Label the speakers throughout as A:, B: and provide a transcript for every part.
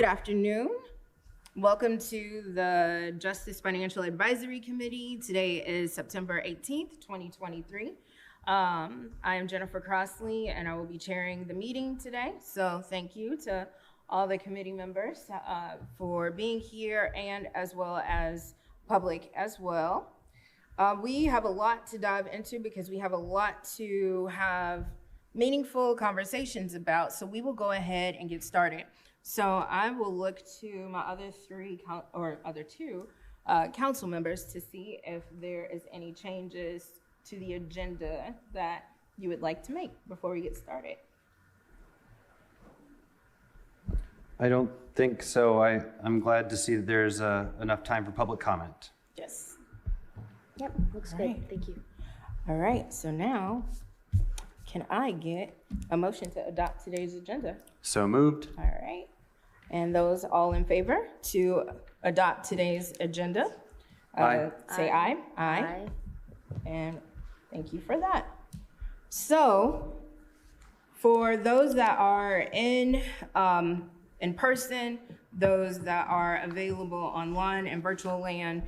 A: Good afternoon. Welcome to the Justice Financial Advisory Committee. Today is September 18th, 2023. I am Jennifer Crossley and I will be chairing the meeting today. So thank you to all the committee members for being here and as well as public as well. We have a lot to dive into because we have a lot to have meaningful conversations about. So we will go ahead and get started. So I will look to my other two council members to see if there is any changes to the agenda that you would like to make before we get started.
B: I don't think so. I'm glad to see that there's enough time for public comment.
A: Yes.
C: Yep, looks good.
A: Right.
C: Thank you.
A: All right. So now, can I get a motion to adopt today's agenda?
B: So moved.
A: All right. And those all in favor to adopt today's agenda?
B: Aye.
A: Say aye. Aye. And thank you for that. So for those that are in person, those that are available online and virtual land,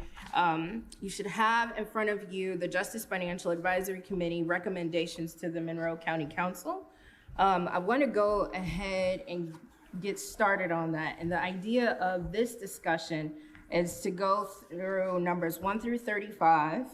A: you should have in front of you the Justice Financial Advisory Committee recommendations to the Monroe County Council. I want to go ahead and get started on that. And the idea of this discussion is to go through numbers 1 through 35.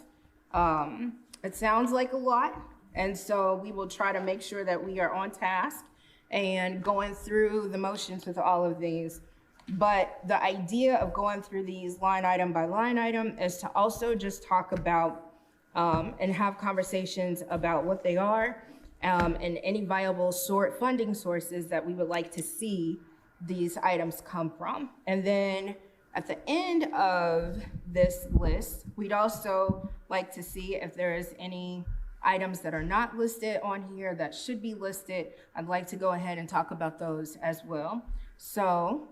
A: It sounds like a lot, and so we will try to make sure that we are on task and going through the motions with all of these. But the idea of going through these line item by line item is to also just talk about and have conversations about what they are and any viable funding sources that we would like to see these items come from. And then at the end of this list, we'd also like to see if there is any items that are not listed on here that should be listed. I'd like to go ahead and talk about those as well. So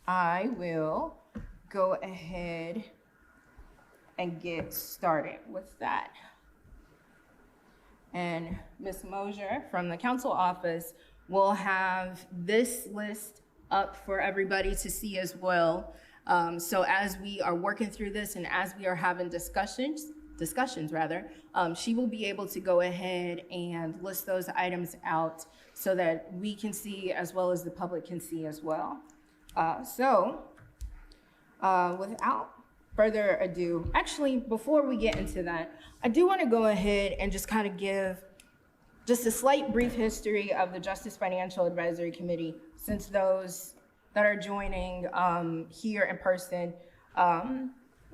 A: I will go ahead and get started with that. And Ms. Mosier from the council office will have this list up for everybody to see as well. So as we are working through this and as we are having discussions, she will be able to go ahead and list those items out so that we can see as well as the public can see as well. Without further ado, actually, before we get into that, I do want to go ahead and just kind of give just a slight brief history of the Justice Financial Advisory Committee, since those that are joining here in person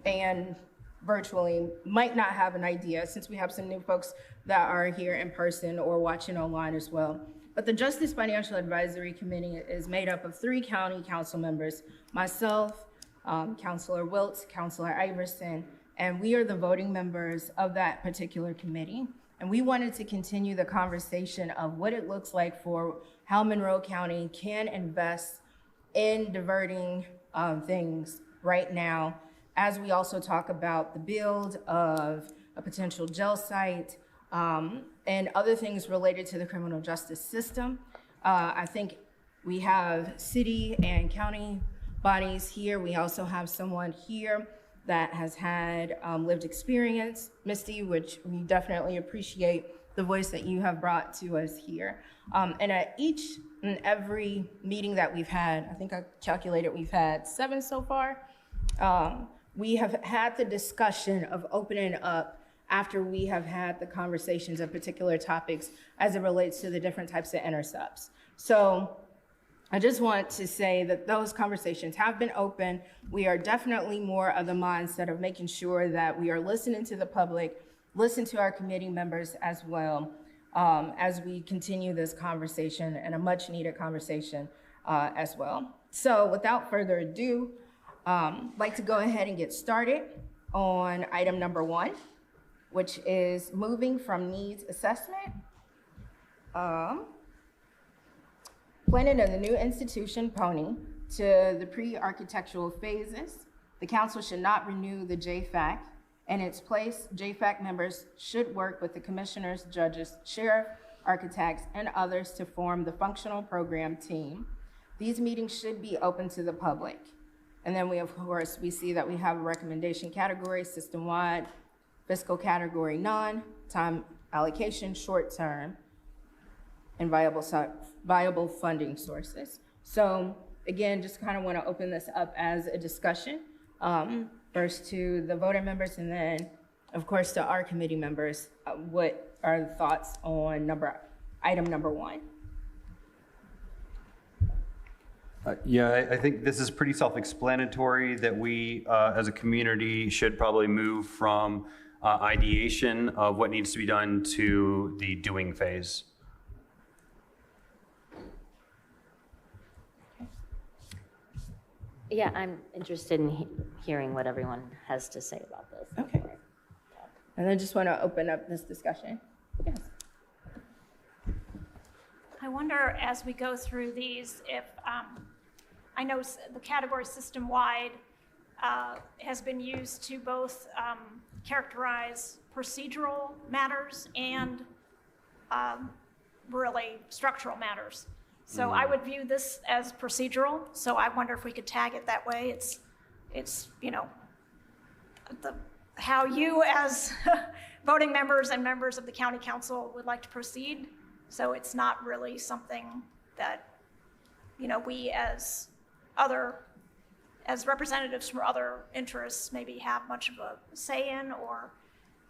A: and virtually might not have an idea, since we have some new folks that are here in person or watching online as well. But the Justice Financial Advisory Committee is made up of 3 county council members, myself, Councilor Wiltz, Councilor Iverson, and we are the voting members of that particular committee. And we wanted to continue the conversation of what it looks like for how Monroe County can invest in diverting things right now, as we also talk about the build of a potential jail site and other things related to the criminal justice system. I think we have city and county bodies here. We also have someone here that has had lived experience, Misty, which we definitely appreciate the voice that you have brought to us here. And at each and every meeting that we've had, I think I calculated we've had 7 so far, we have had the discussion of opening up after we have had the conversations of particular topics as it relates to the different types of intercepts. So I just want to say that those conversations have been open. We are definitely more of the mindset of making sure that we are listening to the public, listen to our committee members as well, as we continue this conversation, and a much needed conversation as well. So without further ado, I'd like to go ahead and get started on item number 1, which is moving from needs assessment. Planning of the new institution, Pony, to the pre-architectural phases. The council should not renew the JFAC. In its place, JFAC members should work with the commissioners, judges, sheriff, architects, and others to form the functional program team. these meetings should be open to the public. And then we, of course, we see that we have a recommendation category, system-wide, fiscal category none, time allocation, short-term, and viable funding sources. So again, just kind of want to open this up as a discussion, first to the voting members and then, of course, to our committee members. What are the thoughts on item number 1?
B: Yeah, I think this is pretty self-explanatory that we, as a community, should probably move from ideation of what needs to be done to the doing phase.
C: Yeah, I'm interested in hearing what everyone has to say about this.
A: Okay. And I just want to open up this discussion. Yes.
D: I wonder, as we go through these, if, I know the category system-wide has been used to both characterize procedural matters and really structural matters. So I would view this as procedural, so I wonder if we could tag it that way. It's you know, how you as voting members and members of the county council would like to proceed. So it's not really something that, you know, we as representatives from other interests maybe have much of a say in,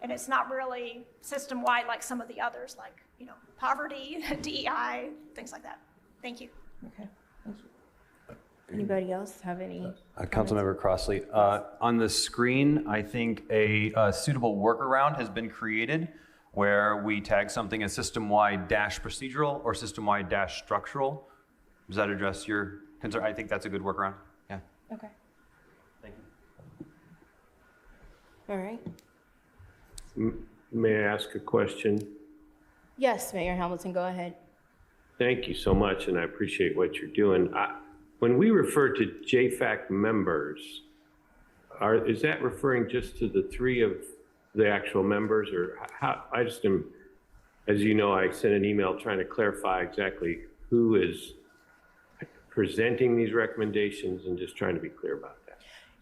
D: and it's not really system-wide like some of the others, like, you know, poverty, DEI, things like that. Thank you.
A: Okay, thank you. Anybody else have any?
B: Councilmember Crossley, on the screen, I think a suitable workaround has been created where we tag something as system-wide dash procedural or system-wide dash structural. Does that address your concern? I think that's a good workaround. Yeah.
A: Okay,
B: Thank you.
A: all right.
E: May I ask a question?
A: Yes, Mayor Hamilton, go ahead.
E: Thank you so much, and I appreciate what you're doing. When we refer to JFAC members, is that referring just to the 3 of the actual members, or how? I just am, as you know, I sent an email trying to clarify exactly who is presenting these recommendations and just trying to be clear about that.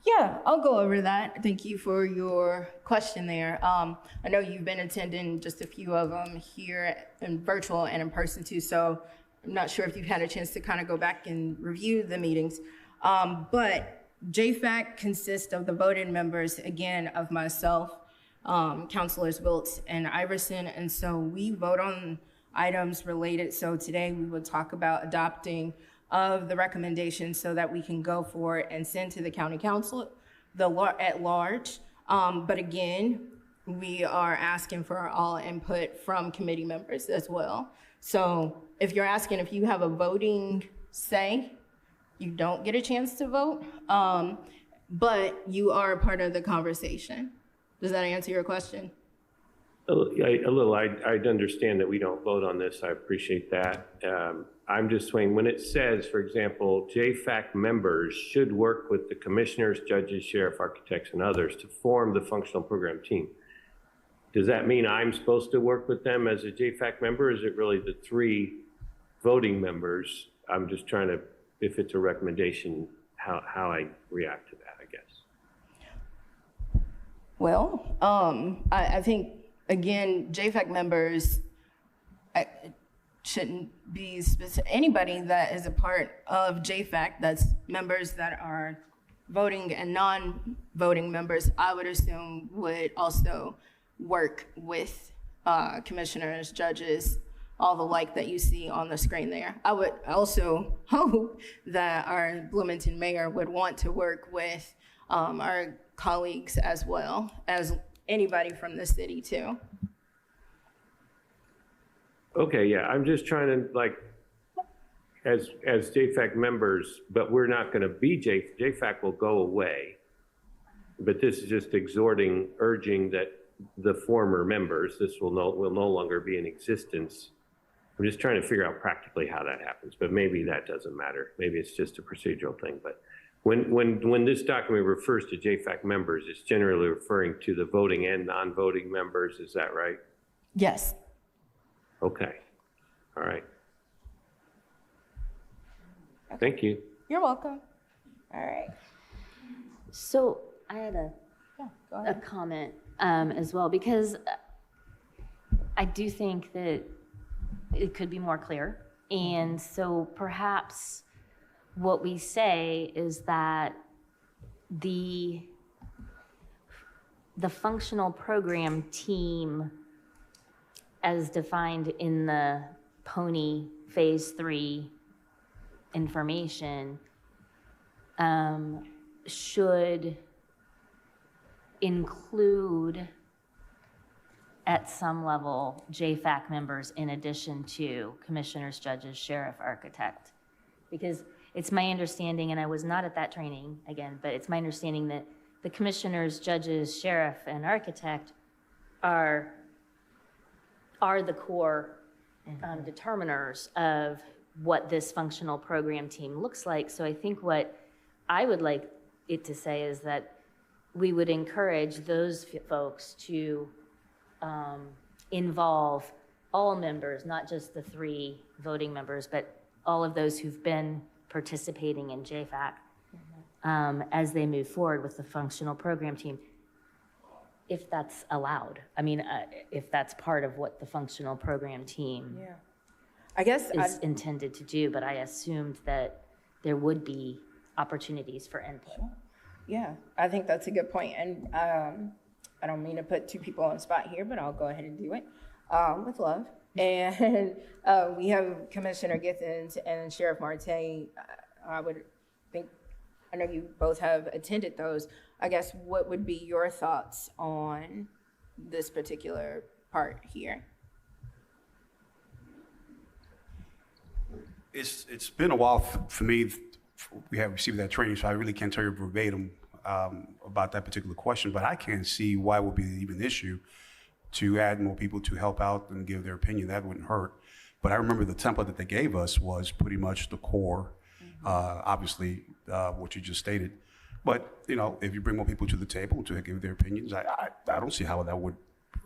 A: Yeah, I'll go over that. Thank you for your question there. I know you've been attending just a few of them here in virtual and in person too, so I'm not sure if you've had a chance to kind of go back and review the meetings. But JFAC consists of the voting members, again, of myself, Councilors Wiltz and Iverson, and so we vote on items related. So today we will talk about adopting of the recommendations so that we can go for it and send to the county council at large. But again, we are asking for all input from committee members as well. So if you're asking if you have a voting say, you don't get a chance to vote, but you are a part of the conversation. Does that answer your question?
E: A little. I understand that we don't vote on this. I appreciate that. I'm just saying, when it says, for example, JFAC members should work with the commissioners, judges, sheriff, architects, and others to form the functional program team. Does that mean I'm supposed to work with them as a JFAC member? Or is it really the 3 voting members? I'm just trying to, if it's a recommendation, how I react to that, I guess.
A: Well, I think, again, JFAC members shouldn't be specific. Anybody that is a part of JFAC, that's members that are voting and non-voting members, I would assume would also work with commissioners, judges, all the like that you see on the screen there. I would also hope that our Bloomington mayor would want to work with our colleagues as well as anybody from the city too.
E: Okay, yeah, I'm just trying to, like, as JFAC members, but we're not going to be JFAC will go away. But this is just urging that the former members, this will no longer be in existence. I'm just trying to figure out practically how that happens, but maybe that doesn't matter. Maybe it's just a procedural thing. But when this document refers to JFAC members, it's generally referring to the voting and non-voting members. Is that right?
A: Yes.
E: Okay. All right. Thank you.
A: You're welcome. All right.
C: So I had
A: Yeah, go
C: a
A: ahead.
C: comment as well, because I do think that it could be more clear. And so perhaps what we say is that the functional program team, as defined in the Pony Phase 3 information, should include at some level JFAC members in addition to commissioners, judges, sheriff, architect. Because it's my understanding, and I was not at that training again, but it's my understanding that the commissioners, judges, sheriff, and architect are the core determiners of what this functional program team looks like. So I think what I would like it to say is that we would encourage those folks to involve all members, not just the 3 voting members, but all of those who've been participating in JFAC as they move forward with the functional program team, if that's allowed. I mean, if that's part of what the functional program team
A: Yeah. I guess
C: is intended to do, but I assumed that there would be opportunities for input.
A: yeah, I think that's a good point. And I don't mean to put 2 people on the spot here, but I'll go ahead and do it with love. And we have Commissioner Githens and Sheriff Marte. I would think, I know you both have attended those. I guess what would be your thoughts on this particular part here?
F: It's been a while for me. We have received that training, so I really can't tell you verbatim about that particular question, but I can't see why it would be even an issue to add more people to help out and give their opinion. That wouldn't hurt. But I remember the template that they gave us was pretty much the core, obviously, what you just stated. But, you know, if you bring more people to the table to give their opinions, I don't see how that would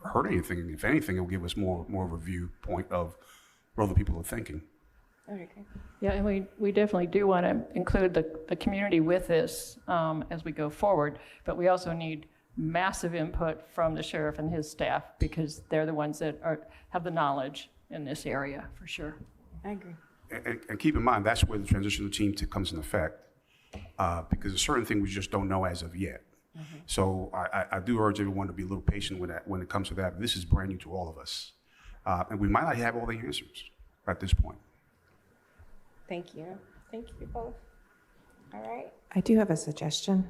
F: hurt anything. If anything, it would give us more of a viewpoint of what other people are thinking.
A: Okay.
G: Yeah, and we definitely do want to include the community with this as we go forward, but we also need massive input from the sheriff and his staff, because they're the ones that have the knowledge in this area, for sure.
A: I agree.
F: And keep in mind, that's where the transitional team comes in effect, because there's certain things we just don't know as of yet. So I do urge everyone to be a little patient with that when it comes to that. This is brand new to all of us. And we might not have all the answers at this point.
A: Thank you. Thank you both. All right.
H: I do have a suggestion,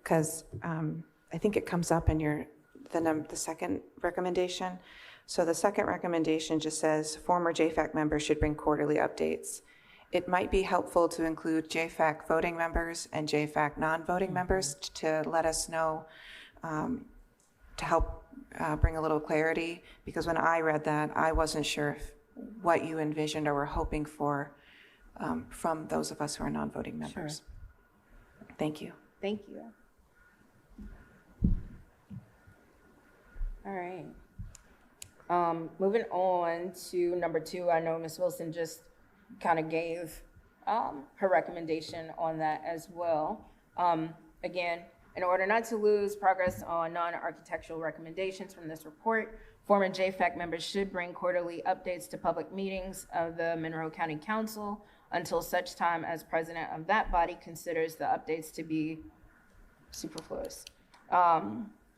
H: because I think it comes up in the second recommendation. So the second recommendation just says former JFAC members should bring quarterly updates. It might be helpful to include JFAC voting members and JFAC non-voting members to let us know, to help bring a little clarity, because when I read that, I wasn't sure what you envisioned or were hoping for from those of us who are non-voting members.
A: Sure.
H: Thank you.
A: Thank you. All right. Moving on to number 2, I know Ms. Wilson just kind of gave her recommendation on that as well. Again, in order not to lose progress on non-architectural recommendations from this report, former JFAC members should bring quarterly updates to public meetings of the Monroe County Council until such time as president of that body considers the updates to be superfluous.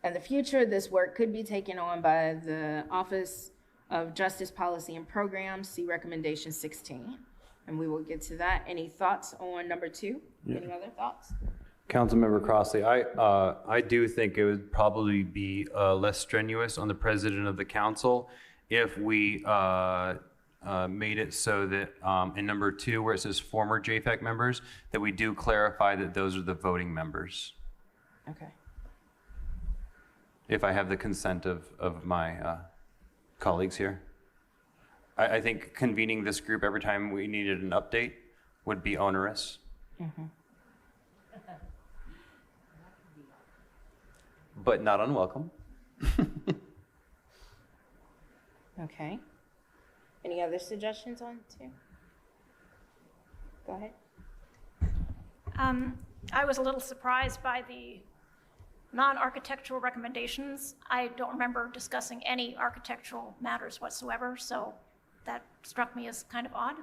A: In the future, this work could be taken on by the Office of Justice Policy and Programs, see recommendation 16. And we will get to that. Any thoughts on number 2? Yeah. Any other thoughts?
B: Councilmember Crossley, I do think it would probably be less strenuous on the president of the council if we made it so that in number 2, where it says former JFAC members, that we do clarify that those are the voting members.
A: Okay.
B: If I have the consent of my colleagues here. I think convening this group every time we needed an update would be onerous. But not unwelcome.
A: Okay. Any other suggestions on 2? Go ahead.
D: I was a little surprised by the non-architectural recommendations. I don't remember discussing any architectural matters whatsoever, so that struck me as kind of odd.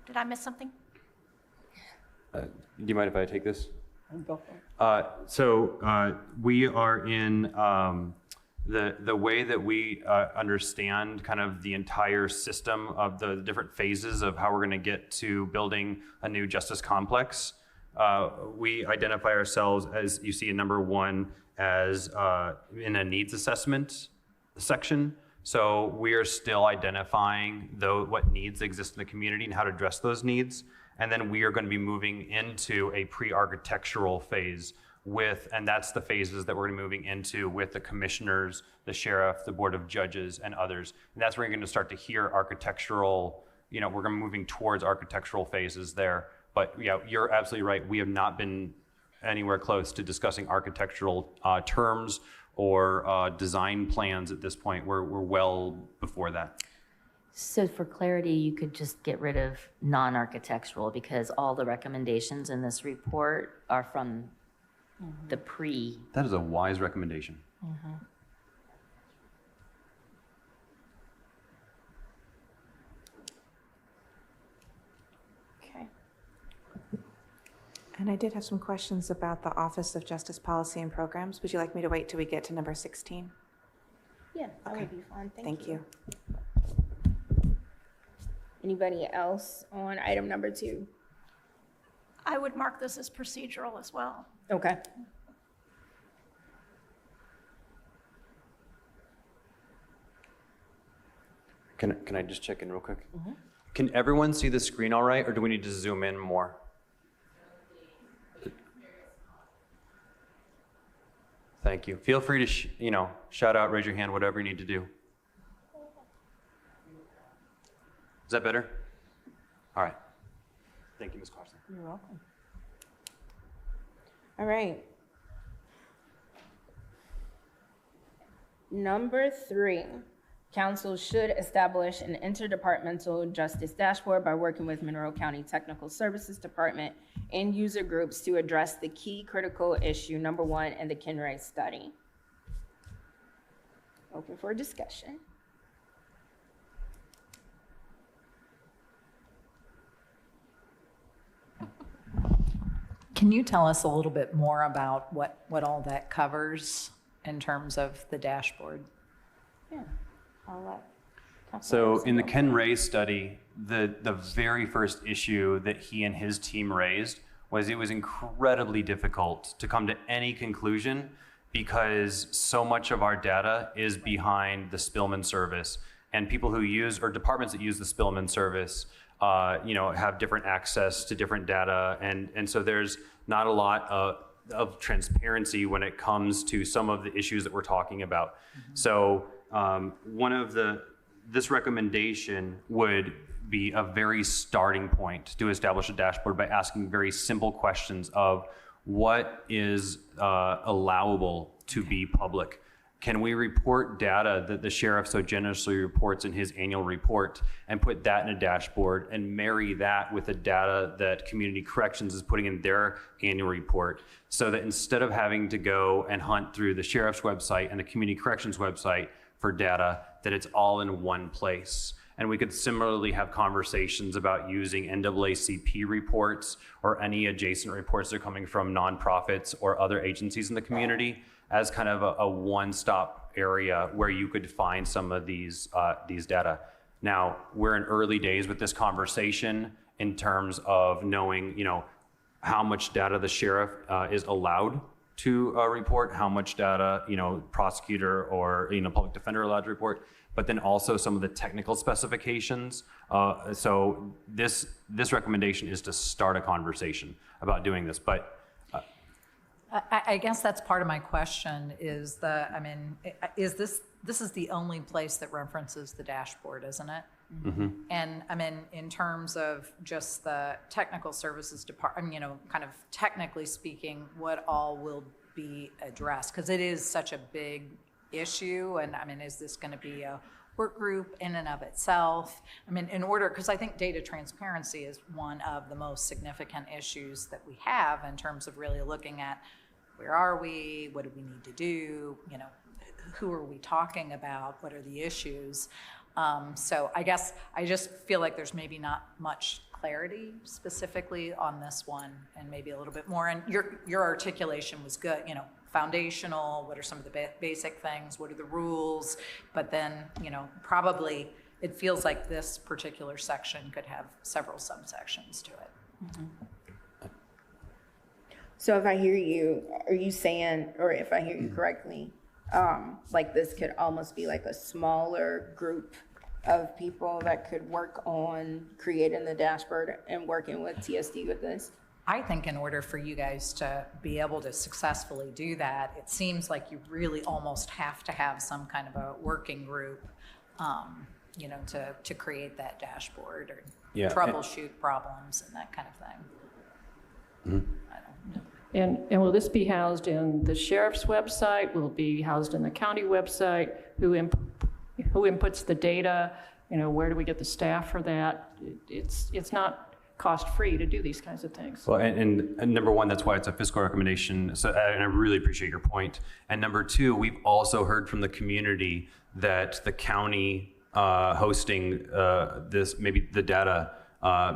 D: Did I miss something?
B: Do you mind if I take this?
A: Go for it.
B: We are in the way that we understand kind of the entire system of the different phases of how we're going to get to building a new justice complex. We identify ourselves, as you see in number 1, as in a needs assessment section. So we are still identifying what needs exist in the community and how to address those needs. And then we are going to be moving into a pre-architectural phase and that's the phases that we're going to be moving into with the commissioners, the sheriff, the board of judges, and others. And that's where you're going to start to hear architectural, we're going to be moving towards architectural phases there. But yeah, you're absolutely right. We have not been anywhere close to discussing architectural terms or design plans at this point. We're well before that.
C: So for clarity, you could just get rid of non-architectural because all the recommendations in this report are from the pre.
B: That is a wise recommendation.
A: Okay.
H: And I did have some questions about the Office of Justice Policy and Programs. Would you like me to wait till we get to number 16?
A: Yeah, that
H: Okay.
A: would be fine.
H: Thank you.
A: Anybody else on item number 2?
D: I would mark this as procedural as well.
A: Okay.
B: Can I just check in real quick? Can everyone see the screen all right, or do we need to zoom in more? Thank you. Feel free to, shout out, raise your hand, whatever you need to do. Is that better? All right. Thank you, Ms. Carson.
A: You're welcome. All right. Number 3, council should establish an interdepartmental justice dashboard by working with Monroe County Technical Services Department and user groups to address the key critical issue, number 1, in the Kinray study. Open for discussion.
I: Can you tell us a little bit more about what all that covers in terms of the dashboard?
A: Yeah, I'll let Councilor
B: So
A: Anderson
B: in the
A: go.
B: Ken Ray study, the very first issue that he and his team raised was it was incredibly difficult to come to any conclusion because so much of our data is behind the Spillman service, and people who use, or departments that use the Spillman service, have different access to different data, and so there's not a lot of transparency when it comes to some of the issues that we're talking about. So this recommendation would be a very starting point to establish a dashboard by asking very simple questions of what is allowable to be public. Can we report data that the sheriff so generously reports in his annual report and put that in a dashboard and marry that with the data that Community Corrections is putting in their annual report, so that instead of having to go and hunt through the sheriff's website and the Community Corrections website for data, that it's all in one place. And we could similarly have conversations about using NAACP reports or any adjacent reports that are coming from nonprofits or other agencies in the community as kind of a one-stop area where you could find some of these data. Now, we're in early days with this conversation in terms of knowing, how much data the sheriff is allowed to report, how much data, prosecutor or, public defender allowed to report, but then also some of the technical specifications. So this recommendation is to start a conversation about doing this, but
I: I guess that's part of my question is this is the only place that references the dashboard, isn't it?
B: Mm-hmm.
I: And in terms of just the technical services department, kind of technically speaking, what all will be addressed? Because it is such a big issue. And is this going to be a work group in and of itself? I mean, in order, because I think data transparency is one of the most significant issues that we have in terms of really looking at where are we, what do we need to do, you know, who are we talking about, what are the issues? So I guess I just feel like there's maybe not much clarity specifically on this one, and maybe a little bit more. And your articulation was good, you know, foundational, what are some of the basic things, what are the rules? But then, you know, probably it feels like this particular section could have several subsections to it.
A: Mm-hmm. So if I hear you, are you saying, or if I hear you correctly, like this could almost be like a smaller group of people that could work on creating the dashboard and working with TSD with this?
I: I think in order for you guys to be able to successfully do that, it seems like you really almost have to have some kind of a working group, you know, to create that dashboard or troubleshoot problems and that kind of thing. I don't know.
G: And will this be housed in the sheriff's website? Will it be housed in the county website? Who inputs the data? You know, where do we get the staff for that? It's not cost-free to do these kinds of things.
B: Well, and number one, that's why it's a fiscal recommendation. So, and I really appreciate your point. And number two, we've also heard from the community that the county hosting this, maybe the data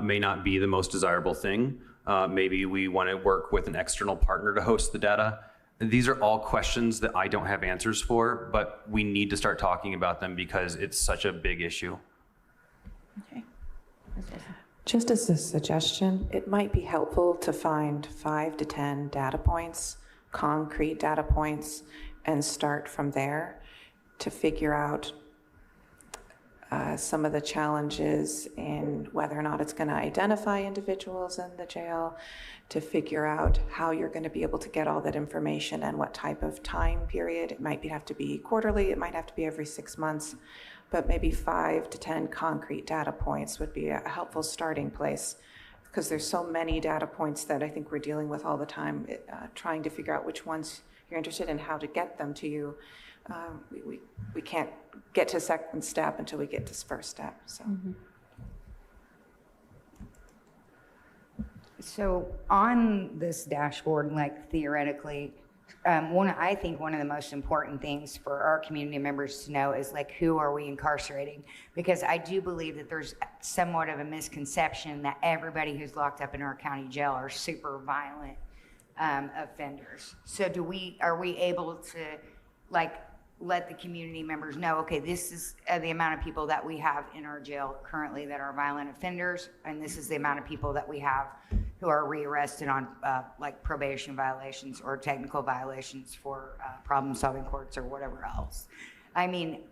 B: may not be the most desirable thing. Maybe we want to work with an external partner to host the data. And these are all questions that I don't have answers for, but we need to start talking about them because it's such a big issue.
A: Okay.
H: Just as a suggestion, it might be helpful to find 5 to 10 data points, concrete data points, and start from there to figure out some of the challenges in whether or not it's going to identify individuals in the jail, to figure out how you're going to be able to get all that information and what type of time period. It might have to be quarterly, it might have to be every 6 months, but maybe 5 to 10 concrete data points would be a helpful starting place, because there's so many data points that I think we're dealing with all the time, trying to figure out which ones you're interested in, how to get them to you. We can't get to second step until we get to first step. So.
J: Mm-hmm. So on this dashboard, like theoretically, I think one of the most important things for our community members to know is like, who are we incarcerating? Because I do believe that there's somewhat of a misconception that everybody who's locked up in our county jail are super violent offenders. So are we able to like let the community members know, okay, this is the amount of people that we have in our jail currently that are violent offenders, and this is the amount of people that we have who are rearrested on like probation violations or technical violations for problem-solving courts or whatever else. I mean,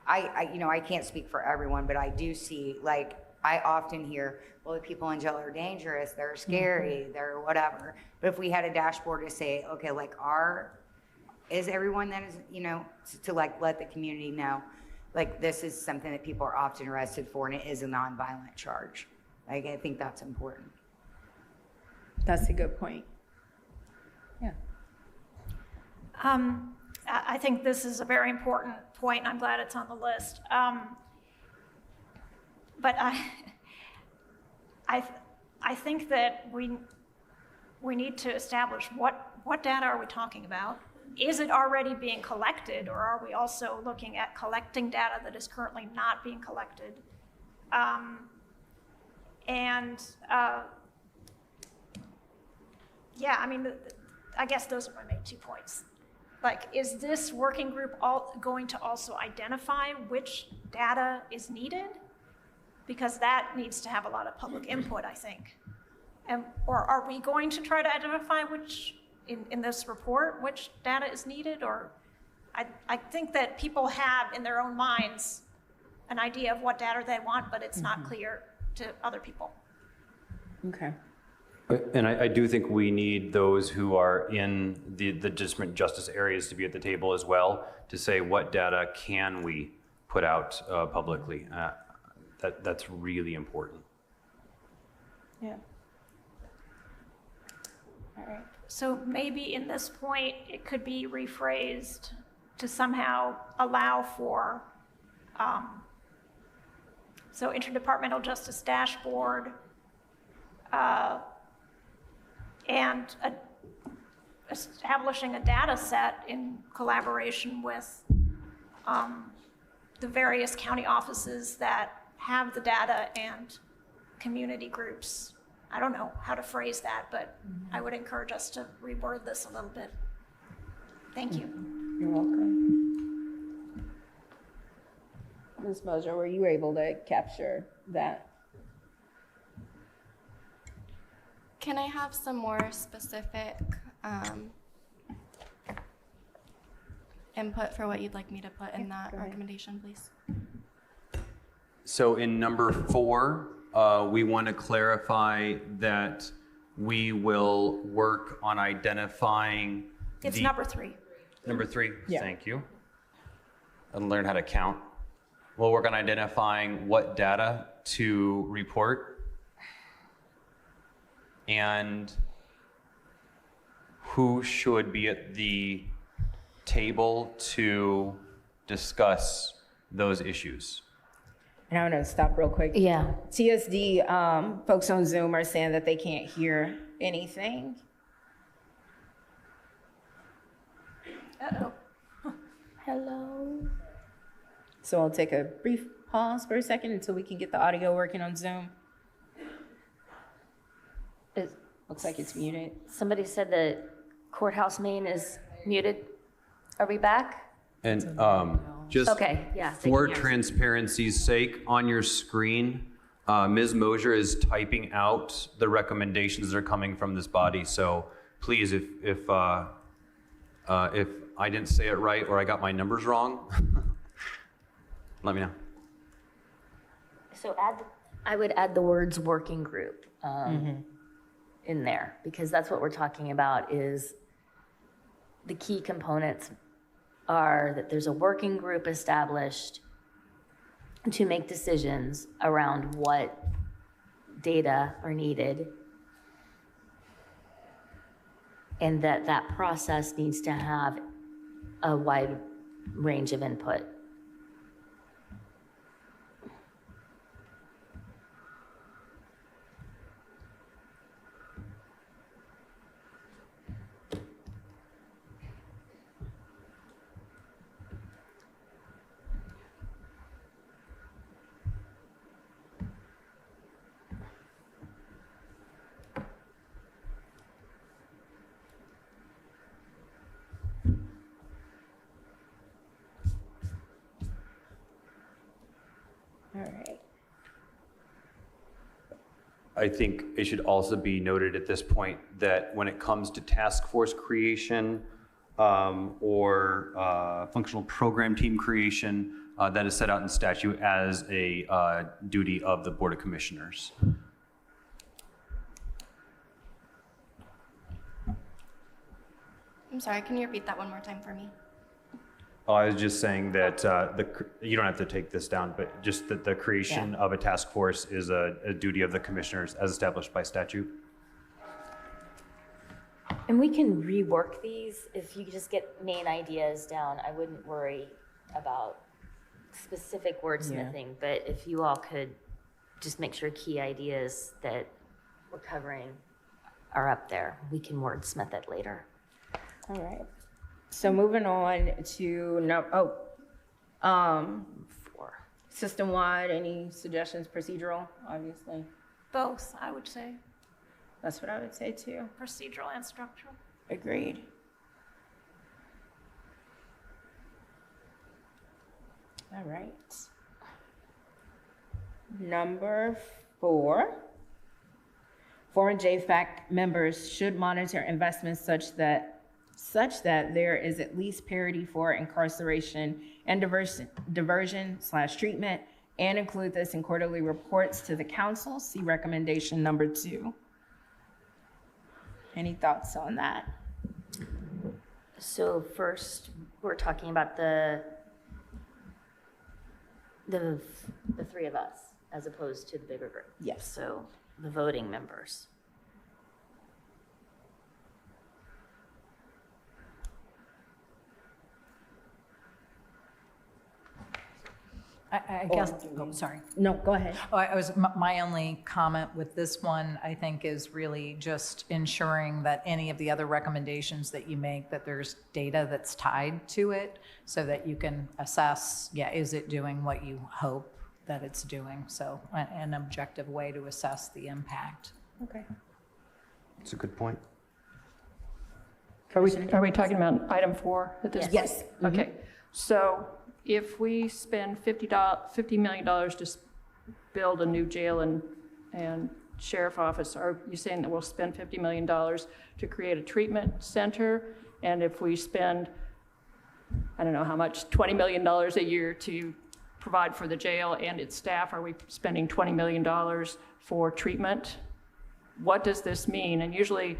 J: I can't speak for everyone, but I do see, like, I often hear, well, the people in jail are dangerous, they're scary, they're whatever. But if we had a dashboard to say, okay, like, is everyone that is, you know, to like let the community know, like, this is something that people are often arrested for, and it is a nonviolent charge. Like, I think that's important.
A: That's a good point. Yeah.
D: I think this is a very important point, and I'm glad it's on the list. But I think that we need to establish what data are we talking about? Is it already being collected, or are we also looking at collecting data that is currently not being collected? Yeah, I mean, I guess those are my main 2 points. Like, is this working group going to also identify which data is needed? Because that needs to have a lot of public input, I think. Or are we going to try to identify which, in this report, which data is needed? Or I think that people have in their own minds an idea of what data they want, but it's not clear to other people.
A: Okay.
B: And I do think we need those who are in the different justice areas to be at the table as well, to say what data can we put out publicly. That's really important.
A: Yeah. All right.
D: So maybe in this point, it could be rephrased to somehow allow for So interdepartmental justice dashboard, and establishing a data set in collaboration with the various county offices that have the data and community groups. I don't know how to phrase that, but I would encourage us to reword this a little bit. Thank you.
A: You're welcome. Ms. Moser, were you able to capture that?
K: Can I have some more specific input for what you'd like me to put in that recommendation, please?
B: So in number 4, we want to clarify that we will work on identifying.
D: It's number 3.
B: Number 3,
A: Yeah.
B: Thank you. And learn how to count. We'll work on identifying what data to report and who should be at the table to discuss those issues.
A: And I'm gonna stop real quick.
C: Yeah.
A: TSD folks on Zoom are saying that they can't hear anything.
D: Uh-oh.
A: Hello. So I'll take a brief pause for a second until we can get the audio working on Zoom. Looks like it's muted.
C: Somebody said the courthouse main is muted. Are we back?
B: And just
C: Okay, yeah, they
B: for
C: can hear us.
B: transparency's sake, on your screen, Ms. Mosier is typing out the recommendations that are coming from this body. So please, if I didn't say it right or I got my numbers wrong, let me know.
C: So I would add the words working group in there, because that's what we're talking about. Is the key components are that there's a working group established to make decisions around what data are needed, and that process needs to have a wide range of input.
A: All right.
B: I think it should also be noted at this point that when it comes to task force creation or functional program team creation, that is set out in statute as a duty of the Board of Commissioners.
K: I'm sorry, can you repeat that one more time for me?
B: I was just saying that you don't have to take this down, but just that the creation of a task force is a duty of the commissioners as established by statute.
C: And we can rework these. If you just get main ideas down, I wouldn't worry about specific wordsmithing, but if you all could just make sure key ideas that we're covering are up there, we can wordsmith it later.
A: All right. So moving on to system-wide, any suggestions? Procedural, obviously.
D: Both, I would say,
A: That's what I would say too.
D: procedural and structural.
A: Agreed. All right. Number 4. Foreign JFAC members should monitor investments such that there is at least parity for incarceration and diversion/treatment, and include this in quarterly reports to the council. See recommendation number 2. Any thoughts on that?
C: So first, we're talking about the three of us as opposed to the bigger group.
A: Yes.
C: So the voting members.
I: I guess, oh, sorry.
A: No, go ahead.
I: Oh, my only comment with this one, I think, is really just ensuring that any of the other recommendations that you make, that there's data that's tied to it so that you can assess, is it doing what you hope that it's doing? So an objective way to assess the impact.
A: Okay.
B: It's a good point.
G: Are we talking about item 4 at this point?
A: Yes.
G: Okay, so if we spend $50 million to build a new jail and sheriff office, are you saying that we'll spend $50 million to create a treatment center? And if we spend, I don't know how much, $20 million a year to provide for the jail and its staff, are we spending $20 million for treatment? What does this mean? And usually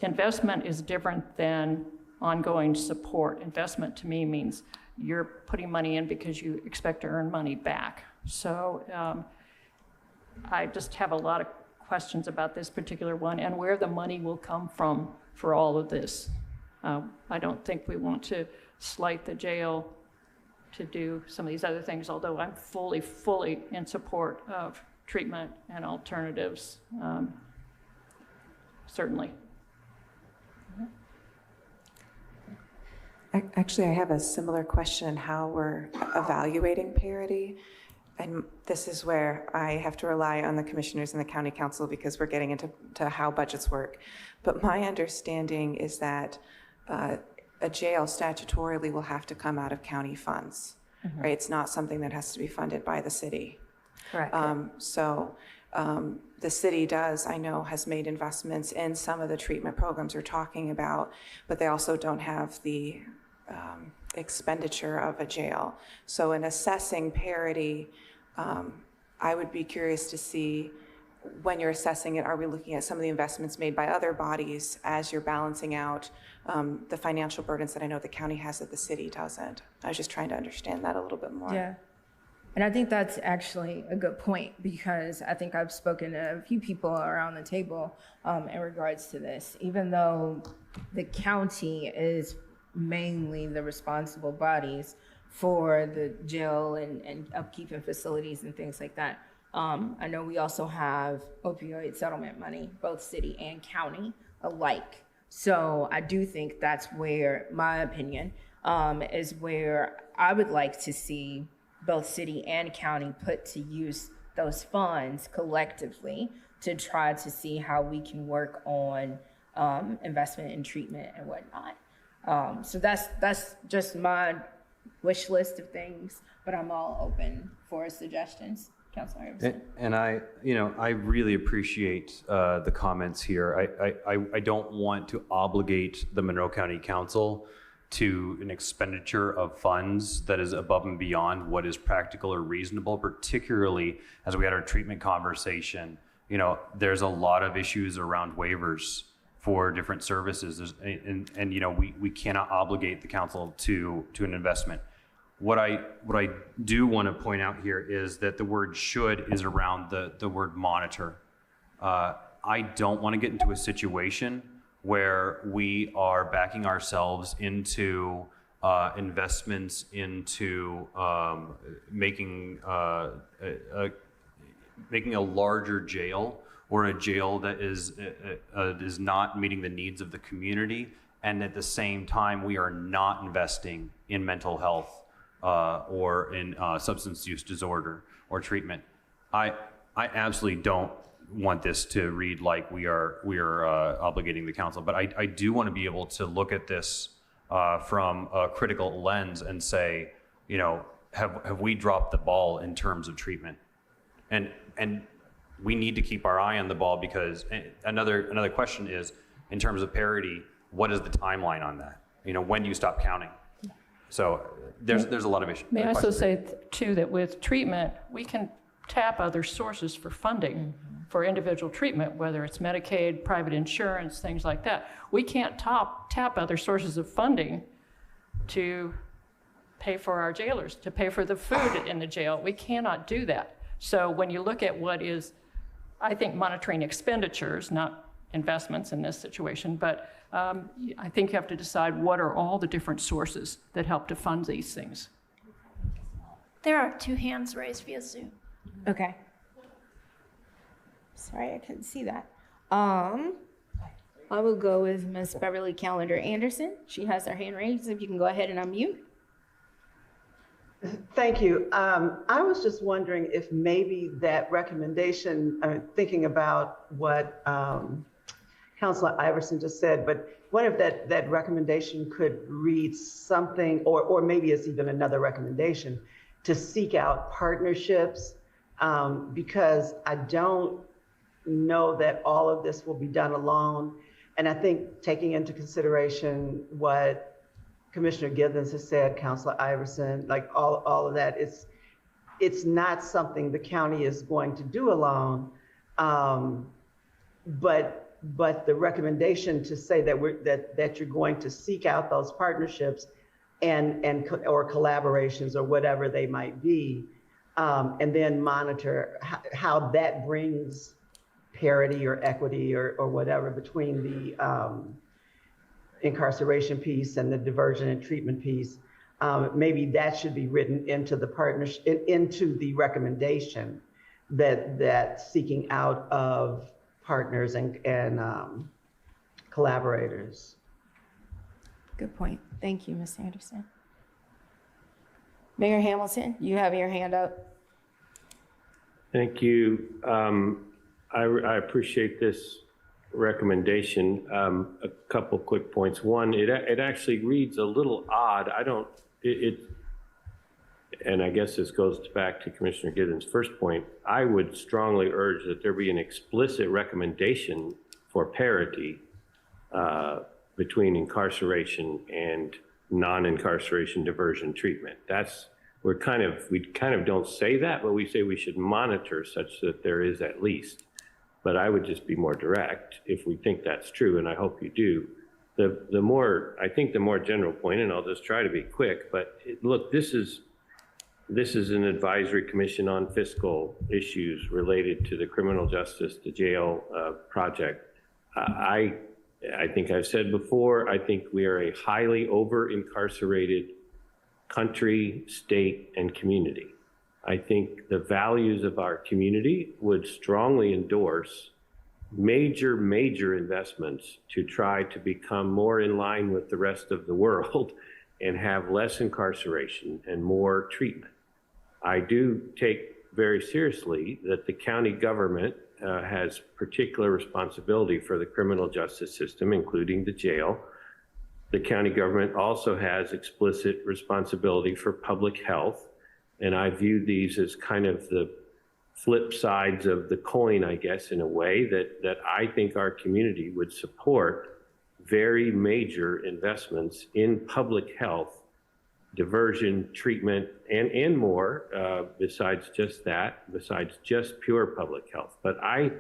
G: investment is different than ongoing support. Investment to me means you're putting money in because you expect to earn money back. So I just have a lot of questions about this particular one and where the money will come from for all of this. I don't think we want to slight the jail to do some of these other things, although I'm fully in support of treatment and alternatives, certainly.
H: Actually, I have a similar question, how we're evaluating parity. And this is where I have to rely on the commissioners and the county council because we're getting into how budgets work. But my understanding is that a jail statutorily will have to come out of county funds, right? It's not something that has to be funded by the city.
C: Correct.
H: The city does, I know, has made investments in some of the treatment programs we're talking about, but they also don't have the expenditure of a jail. So in assessing parity, I would be curious to see when you're assessing it, are we looking at some of the investments made by other bodies as you're balancing out the financial burdens that I know the county has that the city doesn't? I was just trying to understand that a little bit more.
A: Yeah. And I think that's actually a good point because I think I've spoken to a few people around the table in regards to this. Even though the county is mainly the responsible bodies for the jail and upkeep and facilities and things like that, I know we also have opioid settlement money, both city and county alike. So I do think that's where, my opinion, is where I would like to see both city and county put to use those funds collectively to try to see how we can work on investment in treatment and whatnot. So that's just my wish list of things, but I'm all open for suggestions. Councilor Iverson.
B: And I really appreciate the comments here. I don't want to obligate the Monroe County Council to an expenditure of funds that is above and beyond what is practical or reasonable, particularly as we had our treatment conversation. There's a lot of issues around waivers for different services. We cannot obligate the council to an investment. What I do want to point out here is that the word should is around the word monitor. I don't want to get into a situation where we are backing ourselves into investments into making a larger jail or a jail that is not meeting the needs of the community, and at the same time we are not investing in mental health or in substance use disorder or treatment. I absolutely don't want this to read like we are obligating the council, but I do want to be able to look at this from a critical lens and say, have we dropped the ball in terms of treatment? And we need to keep our eye on the ball because another question is, in terms of parity, what is the timeline on that? When do you stop counting? So there's a lot of issues.
G: May I also say too that with treatment, we can tap other sources for funding for individual treatment, whether it's Medicaid, private insurance, things like that. We can't tap other sources of funding to pay for our jailers, to pay for the food in the jail. We cannot do that. So when you look at what is, I think, monitoring expenditures, not investments in this situation, but I think you have to decide what are all the different sources that help to fund these things.
D: There are 2 hands raised via Zoom.
A: Okay. Sorry, I couldn't see that. I will go with Miss Beverly Calendar Anderson. She has her hand raised. If you can go ahead and unmute.
L: Thank you. I was just wondering if maybe that recommendation, thinking about what Councilor Iverson just said, but what if that recommendation could read something, or maybe it's even another recommendation, to seek out partnerships, because I don't know that all of this will be done alone. And I think taking into consideration what Commissioner Givens has said, Councilor Iverson, like all of that, it's not something the county is going to do alone. But the recommendation to say that you're going to seek out those partnerships or collaborations or whatever they might be, and then monitor how that brings parity or equity or whatever between the incarceration piece and the diversion and treatment piece. Maybe that should be written into the partnership, into the recommendation that seeking out of partners and collaborators.
A: Good point. Thank you, Ms. Anderson. Mayor Hamilton, you have your hand up.
E: Thank you. I appreciate this recommendation. A couple quick points. One, it actually reads a little odd. And I guess this goes back to Commissioner Giddens' first point. I would strongly urge that there be an explicit recommendation for parity between incarceration and non-incarceration diversion treatment. We kind of don't say that, but we say we should monitor such that there is at least. But I would just be more direct if we think that's true, and I hope you do. The more general point, and I'll just try to be quick, but look, this is an advisory commission on fiscal issues related to the criminal justice, the jail project. I think I've said before, I think we are a highly over-incarcerated country, state, and community. I think the values of our community would strongly endorse major investments to try to become more in line with the rest of the world and have less incarceration and more treatment. I do take very seriously that the county government has particular responsibility for the criminal justice system, including the jail. The county government also has explicit responsibility for public health. And I view these as kind of the flip sides of the coin, I guess, in a way that I think our community would support very major investments in public health, diversion, treatment, and more, besides just that, besides just pure public health. But I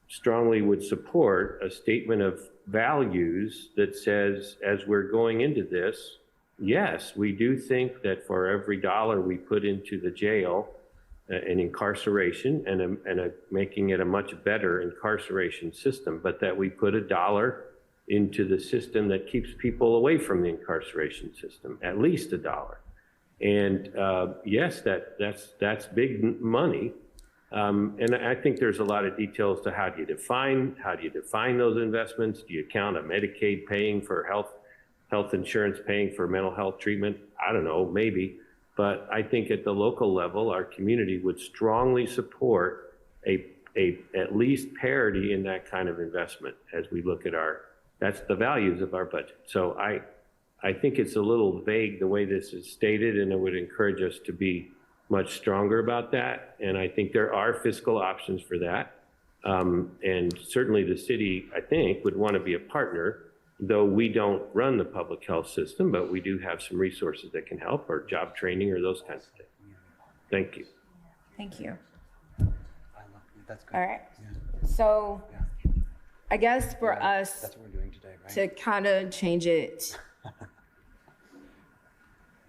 E: strongly would support a statement of values that says, as we're going into this, yes, we do think that for every dollar we put into the jail and incarceration and making it a much better incarceration system, but that we put a dollar into the system that keeps people away from the incarceration system, at least a dollar. And yes, that's big money. And I think there's a lot of details to how do you define those investments? Do you count a Medicaid paying for health insurance paying for mental health treatment? I don't know, maybe. But I think at the local level, our community would strongly support at least parity in that kind of investment as we look at that's the values of our budget. So I think it's a little vague the way this is stated, and I would encourage us to be much stronger about that. And I think there are fiscal options for that. And certainly the city, I think, would want to be a partner, though we don't run the public health system, but we do have some resources that can help, or job training or those kinds of things. Thank you.
A: Thank you.
M: That's good.
A: All right. So I guess for us
M: That's what we're doing today, right?
A: to kind of change it,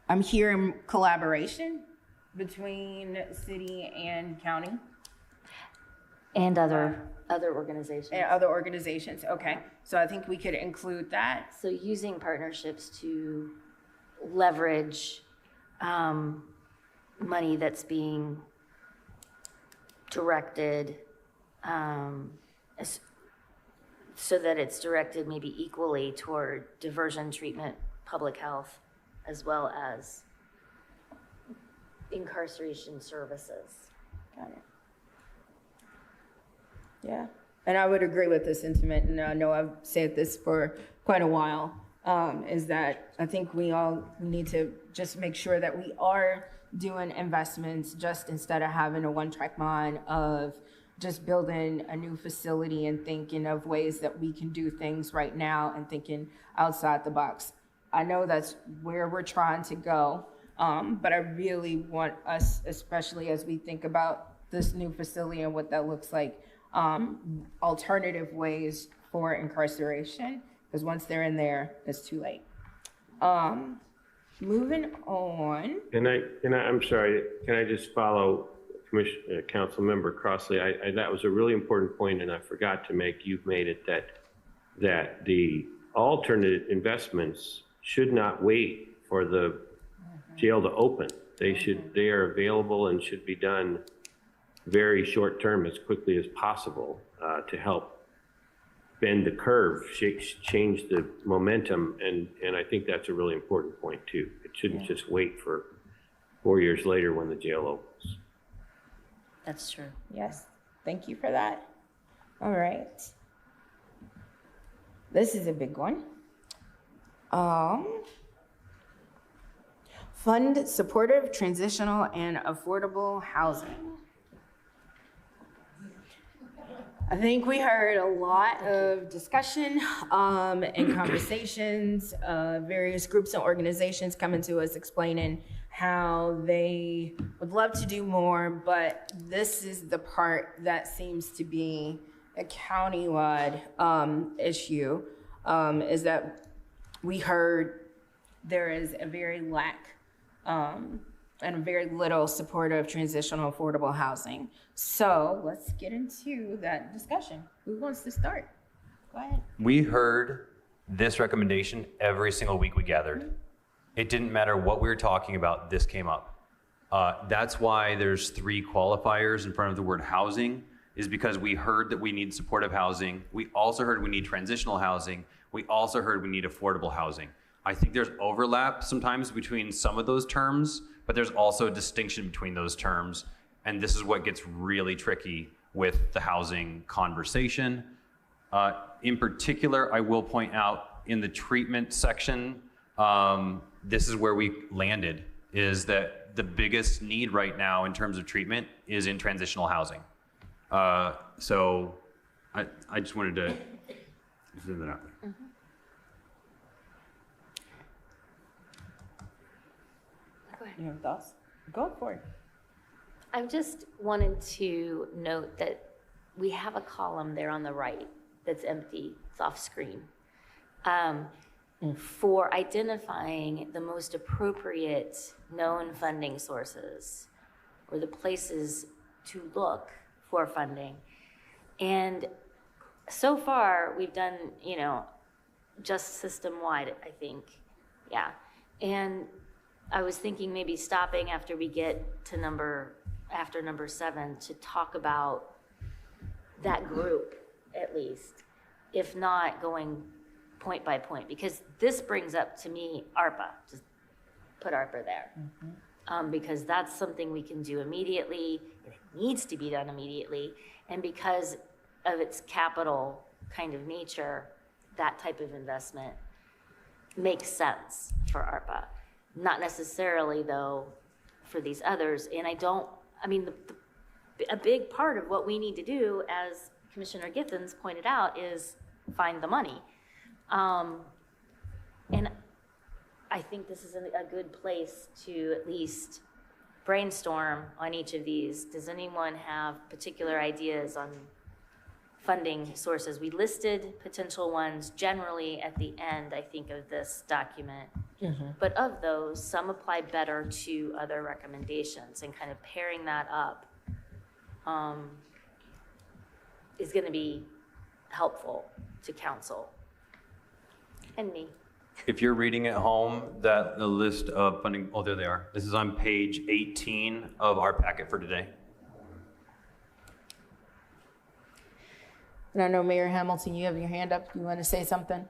A: I'm hearing collaboration between city and county.
C: And other organizations.
A: And other organizations, okay. So I think we could include that.
C: So using partnerships to leverage money that's being directed, so that it's directed maybe equally toward diversion, treatment, public health, as well as incarceration services.
A: Got it. Yeah, and I would agree with the sentiment, and I know I've said this for quite a while, is that I think we all need to just make sure that we are doing investments just instead of having a one-track mind of just building a new facility and thinking of ways that we can do things right now and thinking outside the box. I know that's where we're trying to go, but I really want us, especially as we think about this new facility and what that looks like, alternative ways for incarceration, because once they're in there, it's too late. Moving on.
E: I'm sorry, can I just follow Council Member Crossley? That was a really important point, and I forgot to make. You've made it that the alternate investments should not wait for the jail to open. They are available and should be done very short term, as quickly as possible, to help bend the curve, change the momentum, and I think that's a really important point too. It shouldn't just wait for 4 years later when the jail opens.
C: That's true.
A: Yes, thank you for that. All right. This is a big one. Fund supportive, transitional, and affordable housing. I think we heard a lot of discussion and conversations, various groups and organizations coming to us explaining how they would love to do more, but this is the part that seems to be a countywide issue, is that we heard there is a very lack and very little supportive transitional affordable housing. So let's get into that discussion. Who wants to start? Go ahead.
B: We heard this recommendation every single week we gathered. It didn't matter what we were talking about, this came up. That's why there's 3 qualifiers in front of the word housing, is because we heard that we need supportive housing. We also heard we need transitional housing. We also heard we need affordable housing. I think there's overlap sometimes between some of those terms, but there's also a distinction between those terms. And this is what gets really tricky with the housing conversation. In particular, I will point out in the treatment section, this is where we landed, is that the biggest need right now in terms of treatment is in transitional housing. So I just wanted to send that out there.
C: Mm-hmm.
A: You have thoughts? Go for it.
C: I just wanted to note that we have a column there on the right that's empty, it's off screen, for identifying the most appropriate known funding sources or the places to look for funding. And so far, we've done, just system-wide, I think, yeah. And I was thinking maybe stopping after we get to number 7 to talk about that group at least, if not going point by point, because this brings up to me ARPA. Just put ARPA there. Because that's something we can do immediately. It needs to be done immediately. And because of its capital kind of nature, that type of investment makes sense for ARPA. Not necessarily, though, for these others. And a big part of what we need to do, as Commissioner Giffens pointed out, is find the money. And I think this is a good place to at least brainstorm on each of these. Does anyone have particular ideas on funding sources? We listed potential ones generally at the end, I think, of this document. But of those, some apply better to other recommendations, and kind of pairing that up is going to be helpful to council and me.
B: If you're reading at home, that the list of funding, oh, there they are. This is on page 18 of our packet for today.
A: And I know Mayor Hamilton, you have your hand up. You want to say something?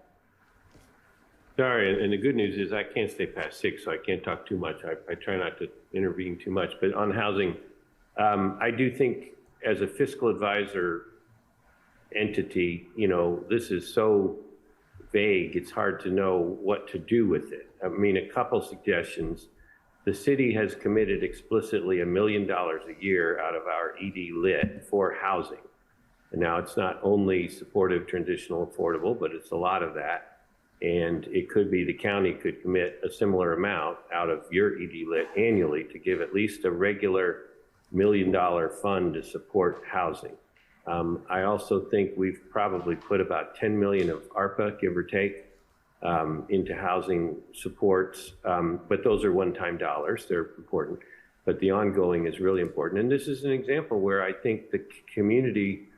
E: Sorry, and the good news is I can't stay past 6, so I can't talk too much. I try not to intervene too much. But on housing, I do think as a fiscal advisor entity, you know, this is so vague, it's hard to know what to do with it. I mean, a couple suggestions. The city has committed explicitly $1 million a year out of our ED lit for housing. And now it's not only supportive, transitional, affordable, but it's a lot of that. And it could be the county could commit a similar amount out of your ED lit annually to give at least a regular $1 million fund to support housing. I also think we've probably put about 10 million of ARPA, give or take, into housing supports. But those are one-time dollars, they're important. But the ongoing is really important. And this is an example where I think the community,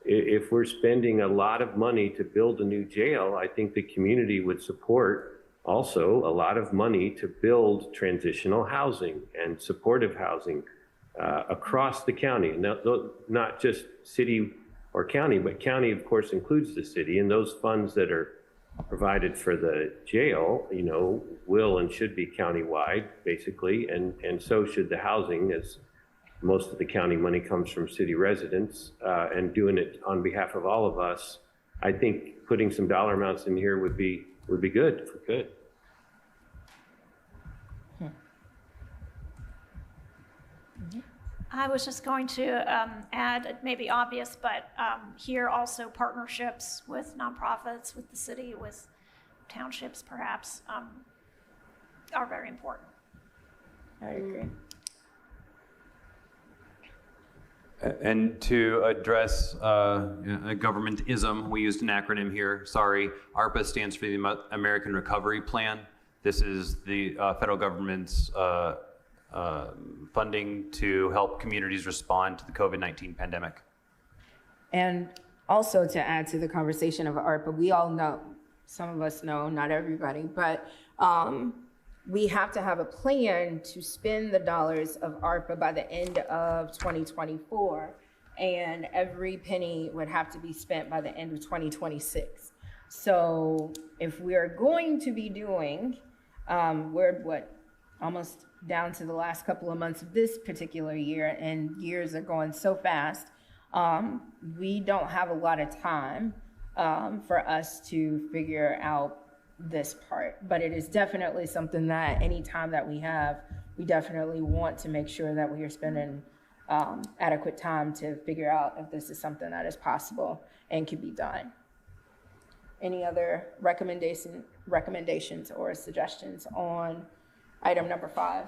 E: if we're spending a lot of money to build a new jail, I think the community would support also a lot of money to build transitional housing and supportive housing across the county. Not just city or county, but county, of course, includes the city. And those funds that are provided for the jail, you know, will and should be countywide, basically. And so should the housing, as most of the county money comes from city residents, and doing it on behalf of all of us. I think putting some dollar amounts in here would be good, if we could.
D: I was just going to add, it may be obvious, but here also partnerships with nonprofits, with the city, with townships perhaps, are very important.
A: I agree.
B: And to address a government-ism, we used an acronym here, sorry. ARPA stands for the American Recovery Plan. This is the federal government's funding to help communities respond to the COVID-19 pandemic.
A: And also to add to the conversation of ARPA, we all know, some of us know, not everybody, but we have to have a plan to spend the dollars of ARPA by the end of 2024, and every penny would have to be spent by the end of 2026. So if we're going to be doing, we're almost down to the last couple of months of this particular year, and years are going so fast, we don't have a lot of time for us to figure out this part. But it is definitely something that any time that we have, we definitely want to make sure that we are spending adequate time to figure out if this is something that is possible and can be done. Any other recommendations or suggestions on item number 5?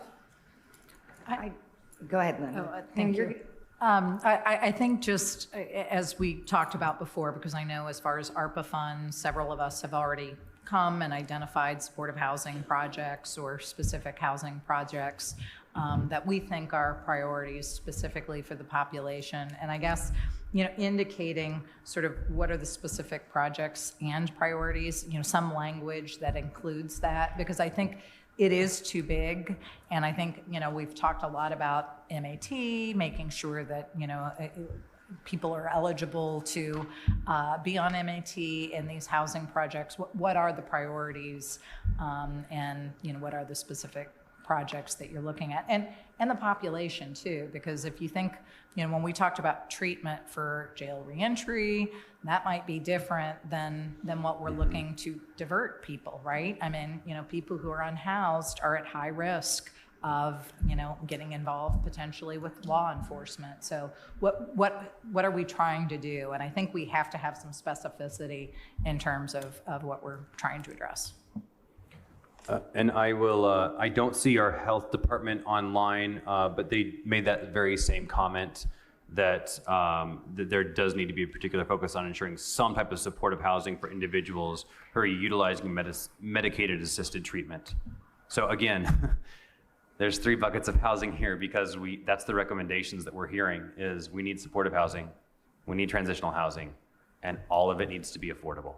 J: Go ahead, Linda.
I: Oh, thank you. I think just as we talked about before, because I know as far as ARPA funds, several of us have already come and identified supportive housing projects or specific housing projects that we think are priorities specifically for the population. And I guess, you know, indicating sort of what are the specific projects and priorities, you know, some language that includes that, because I think it is too big. And I think, you know, we've talked a lot about MAT, making sure that, you know, people are eligible to be on MAT in these housing projects. What are the priorities, and, you know, what are the specific projects that you're looking at? And the population too, because if you think, you know, when we talked about treatment for jail reentry, that might be different than what we're looking to divert people, right? I mean, you know, people who are unhoused are at high risk of, you know, getting involved potentially with law enforcement. So what are we trying to do? And I think we have to have some specificity in terms of what we're trying to address.
B: And I don't see our health department online, but they made that very same comment that there does need to be a particular focus on ensuring some type of supportive housing for individuals who are utilizing medicated assisted treatment. So again, there's 3 buckets of housing here because that's the recommendations that we're hearing is we need supportive housing, we need transitional housing, and all of it needs to be affordable.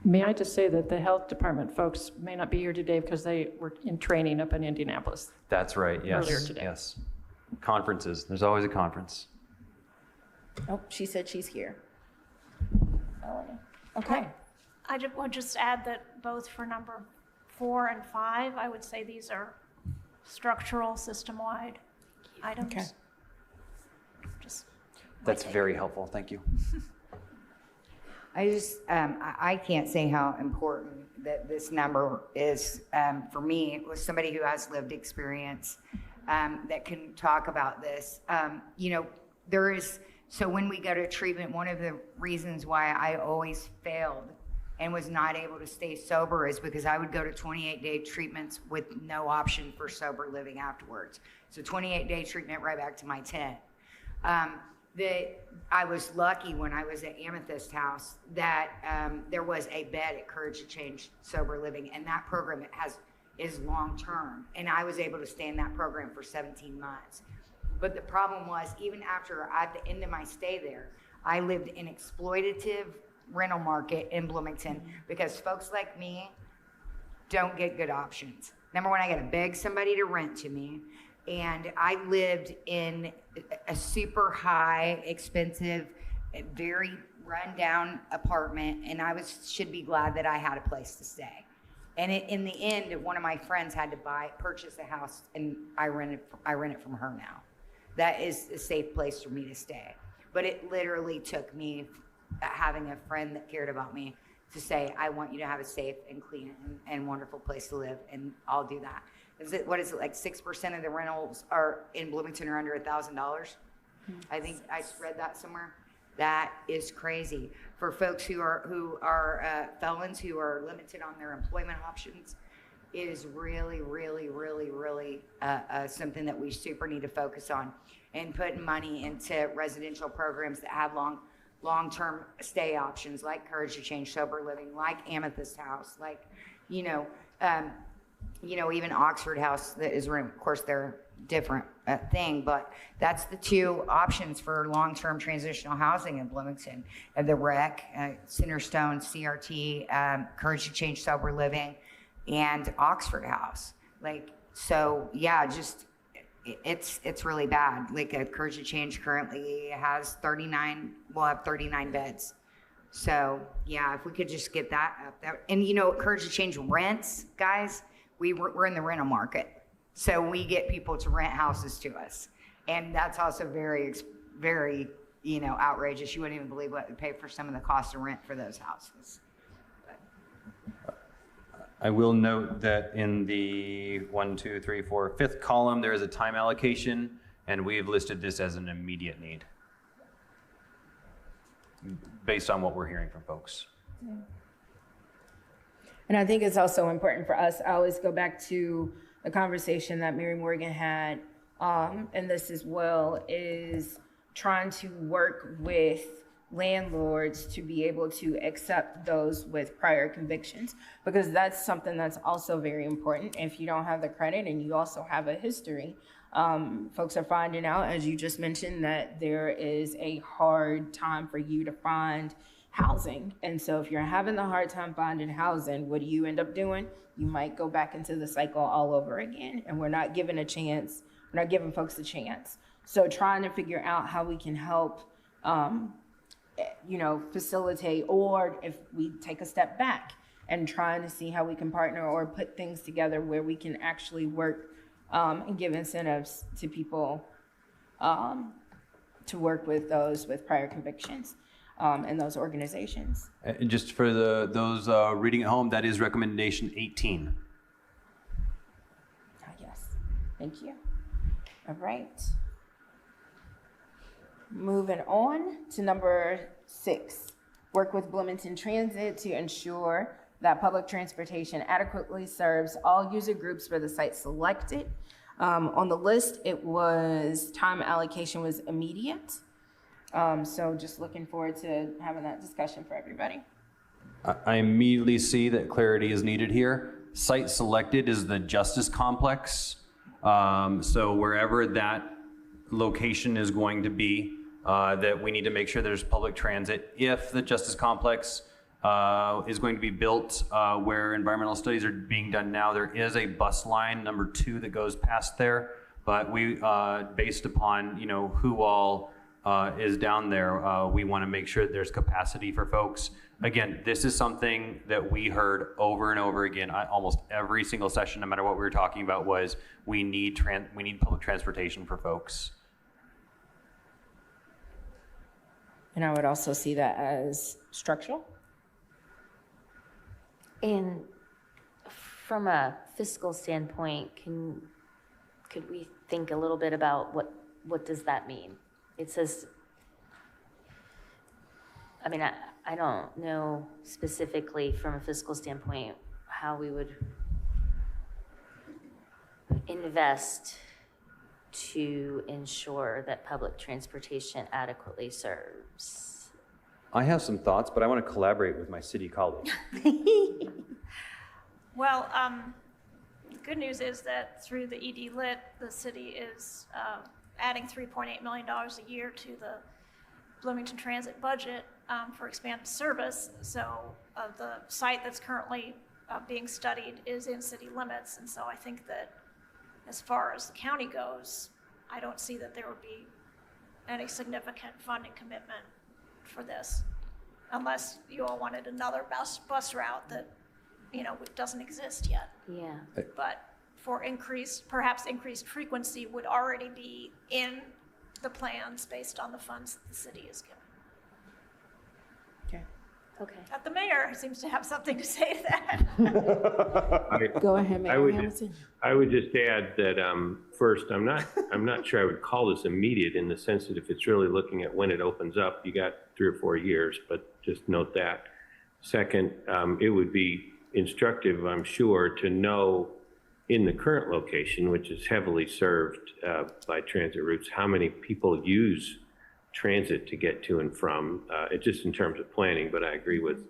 G: May I just say that the health department folks may not be here today because they were in training up in Indianapolis.
B: That's right, yes.
G: Earlier today.
B: Yes. Conferences, there's always a conference.
A: Oh, she said she's here. Okay.
D: I would just add that both for number 4 and 5, I would say these are structural, system-wide items.
A: Okay.
D: Just
B: That's very helpful, thank you.
J: I just, I can't say how important that this number is for me, with somebody who has lived experience that can talk about this. You know, there is, so when we go to treatment, one of the reasons why I always failed and was not able to stay sober is because I would go to 28-day treatments with no option for sober living afterwards. So 28-day treatment right back to my tent. I was lucky when I was at Amethyst House that there was a bed at Courage to Change Sober Living, and that program is long-term, and I was able to stay in that program for 17 months. But the problem was, even after at the end of my stay there, I lived in exploitative rental market in Bloomington because folks like me don't get good options. Number one, I got to beg somebody to rent to me. And I lived in a super high, expensive, very rundown apartment, and I should be glad that I had a place to stay. And in the end, one of my friends had to purchase a house, and I rent it from her now. That is a safe place for me to stay. But it literally took me having a friend that cared about me to say, I want you to have a safe and clean and wonderful place to live, and I'll do that. What is it, like 6% of the rentals are in Bloomington are under $1,000? I think I read that somewhere. That is crazy. For folks who are felons who are limited on their employment options, it is really, really, really, really something that we super need to focus on, and putting money into residential programs that have long-term stay options, like Courage to Change Sober Living, like Amethyst House, like, even Oxford House that is room. Of course, they're different thing, but that's the two options for long-term transitional housing in Bloomington. The REC, Centerstone, CRT, Courage to Change Sober Living, and Oxford House. It's really bad. Courage to Change currently has 39, we'll have 39 beds. So yeah, if we could just get that up there. And Courage to Change rents, guys, we're in the rental market. So we get people to rent houses to us. And that's also very, very, outrageous. You wouldn't even believe what we pay for some of the cost of rent for those houses.
B: I will note that in the 5th column, there is a time allocation, and we have listed this as an immediate need based on what we're hearing from folks.
A: And I think it's also important for us, I always go back to the conversation that Mary Morgan had, and this as well, is trying to work with landlords to be able to accept those with prior convictions, because that's something that's also very important. If you don't have the credit and you also have a history, folks are finding out, as you just mentioned, that there is a hard time for you to find housing. And so if you're having the hard time finding housing, what do you end up doing? You might go back into the cycle all over again, and we're not giving folks a chance. So trying to figure out how we can help facilitate, or if we take a step back and trying to see how we can partner or put things together where we can actually work and give incentives to people to work with those with prior convictions and those organizations.
B: And just for those reading at home, that is recommendation 18.
A: Yes, thank you. All right. Moving on to number 6, work with Bloomington Transit to ensure that public transportation adequately serves all user groups for the site selected. On the list, it was time allocation was immediate. So just looking forward to having that discussion for everybody.
B: I immediately see that clarity is needed here. Site selected is the Justice Complex. So wherever that location is going to be, that we need to make sure there's public transit. If the Justice Complex is going to be built where environmental studies are being done now. There is a bus line, number 2, that goes past there. But we, based upon, who all is down there, we want to make sure that there's capacity for folks. Again, this is something that we heard over and over again. Almost every single session, no matter what we were talking about, was we need public transportation for folks.
A: And I would also see that as structural.
C: And from a fiscal standpoint, could we think a little bit about what does that mean? It says, I mean, I don't know specifically from a fiscal standpoint how we would invest to ensure that public transportation adequately serves.
B: I have some thoughts, but I want to collaborate with my city colleagues.
D: Well, the good news is that through the ED Lit, the city is adding $3.8 million a year to the Bloomington Transit budget for expanded service. So the site that's currently being studied is in city limits. And so I think that as far as the county goes, I don't see that there would be any significant funding commitment for this, unless you all wanted another bus route that, doesn't exist yet.
C: Yeah.
D: But for perhaps increased frequency would already be in the plans based on the funds that the city is given.
C: Okay.
D: The mayor seems to have something to say to that.
A: Go ahead, Mayor Hamilton.
E: I would just add that first, I'm not sure I would call this immediate in the sense that if it's really looking at when it opens up, you got 3 or 4 years, but just note that. Second, it would be instructive, I'm sure, to know in the current location, which is heavily served by transit routes, how many people use transit to get to and from, just in terms of planning. But I agree with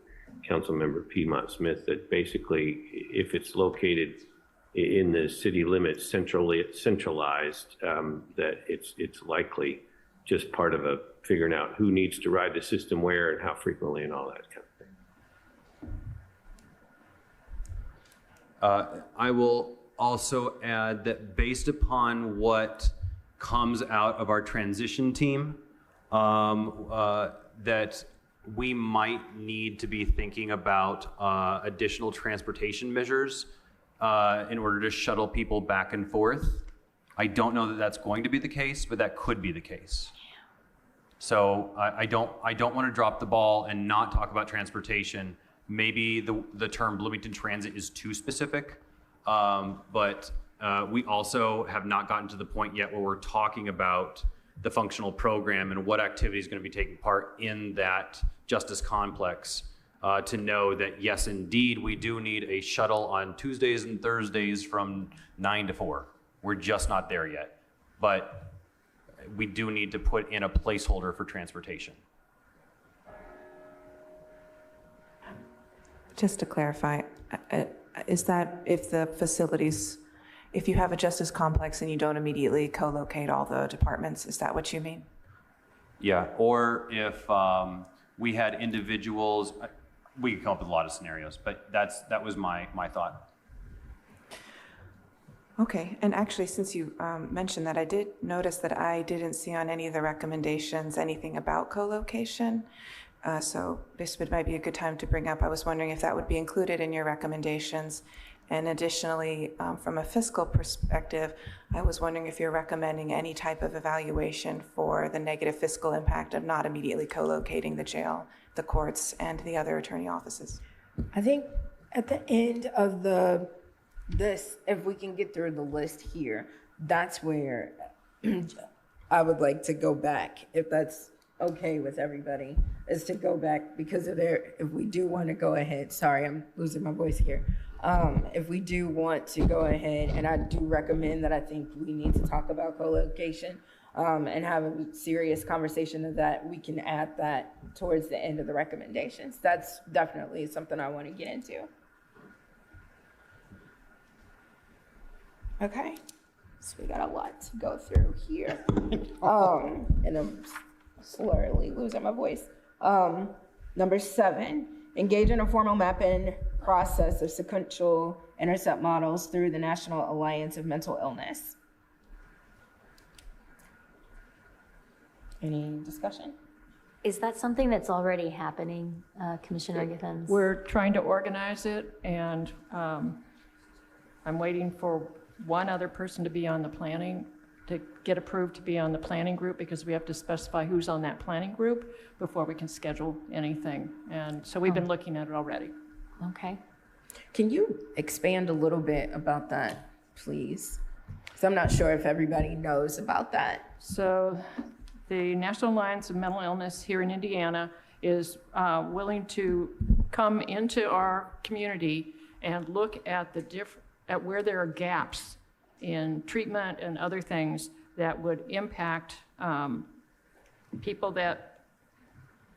E: Councilmember Piedmont Smith that basically if it's located in the city limits centralized, that it's likely just part of figuring out who needs to ride the system where and how frequently and all that kind of thing.
B: I will also add that based upon what comes out of our transition team, that we might need to be thinking about additional transportation measures in order to shuttle people back and forth. I don't know that that's going to be the case, but that could be the case. So I don't want to drop the ball and not talk about transportation. Maybe the term Bloomington Transit is too specific, but we also have not gotten to the point yet where we're talking about the functional program and what activity is going to be taking part in that justice complex to know that, yes, indeed, we do need a shuttle on Tuesdays and Thursdays from 9 to 4. We're just not there yet. But we do need to put in a placeholder for transportation.
H: Just to clarify, is that if you have a justice complex and you don't immediately co-locate all the departments, is that what you mean?
B: Yeah, or if we had individuals, we could come up with a lot of scenarios, but that was my thought.
H: Okay, and actually, since you mentioned that, I did notice that I didn't see on any of the recommendations anything about co-location. So this might be a good time to bring up. I was wondering if that would be included in your recommendations. And additionally, from a fiscal perspective, I was wondering if you're recommending any type of evaluation for the negative fiscal impact of not immediately co-locating the jail, the courts, and the other attorney offices.
A: I think at the end of this, if we can get through the list here, that's where I would like to go back, if that's okay with everybody, is to go back because if we do want to go ahead, sorry, I'm losing my voice here. If we do want to go ahead, and I do recommend that I think we need to talk about co-location and have a serious conversation of that, we can add that towards the end of the recommendations. That's definitely something I want to get into. Okay, so we got a lot to go through here. And I'm slowly losing my voice. Number 7 engage in a formal mapping process of sequential intercept models through the National Alliance of Mental Illness. Any discussion?
C: Is that something that's already happening, Commissioner Giffens?
G: We're trying to organize it, and I'm waiting for one other person to be on the planning, to get approved to be on the planning group, because we have to specify who's on that planning group before we can schedule anything. And so we've been looking at it already.
C: Okay.
A: Can you expand a little bit about that, please? Because I'm not sure if everybody knows about that.
G: So the National Alliance of Mental Illness here in Indiana is willing to come into our community and look at at where there are gaps in treatment and other things that would impact people that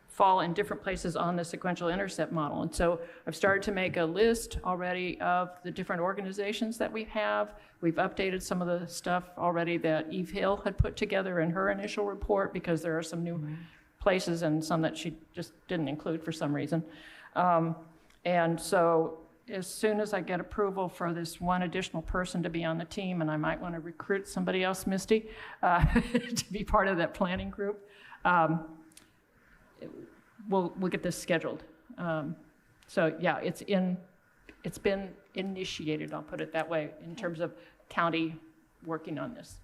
G: fall in different places on the sequential intercept model. And so I've started to make a list already of the different organizations that we have. We've updated some of the stuff already that Eve Hill had put together in her initial report, because there are some new places and some that she just didn't include for some reason. And so as soon as I get approval for this one additional person to be on the team, and I might want to recruit somebody else, Misty, to be part of that planning group, we'll get this scheduled. So yeah, it's been initiated, I'll put it that way, in terms of county working on this.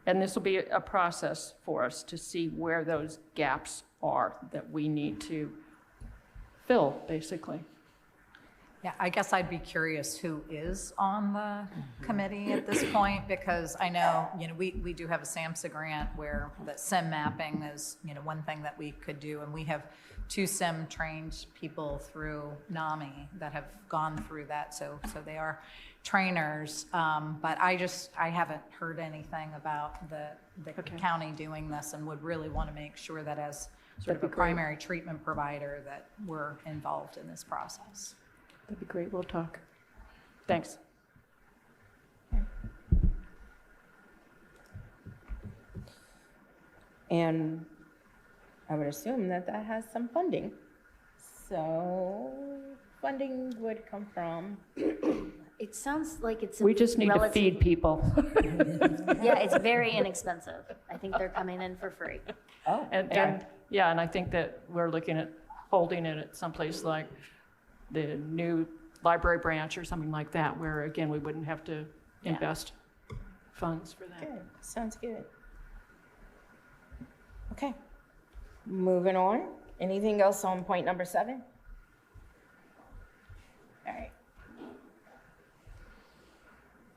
G: And this will be a process for us to see where those gaps are that we need to fill, basically.
I: Yeah, I guess I'd be curious who is on the committee at this point, because I know, we do have a SAMHSA grant where the SIM mapping is, one thing that we could do, and we have 2 SIM trained people through NAMI that have gone through that, so they are trainers, but I haven't heard anything about the county doing this, and would really want to make sure that as sort of a primary treatment provider that we're involved in this process.
G: That'd be great, we'll talk. Thanks.
A: And I would assume that has some funding. So funding would come from.
C: It sounds like it's
G: We just need to feed people.
C: Yeah, it's very inexpensive. I think they're coming in for free.
A: Oh,
G: And yeah, and I think that we're looking at holding it at someplace like the new library branch or something like that, where again, we wouldn't have to invest funds for that.
A: Good, sounds good. Okay, moving on. Anything else on point number 7? All right.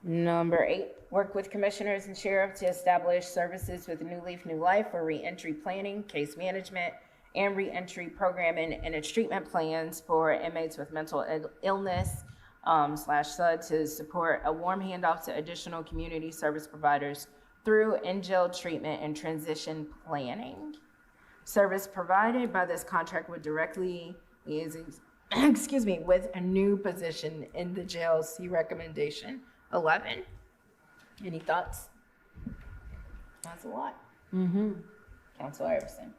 A: Number 8, work with commissioners and sheriff to establish services with New Leaf New Life for reentry planning, case management, and reentry programming and its treatment plans for inmates with mental illness /SUD to support a warm handoff to additional community service providers through in-jail treatment and transition planning. Service provided by this contract would directly liaise, with a new position in the jail. See recommendation 11. Any thoughts? That's a lot. Councilor Iverson.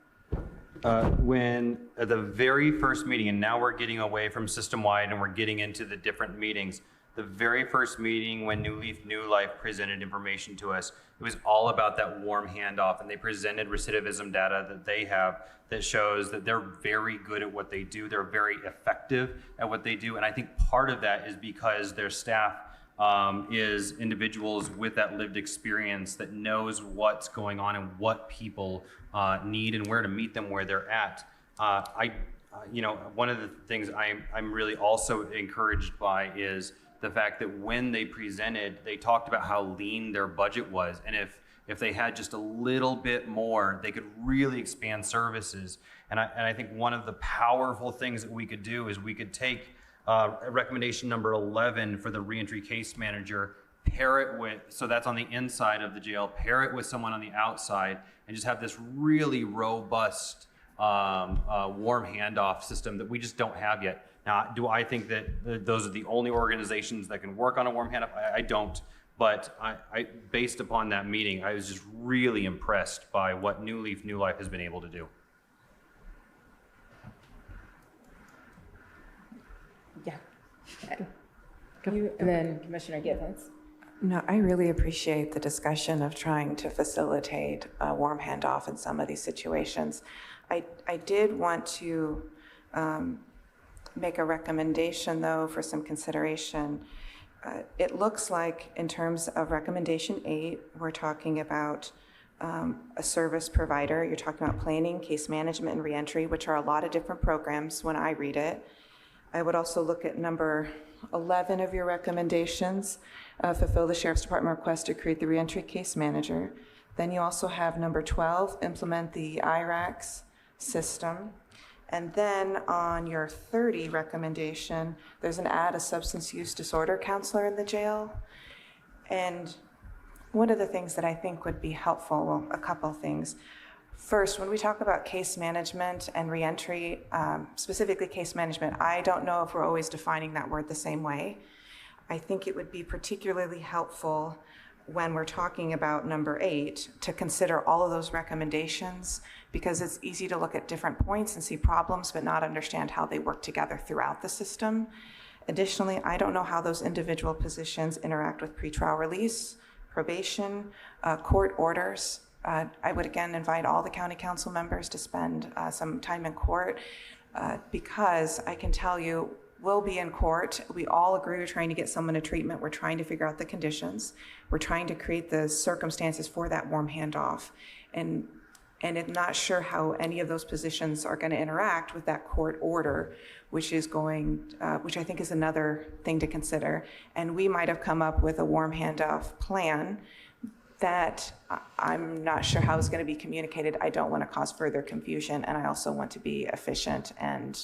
B: When at the very first meeting, and now we're getting away from system-wide and we're getting into the different meetings, the very first meeting when New Leaf New Life presented information to us, it was all about that warm handoff, and they presented recidivism data that they have that shows that they're very good at what they do. They're very effective at what they do, and I think part of that is because their staff is individuals with that lived experience that knows what's going on and what people need and where to meet them where they're at. One of the things I'm really also encouraged by is the fact that when they presented, they talked about how lean their budget was, and if they had just a little bit more, they could really expand services. And I think one of the powerful things that we could do is we could take recommendation number 11 for the reentry case manager, pair it with, so that's on the inside of the jail, pair it with someone on the outside, and just have this really robust warm handoff system that we just don't have yet. Now, do I think that those are the only organizations that can work on a warm handoff? I don't, but I based upon that meeting, I was just really impressed by what New Leaf New Life has been able to do.
A: You, and then Commissioner Givens.
H: No, I really appreciate the discussion of trying to facilitate a warm handoff in some of these situations. I did want to make a recommendation, though, for some consideration. It looks like in terms of recommendation 8, we're talking about a service provider. You're talking about planning, case management, and reentry, which are a lot of different programs when I read it. I would also look at number 11 of your recommendations, fulfill the Sheriff's Department request to create the reentry case manager. Then you also have number 12, implement the IRACS system. And then on your 30 recommendation, there's an add a substance use disorder counselor in the jail. And one of the things that I think would be helpful, well, a couple things. First, when we talk about case management and reentry, specifically case management, I don't know if we're always defining that word the same way. I think it would be particularly helpful when we're talking about number 8 to consider all of those recommendations, because it's easy to look at different points and see problems but not understand how they work together throughout the system. Additionally, I don't know how those individual positions interact with pretrial release, probation, court orders. I would again invite all the county council members to spend some time in court because I can tell you we'll be in court. We all agree we're trying to get someone to treatment. We're trying to figure out the conditions. We're trying to create the circumstances for that warm handoff. And I'm not sure how any of those positions are going to interact with that court order, which is which I think is another thing to consider. And we might have come up with a warm handoff plan that I'm not sure how it's going to be communicated. I don't want to cause further confusion, and I also want to be efficient and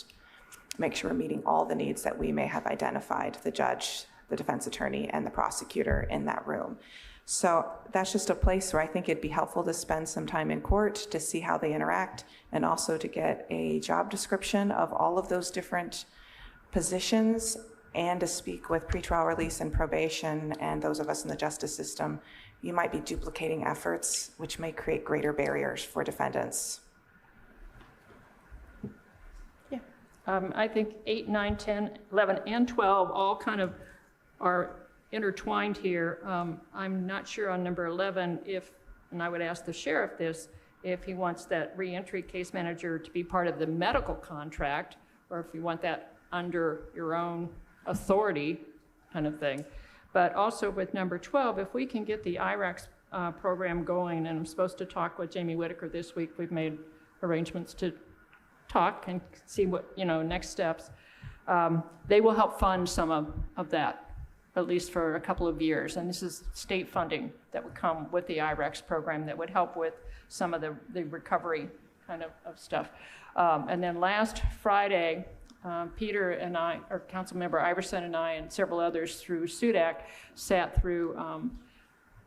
H: make sure we're meeting all the needs that we may have identified, the judge, the defense attorney, and the prosecutor in that room. So that's just a place where I think it'd be helpful to spend some time in court to see how they interact, and also to get a job description of all of those different positions, and to speak with pretrial release and probation and those of us in the justice system. You might be duplicating efforts, which may create greater barriers for defendants.
G: I think 8, 9, 10, 11, and 12 all kind of are intertwined here. I'm not sure on number 11 and I would ask the sheriff this, if he wants that reentry case manager to be part of the medical contract, or if you want that under your own authority kind of thing. But also with number 12, if we can get the IRACS program going, and I'm supposed to talk with Jamie Whitaker this week, we've made arrangements to talk and see what, next steps. They will help fund some of that, at least for a couple of years. And this is state funding that would come with the IRACS program that would help with some of the recovery kind of stuff. And then last Friday, Peter and I, or Councilmember Iverson and I, and several others through SUDAC sat through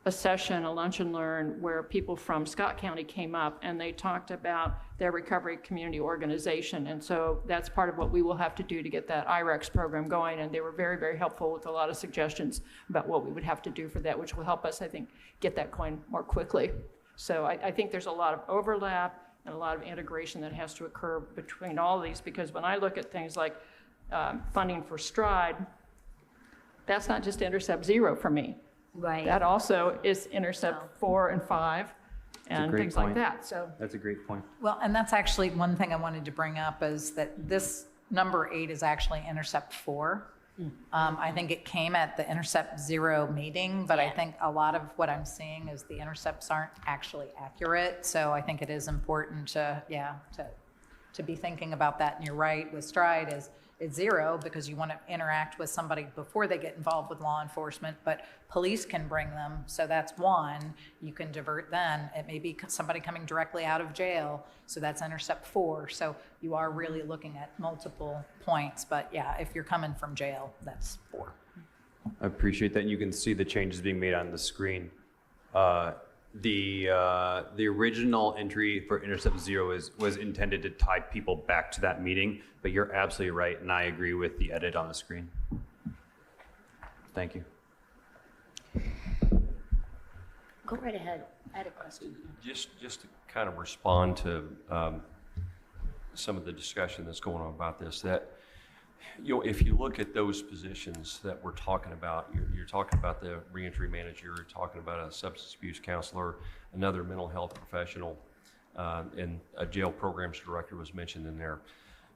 G: a session, a lunch and learn, where people from Scott County came up and they talked about their recovery community organization. And so that's part of what we will have to do to get that IRACS program going. And they were very, very helpful with a lot of suggestions about what we would have to do for that, which will help us, I think, get that going more quickly. So I think there's a lot of overlap and a lot of integration that has to occur between all of these, because when I look at things like funding for STRIDE, that's not just Intercept 0 for me.
C: Right.
G: That also is Intercept 4 and 5 and things like that. So
B: That's a great point.
I: Well, and that's actually one thing I wanted to bring up, is that this number 8 is actually Intercept 4. I think it came at the Intercept 0 meeting, but I think a lot of what I'm seeing is the intercepts aren't actually accurate. So I think it is important to be thinking about that. And you're right, with STRIDE it's 0 because you want to interact with somebody before they get involved with law enforcement, but police can bring them. So that's 1. You can divert then. It may be somebody coming directly out of jail. So that's Intercept 4. So you are really looking at multiple points. But yeah, if you're coming from jail, that's 4.
B: I appreciate that. And you can see the changes being made on the screen. The original entry for Intercept 0 was intended to tie people back to that meeting, but you're absolutely right, and I agree with the edit on the screen. Thank you.
C: Go right ahead. I had a question.
N: Just to kind of respond to some of the discussion that's going on about this, that if you look at those positions that we're talking about, you're talking about the reentry manager, you're talking about a substance abuse counselor, another mental health professional, and a jail programs director was mentioned in there.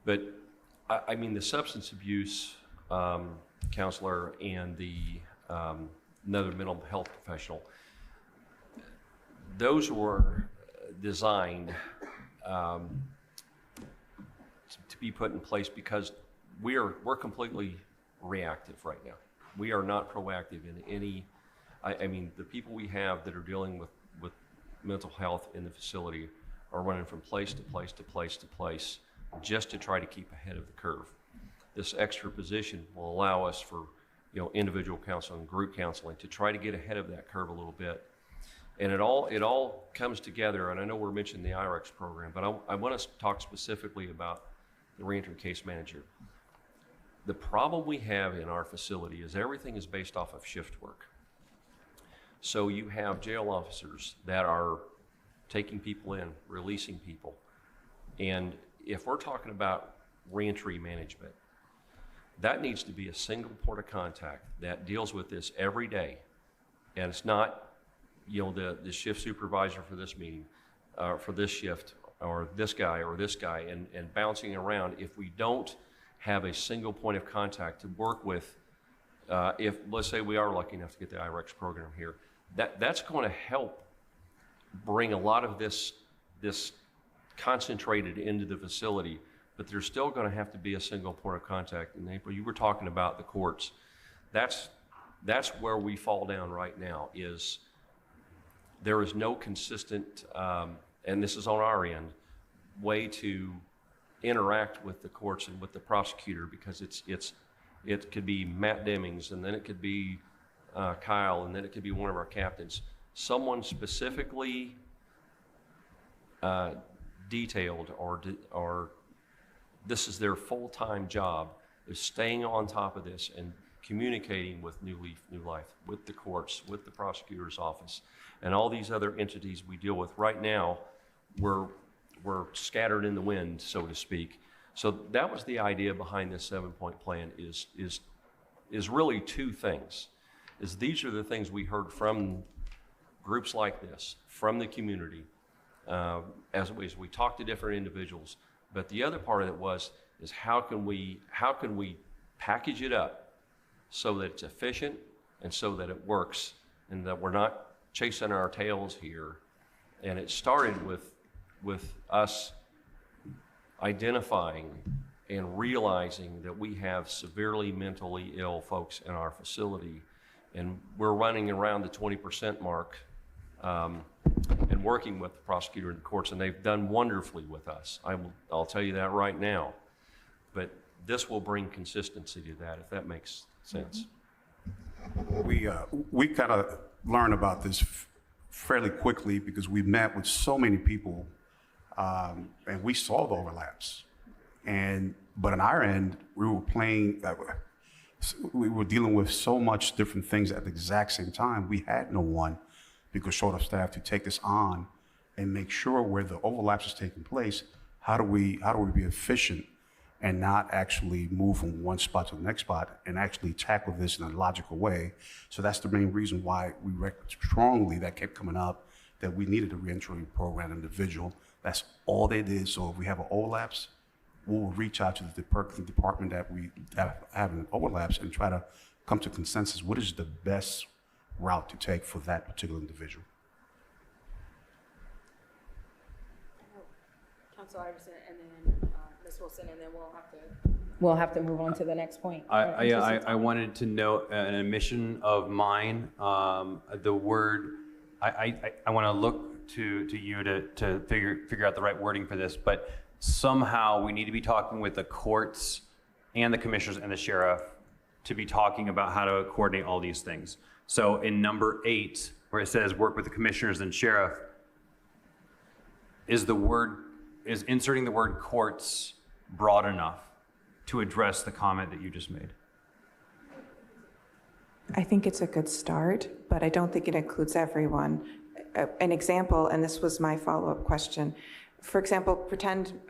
N: But I mean, the substance abuse counselor and the another mental health professional, those were designed to be put in place because we're completely reactive right now. We are not proactive in any, I mean, the people we have that are dealing with mental health in the facility are running from place to place to place to place just to try to keep ahead of the curve. This extra position will allow us for, individual counseling, group counseling, to try to get ahead of that curve a little bit. And it all comes together, and I know we're mentioning the IREX program, but I want to talk specifically about the reentry case manager. The problem we have in our facility is everything is based off of shift work. So you have jail officers that are taking people in, releasing people. And if we're talking about reentry management, that needs to be a single point of contact that deals with this every day. And it's not, the shift supervisor for this meeting, for this shift, or this guy, and bouncing around. If we don't have a single point of contact to work with, if, let's say we are lucky enough to get the IREX program here, that's going to help bring a lot of this concentrated into the facility, but there's still going to have to be a single point of contact. And April, you were talking about the courts. That's where we fall down right now, is there is no consistent, and this is on our end, way to interact with the courts and with the prosecutor, because it could be Matt Demings, and then it could be Kyle, and then it could be one of our captains. Someone specifically detailed or this is their full-time job, is staying on top of this and communicating with New Leaf, New Life, with the courts, with the prosecutor's office, and all these other entities we deal with. Right now, we're scattered in the wind, so to speak. So that was the idea behind this 7-point plan, is really two things. These are the things we heard from groups like this, from the community, as we talked to different individuals. But the other part of it is how can we package it up so that it's efficient and so that it works, and that we're not chasing our tails here. And it started with us identifying and realizing that we have severely mentally ill folks in our facility, and we're running around the 20% mark, and working with the prosecutor and the courts, and they've done wonderfully with us. I'll tell you that right now. But this will bring consistency to that, if that makes sense.
F: We kind of learned about this fairly quickly because we met with so many people, and we saw the overlaps. But on our end, we were dealing with so much different things at the exact same time. We had no one, because short of staff, to take this on and make sure where the overlaps is taking place, how do we be efficient and not actually move from one spot to the next spot, and actually tackle this in a logical way. So that's the main reason why we strongly, that kept coming up, that we needed a reentry program individual. That's all they did. So if we have an overlaps, we'll reach out to the department that we have an overlaps and try to come to consensus. What is the best route to take for that particular individual?
A: Council Iverson, and then Ms. Wilson, and then we'll have to move on to the next point.
B: I wanted to note an omission of mine. The word, I want to look to you to figure out the right wording for this, but somehow we need to be talking with the courts and the commissioners and the sheriff to be talking about how to coordinate all these things. So in number 8, where it says work with the commissioners and sheriff, is inserting the word courts broad enough to address the comment that you just made?
H: I think it's a good start, but I don't think it includes everyone. An example, and this was my follow-up question. For example, pretend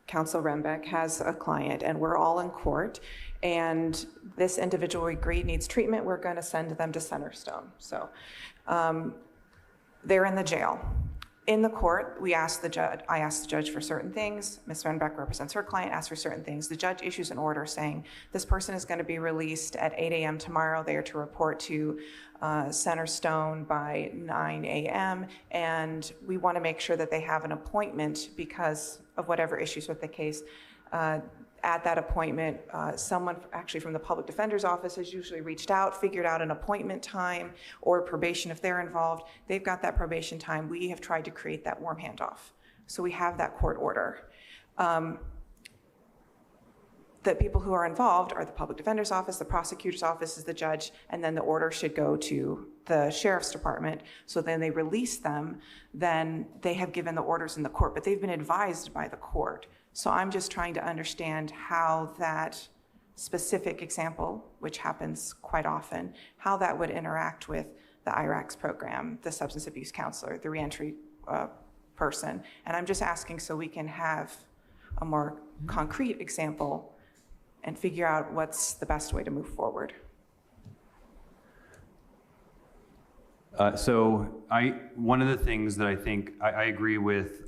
H: Council Rembeck has a client and we're all in court and this individual we agreed needs treatment, we're going to send them to Centerstone. So they're in the jail. In the court, I asked the judge for certain things. Ms. Rembeck represents her client, asked for certain things. The judge issues an order saying this person is going to be released at 8 a.m. tomorrow. They are to report to Centerstone by 9 a.m. And we want to make sure that they have an appointment because of whatever issues with the case. At that appointment, someone actually from the public defender's office has usually reached out, figured out an appointment time or probation if they're involved. They've got that probation time. We have tried to create that warm handoff. So we have that court order. The people who are involved are the public defender's office, the prosecutor's office is the judge, and then the order should go to the sheriff's department. So then they release them, then they have given the orders in the court, but they've been advised by the court. So I'm just trying to understand how that specific example, which happens quite often, how that would interact with the IRACS program, the substance abuse counselor, the reentry person. And I'm just asking so we can have a more concrete example and figure out what's the best way to move forward.
B: So one of the things that I think I agree with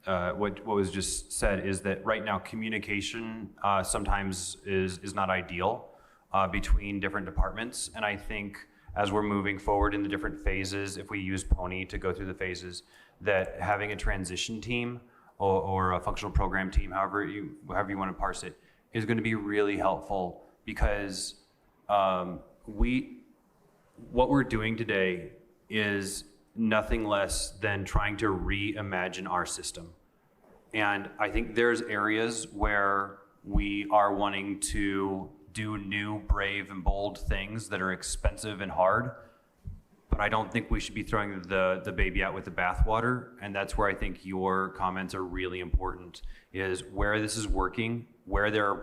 B: what was just said is that right now communication sometimes is not ideal between different departments. And I think as we're moving forward in the different phases, if we use Pony to go through the phases, that having a transition team or a functional program team, however you want to parse it, is going to be really helpful because what we're doing today is nothing less than trying to reimagine our system. And I think there's areas where we are wanting to do new, brave, and bold things that are expensive and hard, but I don't think we should be throwing the baby out with the bathwater. And that's where I think your comments are really important, is where this is working, where there are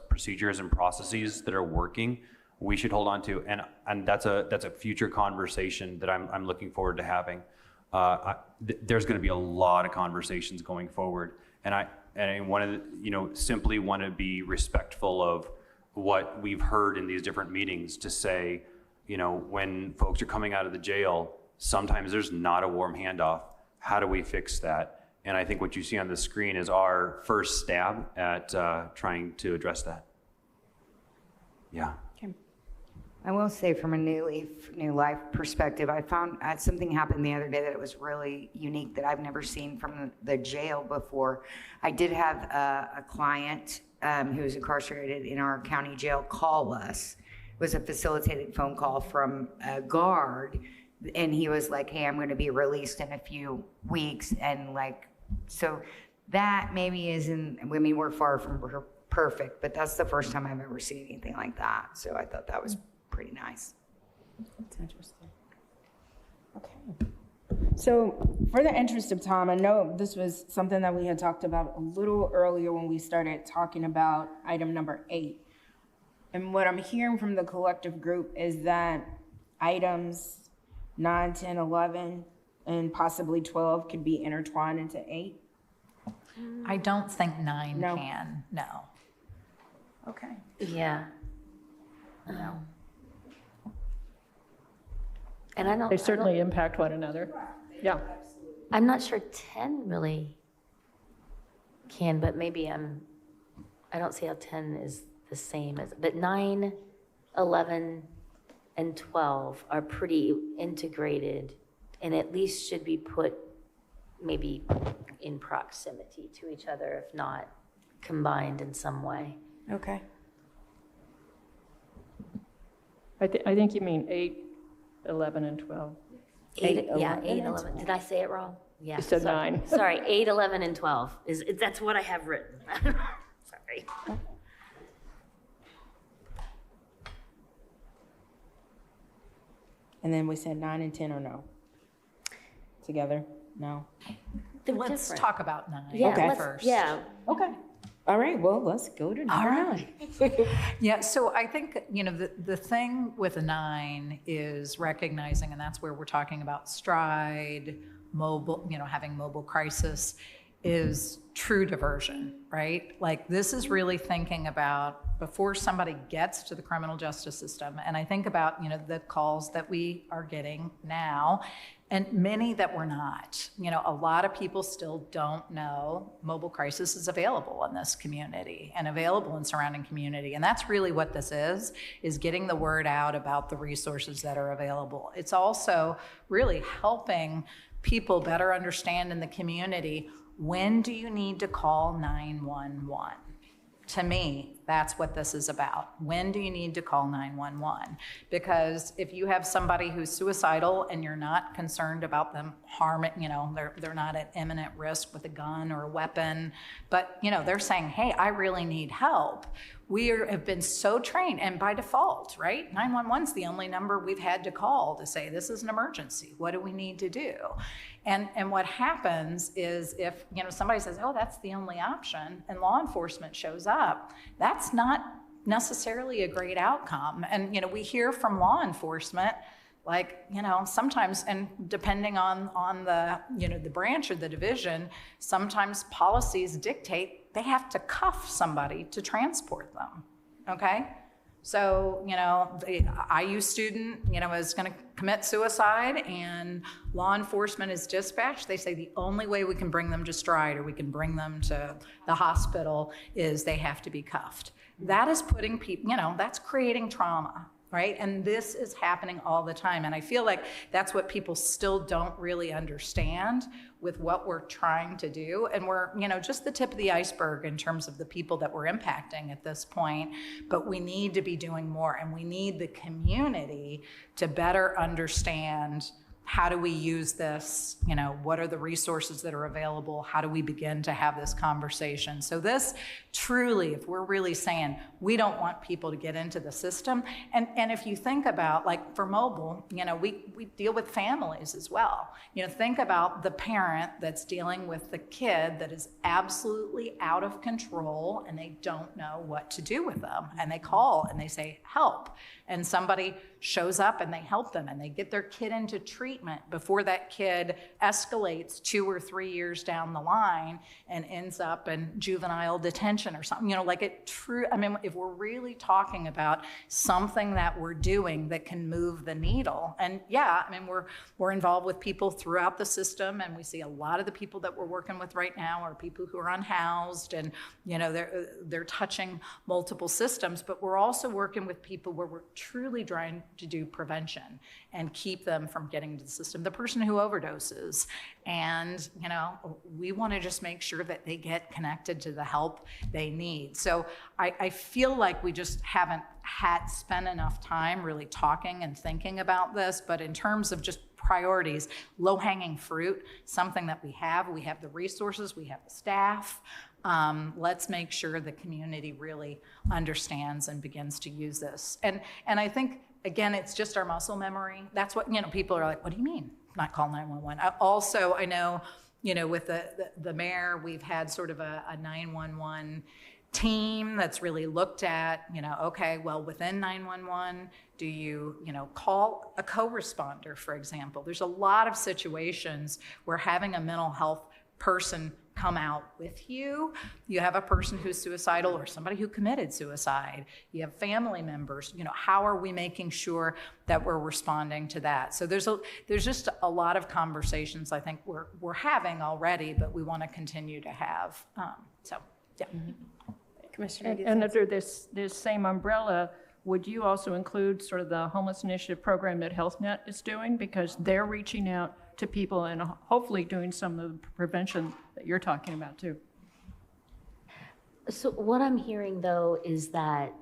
B: procedures and processes that are working, we should hold on to. And that's a future conversation that I'm looking forward to having. There's going to be a lot of conversations going forward. And I want to, simply want to be respectful of what we've heard in these different meetings to say, when folks are coming out of the jail, sometimes there's not a warm handoff. How do we fix that? And I think what you see on the screen is our first stab at trying to address that. Yeah.
J: I will say from a new life perspective, I found something happened the other day that it was really unique that I've never seen from the jail before. I did have a client who was incarcerated in our county jail call us. It was a facilitated phone call from a guard, and he was like, hey, I'm going to be released in a few weeks. And so that maybe isn't, we're far from perfect, but that's the first time I've ever seen anything like that. So I thought that was pretty nice.
A: That's interesting. Okay. So for the interest of time, I know this was something that we had talked about a little earlier when we started talking about item number 8. And what I'm hearing from the collective group is that items 9, 10, 11, and possibly 12 could be intertwined into 8.
I: I don't think 9 can, no.
A: Okay.
C: Yeah. No. And I don't.
G: They certainly impact one another. Yeah.
C: I'm not sure 10 really can, but maybe I don't see how 10 is the same as, but 9, 11, and 12 are pretty integrated and at least should be put maybe in proximity to each other, if not combined in some way.
A: Okay.
G: I think you mean 8, 11, and 12.
C: 8, 11. Did I say it wrong? Yeah.
G: You said
C: sorry.
G: 9.
C: Sorry, 8, 11, and 12. That's what I have written. Sorry.
A: And then we said 9 and 10 or no? Together? No?
I: Let's talk about 9
A: Okay.
I: first.
C: Yeah.
A: Okay. All right, well, let's go to number 9.
I: Yeah, so I think, the thing with a 9 is recognizing, and that's where we're talking about stride, mobile, having mobile crisis, is true diversion, right? Like, this is really thinking about before somebody gets to the criminal justice system. And I think about, you know, the calls that we are getting now, and many that we're not. You know, a lot of people still don't know mobile crisis is available in this community and available in surrounding community. And that's really what this is getting the word out about the resources that are available. It's also really helping people better understand in the community, when do you need to call 911? To me, that's what this is about. When do you need to call 911? Because if you have somebody who's suicidal and you're not concerned about them harming, you know, they're not at imminent risk with a gun or a weapon, but, you know, they're saying, hey, I really need help. Have been so trained, and by default, right? 911 is the only number we've had to call to say, this is an emergency. What do we need to do? And what happens is, if, you know, somebody says, oh, that's the only option, and law enforcement shows up, that's not necessarily a great outcome. And, you know, we hear from law enforcement, like, you know, sometimes, and depending on the, you know, the branch or the division, sometimes policies dictate they have to cuff somebody to transport them, okay? So, you know, the IU student, you know, is going to commit suicide, and law enforcement is dispatched. They say the only way we can bring them to Stride, or we can bring them to the hospital, is they have to be cuffed. That is putting people, you know, that's creating trauma, right? And this is happening all the time. And I feel like that's what people still don't really understand with what we're trying to do. And we're, you know, just the tip of the iceberg in terms of the people that we're impacting at this point. But we need to be doing more, and we need the community to better understand, how do we use this? You know, what are the resources that are available? How do we begin to have this conversation? So this truly, if we're really saying we don't want people to get into the system, and if you think about, like, for mobile, you know, we deal with families as well. You know, think about the parent that's dealing with the kid that is absolutely out of control, and they don't know what to do with them. And they call and they say, help. And somebody shows up and they help them, and they get their kid into treatment before that kid escalates 2 or 3 years down the line and ends up in juvenile detention or something. You know, like, I mean, if we're really talking about something that we're doing that can move the needle, and yeah, I mean, we're involved with people throughout the system, and we see a lot of the people that we're working with right now are people who are unhoused, and, you know, they're touching multiple systems, but we're also working with people where we're truly trying to do prevention and keep them from getting into the system. The person who overdoses, and, you know, we want to just make sure that they get connected to the help they need. So I feel like we just haven't spent enough time really talking and thinking about this, but in terms of just priorities, low-hanging fruit, something that we have the resources, we have the staff. Let's make sure the community really understands and begins to use this. And I think, again, it's just our muscle memory. That's what, you know, people are like, what do you mean not call 911? Also, I know, you know, with the mayor, we've had sort of a 911 team that's really looked at, you know, okay, well, within 911, do you know, call a co-responder, for example? There's a lot of situations where having a mental health person come out with you. You have a person who's suicidal or somebody who committed suicide. You have family members. You know, how are we making sure that we're responding to that? So there's just a lot of conversations I think we're having already, but we want to continue to have. So yeah.
A: Commissioner.
G: And under this same umbrella, would you also include sort of the homeless initiative program that HealthNet is doing? Because they're reaching out to people and hopefully doing some of the prevention that you're talking about too.
C: So what I'm hearing, though, is that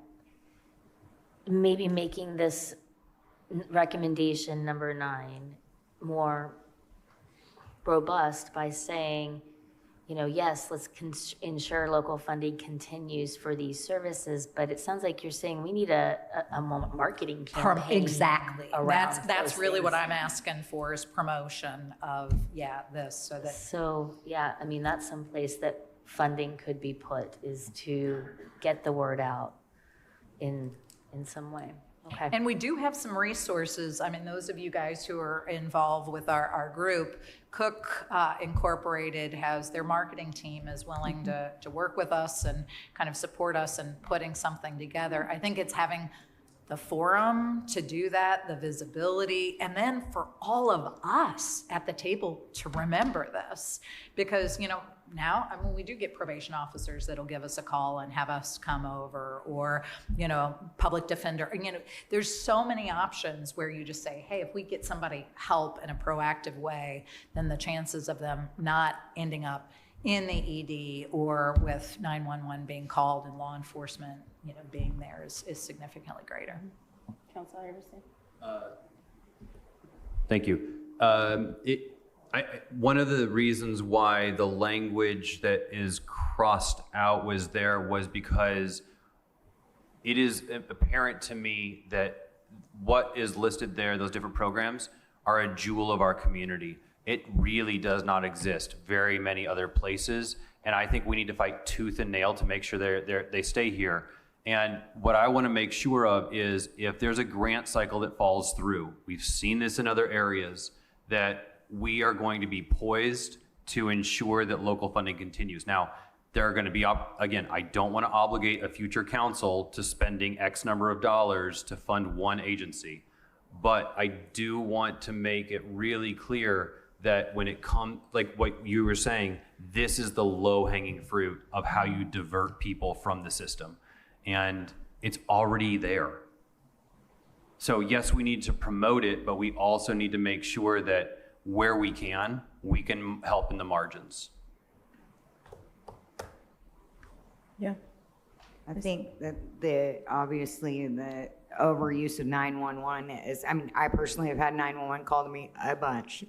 C: maybe making this recommendation number 9 more robust by saying, you know, yes, let's ensure local funding continues for these services, but it sounds like you're saying we need a marketing campaign.
I: Exactly.
C: Around
I: That's really
C: things.
I: what I'm asking for, is promotion of, this, so that.
C: So, yeah, I mean, that's someplace that funding could be put, is to get the word out in some way. Okay.
I: And we do have some resources. I mean, those of you guys who are involved with our group, Cook Incorporated has their marketing team is willing to work with us and kind of support us in putting something together. I think it's having the forum to do that, the visibility, and then for all of us at the table to remember this. Because, you know, now, I mean, we do get probation officers that'll give us a call and have us come over, or, you know, public defender. You know, there's so many options where you just say, hey, if we get somebody help in a proactive way, then the chances of them not ending up in the ED or with 911 being called and law enforcement, you know, being there is significantly greater.
C: Councilor Iverson?
B: Thank you. One of the reasons why the language that is crossed out was because it is apparent to me that what is listed there, those different programs, are a jewel of our community. It really does not exist very many other places, and I think we need to fight tooth and nail to make sure they stay here. And what I want to make sure of is if there's a grant cycle that falls through, we've seen this in other areas, that we are going to be poised to ensure that local funding continues. Now, there are going to be, again, I don't want to obligate a future council to spending X number of dollars to fund one agency, but I do want to make it really clear that when it comes, like what you were saying, this is the low-hanging fruit of how you divert people from the system. And it's already there. So yes, we need to promote it, but we also need to make sure that where we can help in the margins.
A: Yeah.
J: I think that obviously the overuse of 911 is, I mean, I personally have had 911 called to me a bunch.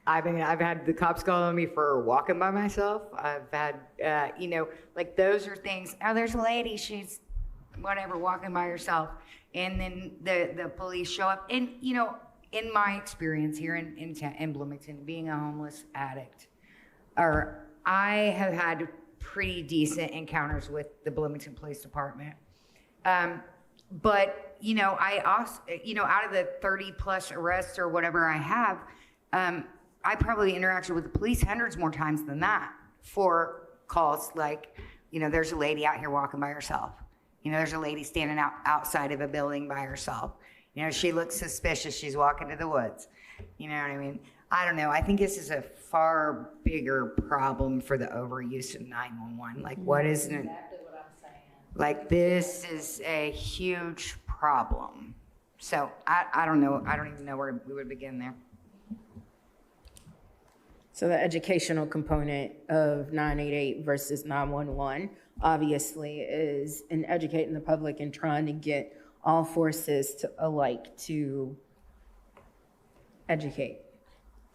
J: I've had the cops calling me for walking by myself. I've had, you know, like those are things, oh, there's a lady, she's whatever, walking by herself. And then the police show up. And, you know, in my experience here in Bloomington, being a homeless addict, I have had pretty decent encounters with the Bloomington Police Department. But, you know, I also, you know, out of the 30 plus arrests or whatever I have, I probably interacted with the police hundreds more times than that for calls like, you know, there's a lady out here walking by herself. You know, there's a lady standing outside of a building by herself. You know, she looks suspicious. She's walking to the woods. You know what I mean? I don't know. I think this is a far bigger problem for the overuse of 911. Like, what isn't it?
I: Exactly what I'm saying.
J: Like, this is a huge problem. So I don't know. I don't even know where we would begin there.
A: So the educational component of 988 versus 911 obviously is in educating the public and trying to get all forces alike to educate.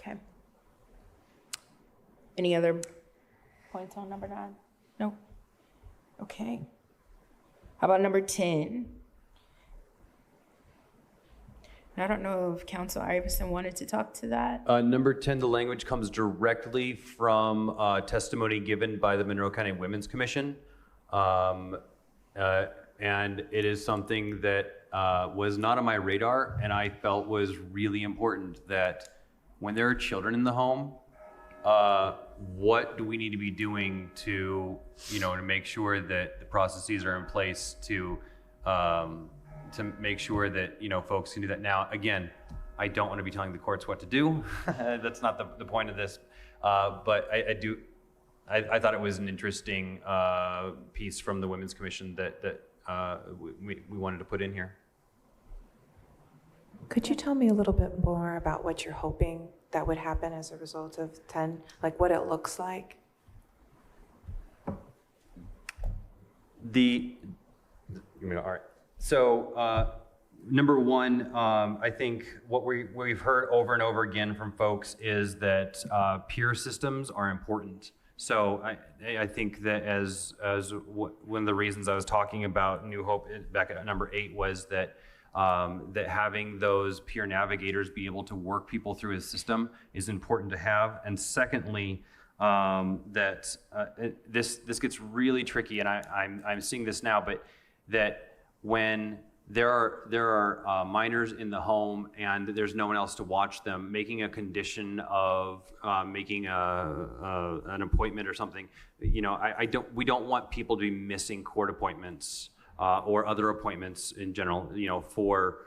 A: Okay. Any other points on number 9? No? Okay. How about number 10? I don't know if Councilor Iverson wanted to talk to that.
B: Number 10, the language comes directly from testimony given by the Monroe County Women's Commission. And it is something that was not on my radar, and I felt was really important, that when there are children in the home, what do we need to be doing to, you know, to make sure that the processes are in place to make sure that, you know, folks can do that. Now, again, I don't want to be telling the courts what to do. That's not the point of this. But I thought it was an interesting piece from the Women's Commission that we wanted to put in here.
H: Could you tell me a little bit more about what you're hoping that would happen as a result of 10, like what it looks like?
B: All right. So number one, I think what we've heard over and over again from folks is that peer systems are important. So I think that one of the reasons I was talking about New Hope back at number 8 was that that having those peer navigators be able to work people through a system is important to have. And secondly, that this gets really tricky, and I'm seeing this now, but that when there are minors in the home and there's no one else to watch them, making a condition of making an appointment or something. You know, we don't want people to be missing court appointments or other appointments in general, you know, for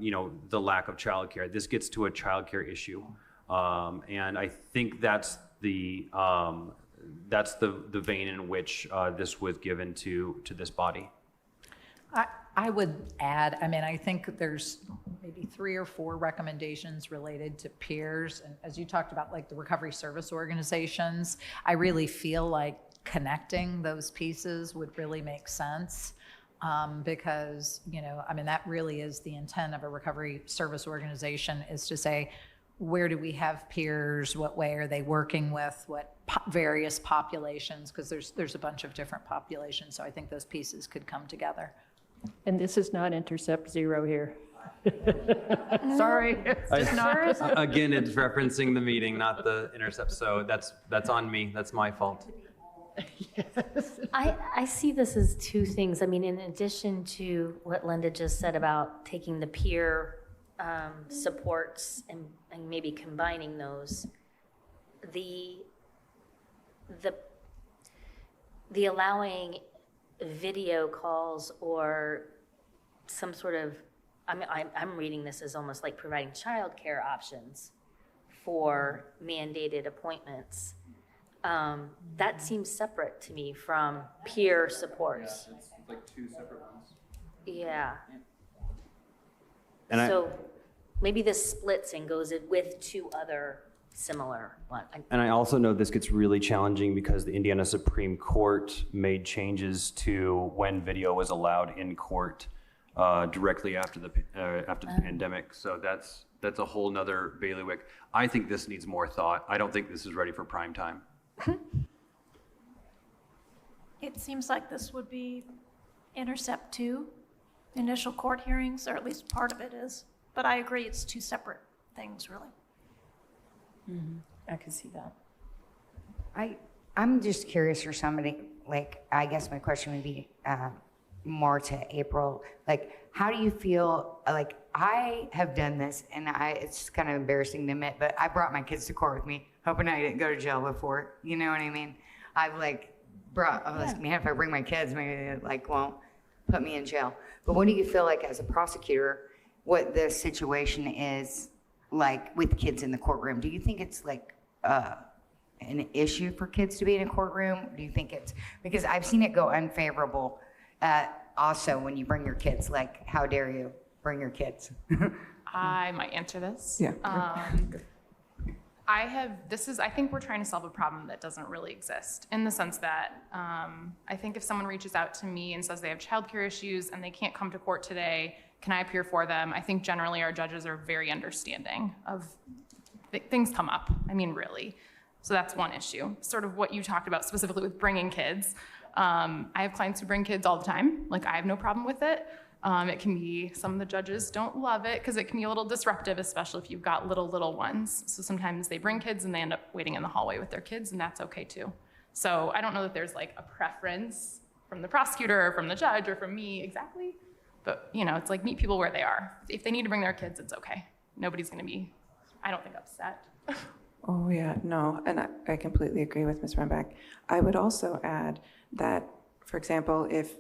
B: you know, the lack of childcare. This gets to a childcare issue, and I think that's the vein in which this was given to this body.
I: I would add, I mean, I think there's maybe 3 or 4 recommendations related to peers. And as you talked about, like the recovery service organizations, I really feel like connecting those pieces would really make sense. Because, you know, I mean, that really is the intent of a recovery service organization, is to say, where do we have peers? What way are they working with? What various populations? Because there's a bunch of different populations. So I think those pieces could come together.
G: And this is not Intercept Zero here. Sorry. It's not.
B: Again, it's referencing the meeting, not the intercept. So that's on me. That's my fault.
G: Yes.
C: I see this as 2 things. I mean, in addition to what Linda just said about taking the peer supports and maybe combining those, the allowing video calls or some sort of, I'm reading this as almost like providing childcare options for mandated appointments. That seems separate to me from peer supports.
B: Yeah, it's like 2 separate ones.
C: Yeah.
B: And
C: So maybe this splits and goes with 2 other similar ones.
B: And I also know this gets really challenging because the Indiana Supreme Court made changes to when video was allowed in court directly after the pandemic. So that's a whole nother bailiwick. I think this needs more thought. I don't think this is ready for prime time.
D: It seems like this would be Intercept 2, initial court hearings, or at least part of it is. But I agree, it's 2 separate things, really.
C: Mm-hmm. I can see that.
J: I'm just curious for somebody, like, I guess my question would be more to April. Like, how do you feel, like, I have done this, and it's kind of embarrassing to admit, but I brought my kids to court with me, hoping I didn't go to jail before, you know what I mean? I've, like, man, if I bring my kids, maybe they, like, won't put me in jail. But what do you feel like as a prosecutor, what the situation is like with kids in the courtroom? Do you think it's like an issue for kids to be in a courtroom? Do you think it's, because I've seen it go unfavorable also when you bring your kids, like, how dare you bring your kids?
O: I might answer this.
H: Yeah.
O: I think we're trying to solve a problem that doesn't really exist, in the sense that I think if someone reaches out to me and says they have childcare issues and they can't come to court today, can I appear for them? I think generally our judges are very understanding of things come up. I mean, really. So that's one issue. Sort of what you talked about specifically with bringing kids. I have clients who bring kids all the time. Like, I have no problem with it. It can be, some of the judges don't love it because it can be a little disruptive, especially if you've got little ones. So sometimes they bring kids and they end up waiting in the hallway with their kids, and that's okay too. So I don't know that there's like a preference from the prosecutor or from the judge or from me exactly, but you know, it's like meet people where they are. If they need to bring their kids, it's okay. Nobody's gonna be, I don't think, upset.
H: Oh, yeah, no, and I completely agree with Ms. Rembeck. I would also add that, for example, if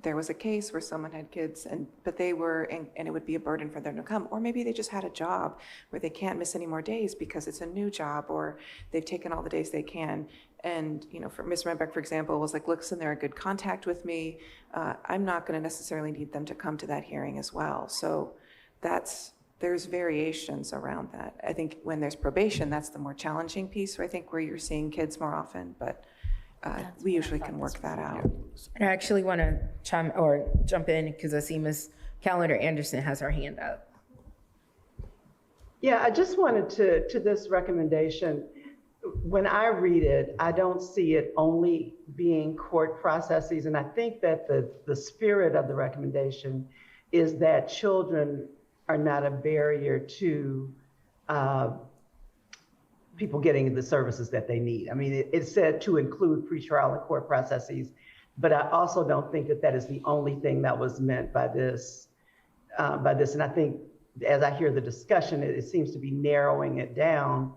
H: there was a case where someone had kids but they were, and it would be a burden for them to come, or maybe they just had a job where they can't miss any more days because it's a new job, or they've taken all the days they can. And, you know, for Ms. Rembeck, for example, was like, listen, they're in good contact with me. I'm not going to necessarily need them to come to that hearing as well. So there's variations around that. I think when there's probation, that's the more challenging piece, I think, where you're seeing kids more often, but we usually can work that out.
A: I actually want to jump in because I see Ms. Calendar Anderson has her hand up.
L: Yeah, I just wanted to this recommendation, when I read it, I don't see it only being court processes. And I think that the spirit of the recommendation is that children are not a barrier to people getting the services that they need. I mean, it said to include pretrial and court processes But I also don't think that that is the only thing that was meant by this. And I think as I hear the discussion, it seems to be narrowing it down.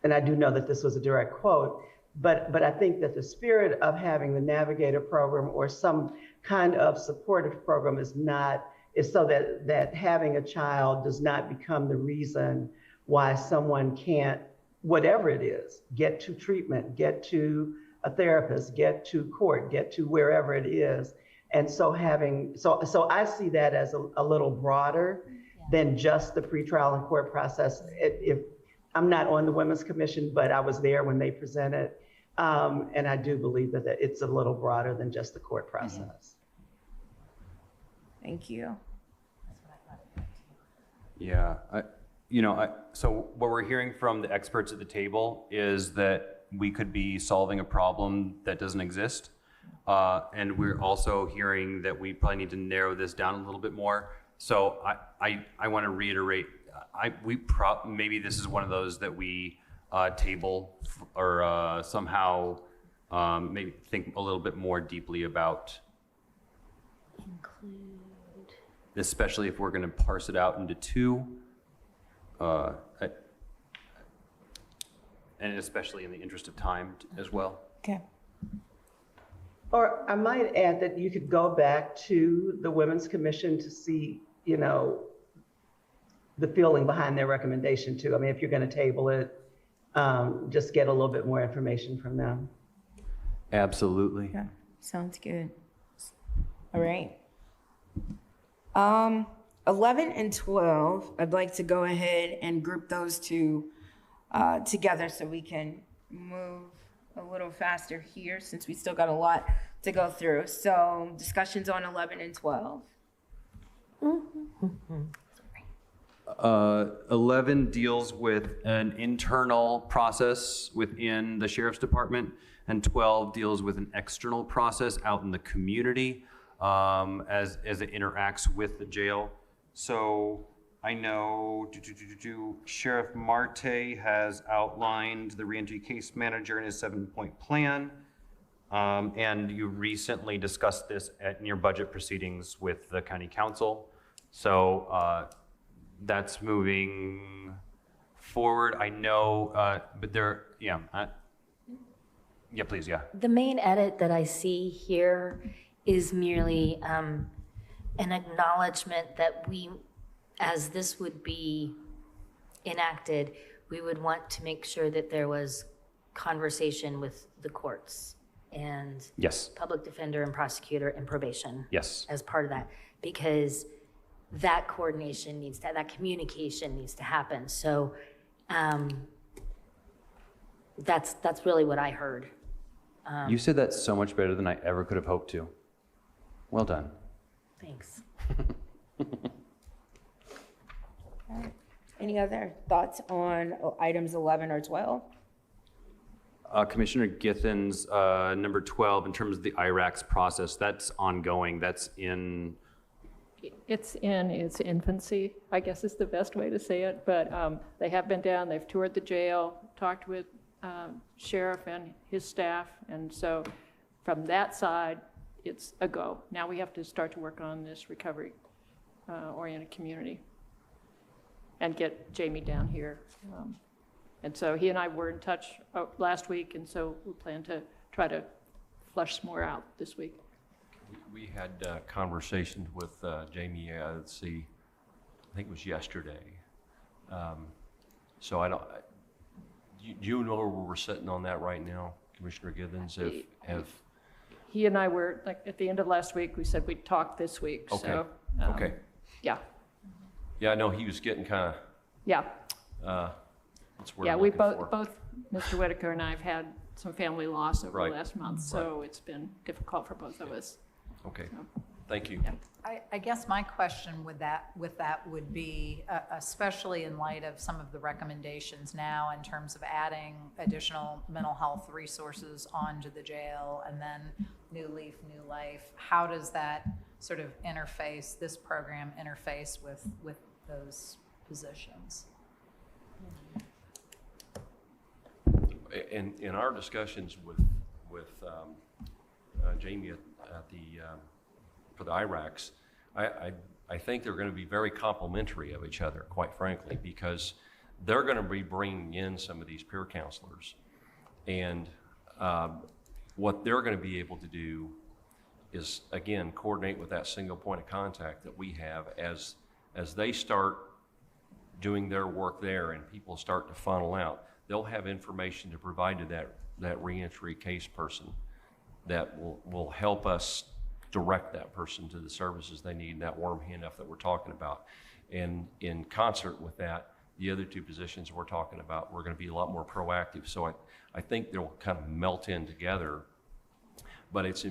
L: And I do know that this was a direct quote, but I think that the spirit of having the Navigator program or some kind of supportive program is so that having a child does not become the reason why someone can't, whatever it is, get to treatment, get to a therapist, get to court, get to wherever it is. And so so I see that as a little broader than just the pretrial and court process. If I'm not on the Women's Commission, but I was there when they presented. And I do believe that it's a little broader than just the court process.
A: Thank you.
B: Yeah, so what we're hearing from the experts at the table is that we could be solving a problem that doesn't exist. And we're also hearing that we probably need to narrow this down a little bit more. So I want to reiterate, maybe this is one of those that we table or somehow maybe think a little bit more deeply about. Especially if we're going to parse it out into two. And especially in the interest of time as well.
A: Okay.
L: Or I might add that you could go back to the Women's Commission to see, the feeling behind their recommendation too. I mean, if you're going to table it, just get a little bit more information from them.
B: Absolutely.
A: Yeah, sounds good. All right. 11 and 12, I'd like to go ahead and group those two together so we can move a little faster here since we still got a lot to go through. So discussions on 11 and 12.
B: 11 deals with an internal process within the Sheriff's Department, and 12 deals with an external process out in the community as it interacts with the jail. So I know Sheriff Marte has outlined the reentry case manager in his 7-point plan. And you recently discussed this in your budget proceedings with the county council. So that's moving forward. I know, but please, yeah.
C: The main edit that I see here is merely an acknowledgement that we, as this would be enacted, we would want to make sure that there was conversation with the courts and
B: Yes.
C: public defender and prosecutor and probation.
B: Yes.
C: As part of that, because that coordination that communication needs to happen. So that's really what I heard.
B: You said that so much better than I ever could have hoped to. Well done.
C: Thanks.
A: Any other thoughts on items 11 or 12?
B: Commissioner Githen's number 12, in terms of the IRACS process, that's ongoing. That's in.
G: It's in its infancy, I guess is the best way to say it. But they have been down, they've toured the jail, talked with Sheriff and his staff. And so from that side, it's a go. Now we have to start to work on this recovery-oriented community and get Jamie down here. And so he and I were in touch last week, and so we plan to try to flush some more out this week.
N: We had conversations with Jamie, let's see, I think it was yesterday. So I don't, do you know where we're sitting on that right now, Commissioner Githens?
G: He and I were, like, at the end of last week, we said we'd talk this week,
N: Okay.
G: so.
N: Okay.
G: Yeah,
N: Yeah, I know he was getting kind
G: yeah.
N: of, what's the word
G: Yeah,
N: I'm
G: we
N: looking for?
G: both, Mr. Whitaker and I have had some family loss over
N: Right.
G: the last month, so it's been difficult for both of us.
N: Okay, thank you.
G: Yeah.
I: I guess my question with that would be, especially in light of some of the recommendations now in terms of adding additional mental health resources onto the jail and then New Leaf, New Life, how does that sort of interface, this program interface with those positions?
N: In our discussions with Jamie at the, for the IRACs, I think they're going to be very complimentary of each other, quite frankly, because they're going to be bringing in some of these peer counselors. And what they're going to be able to do is, again, coordinate with that single point of contact that we have as they start doing their work there and people start to funnel out. They'll have information to provide to that reentry case person that will help us direct that person to the services they need, that warm handoff that we're talking about. And in concert with that, the other two positions we're talking about, we're going to be a lot more proactive. So I think they'll kind of melt in together. But it's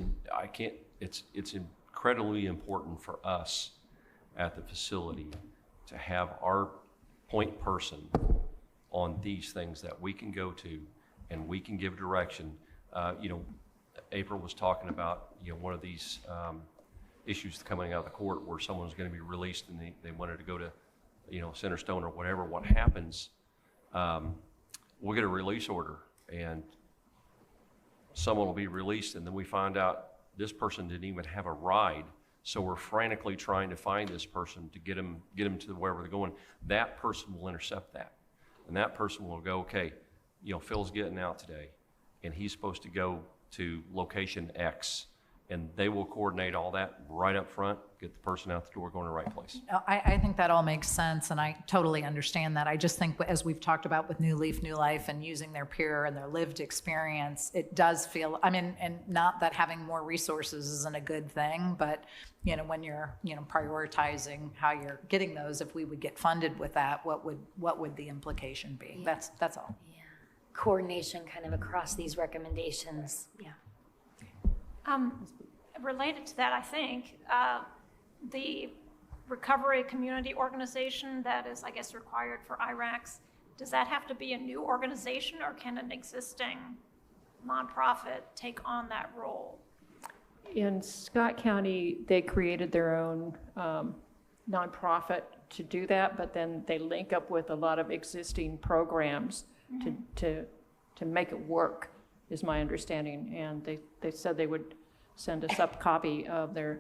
N: incredibly important for us at the facility to have our point person on these things that we can go to and we can give direction. April was talking about, one of these issues coming out of the court where someone's going to be released and they wanted to go to, Centerstone or whatever. What happens, we'll get a release order and someone will be released, and then we find out this person didn't even have a ride. So we're frantically trying to find this person to get them to wherever they're going. That person will intercept that. And that person will go, okay, Phil's getting out today and he's supposed to go to location X, and they will coordinate all that right up front, get the person out the door going to the right place.
I: I think that all makes sense, and I totally understand that. I just think, as we've talked about with New Leaf, New Life, and using their peer and their lived experience, it does feel, and not that having more resources isn't a good thing, but when you're, prioritizing how you're getting those, if we would get funded with that, what would the implication be?
C: Yeah.
I: That's all.
C: Yeah. Coordination kind of across these recommendations. Yeah.
D: Related to that, I think, the recovery community organization that is, I guess, required for IRACs, does that have to be a new organization, or can an existing nonprofit take on that role?
G: In Scott County, they created their own nonprofit to do that, but then they link up with a lot of existing programs to make it work, is my understanding. And they said they would send us up a copy of their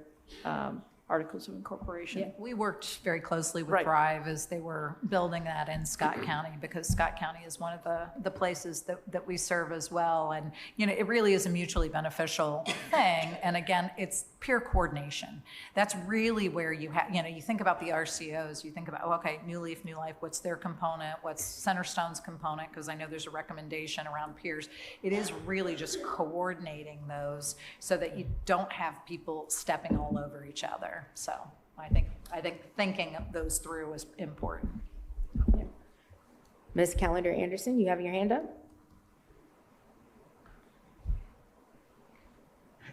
G: articles of incorporation.
I: Yeah, we worked very closely with
G: Right.
I: Thrive as they were building that in Scott County, because Scott County is one of the places that we serve as well. And, it really is a mutually beneficial thing. And again, it's peer coordination. That's really where you have, you think about the RCOs, you think about, okay, New Leaf, New Life, what's their component? What's Centerstone's component? Because I know there's a recommendation around peers. It is really just coordinating those so that you don't have people stepping all over each other. So I think thinking those through is important.
A: Ms. Callender Anderson, you have your hand up?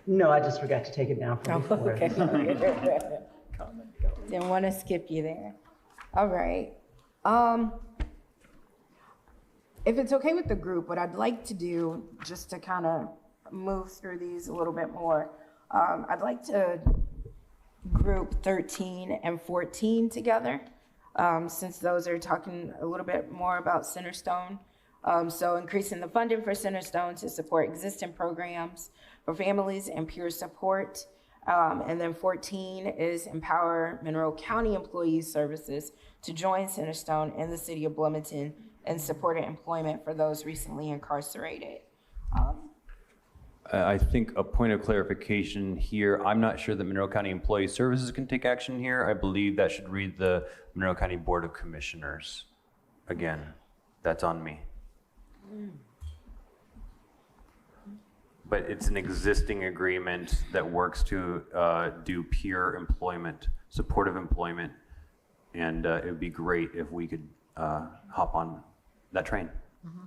L: No, I just forgot to take it down from before.
A: Okay. Didn't want to skip you there. All right. If it's okay with the group, what I'd like to do, just to kind of move through these a little bit more, I'd like to group 13 and 14 together, since those are talking a little bit more about Centerstone. So increasing the funding for Centerstone to support existing programs for families and peer support. And then 14 is empower Monroe County Employees Services to join Centerstone in the city of Bloomington and support employment for those recently incarcerated.
B: I think a point of clarification here, I'm not sure that Monroe County Employee Services can take action here. I believe that should read the Monroe County Board of Commissioners. Again, that's on me. But it's an existing agreement that works to do peer employment, supportive employment, and it would be great if we could hop on that train.
I: Mm-hmm.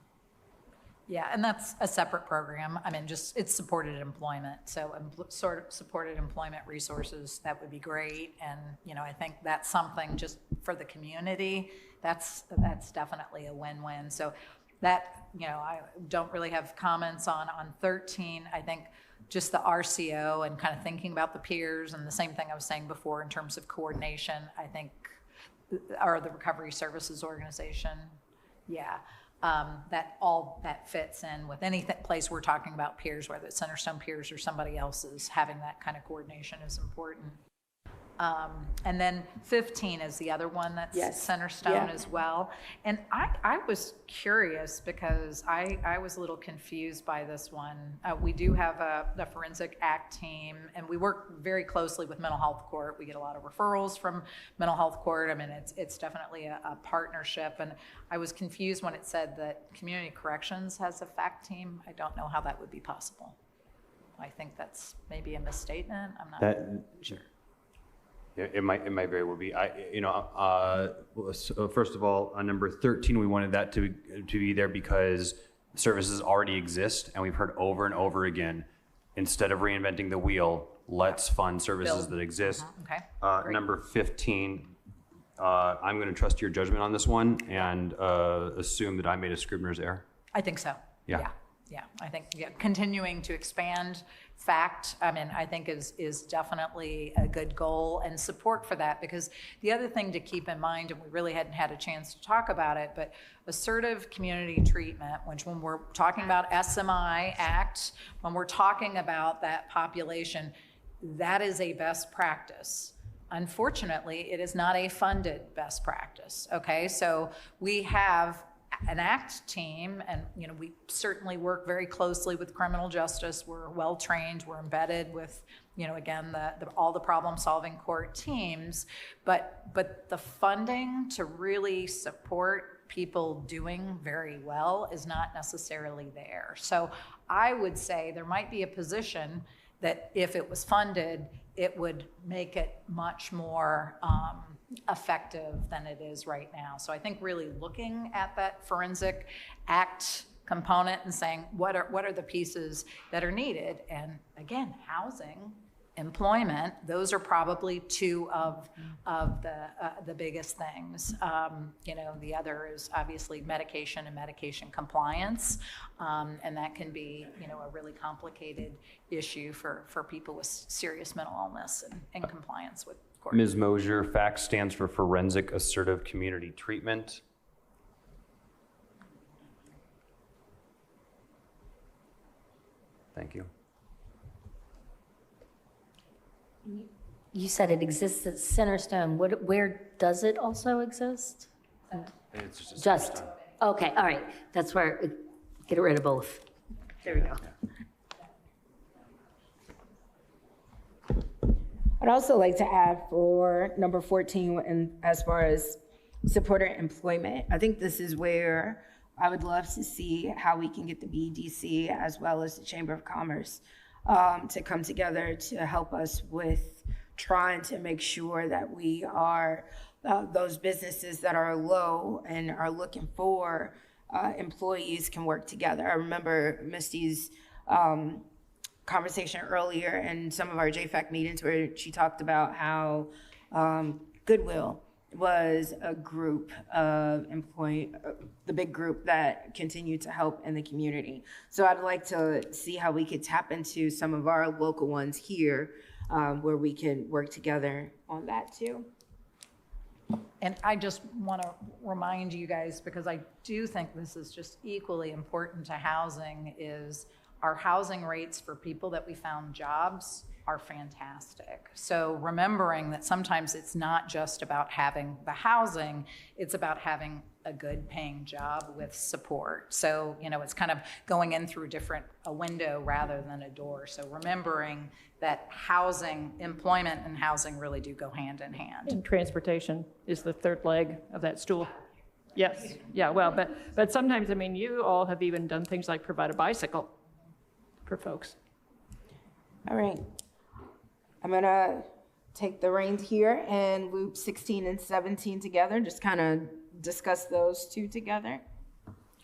I: Yeah, and that's a separate program. It's supported employment. So sort of supported employment resources, that would be great. And, I think that's something just for the community, that's definitely a win-win. So that, I don't really have comments on 13. I think just the RCO and kind of thinking about the peers, and the same thing I was saying before in terms of coordination, I think, or the Recovery Services Organization. Yeah. that fits in with any place we're talking about peers, whether it's Centerstone peers or somebody else's, having that kind of coordination is important. And then 15 is the other one that's Centerstone as well. And I was curious because I was a little confused by this one. We do have the Forensic Act team, and we work very closely with Mental Health Court. We get a lot of referrals from Mental Health Court. I mean, it's definitely a partnership. And I was confused when it said that Community Corrections has a FACT team. I don't know how that would be possible. I think that's maybe a misstatement. I'm not sure.
B: It might very well be. So first of all, on number 13, we wanted that to be there because services already exist, and we've heard over and over again, instead of reinventing the wheel, let's fund services that exist.
I: Okay.
B: Number 15, I'm going to trust your judgment on this one and assume that I made a Scribner's error.
I: I think so.
B: Yeah.
I: Yeah, I think continuing to expand FACT, I mean, I think is definitely a good goal and support for that, because the other thing to keep in mind, and we really hadn't had a chance to talk about it, but assertive community treatment, which when we're talking about SMI Act, when we're talking about that population, that is a best practice. Unfortunately, it is not a funded best practice, okay? So we have an ACT team, and we certainly work very closely with criminal justice. We're well trained. We're embedded with, again, all the problem-solving court teams. But the funding to really support people doing very well is not necessarily there. So I would say there might be a position that if it was funded, it would make it much more effective than it is right now. So I think really looking at that Forensic Act component and saying what are the pieces that are needed, and again, housing, employment, those are probably two of the biggest things. The other is obviously medication and medication compliance, and that can be a really complicated issue for people with serious mental illness and compliance with court.
B: Ms. Mosier, FACT stands for Forensic Assertive Community Treatment. Thank you.
C: You said it exists at Centerstone. Where does it also exist?
B: It's
C: Just, okay, all right. That's where, get rid of both. There we go.
A: I'd also like to add for number 14, and as far as supporter employment, I think this is where I would love to see how we can get the BDC as well as the Chamber of Commerce to come together to help us with trying to make sure that we are those businesses that are low and are looking for employees can work together. I remember Misty's conversation earlier in some of our JFAC meetings where she talked about how Goodwill was a group of the big group that continued to help in the community. So I'd like to see how we could tap into some of our local ones here where we can work together on that too.
I: And I just want to remind you guys, because I do think this is just equally important to housing, is our housing rates for people that we found jobs are fantastic. So remembering that sometimes it's not just about having the housing, it's about having a good paying job with support. So, it's kind of going in through a window rather than a door. So remembering that housing, employment and housing really do go hand in hand.
G: And transportation is the third leg of that stool. Yes, yeah, well, but sometimes, you all have even done things like provide a bicycle for folks.
A: All right. I'm gonna take the reins here and loop 16 and 17 together, just kind of discuss those two together.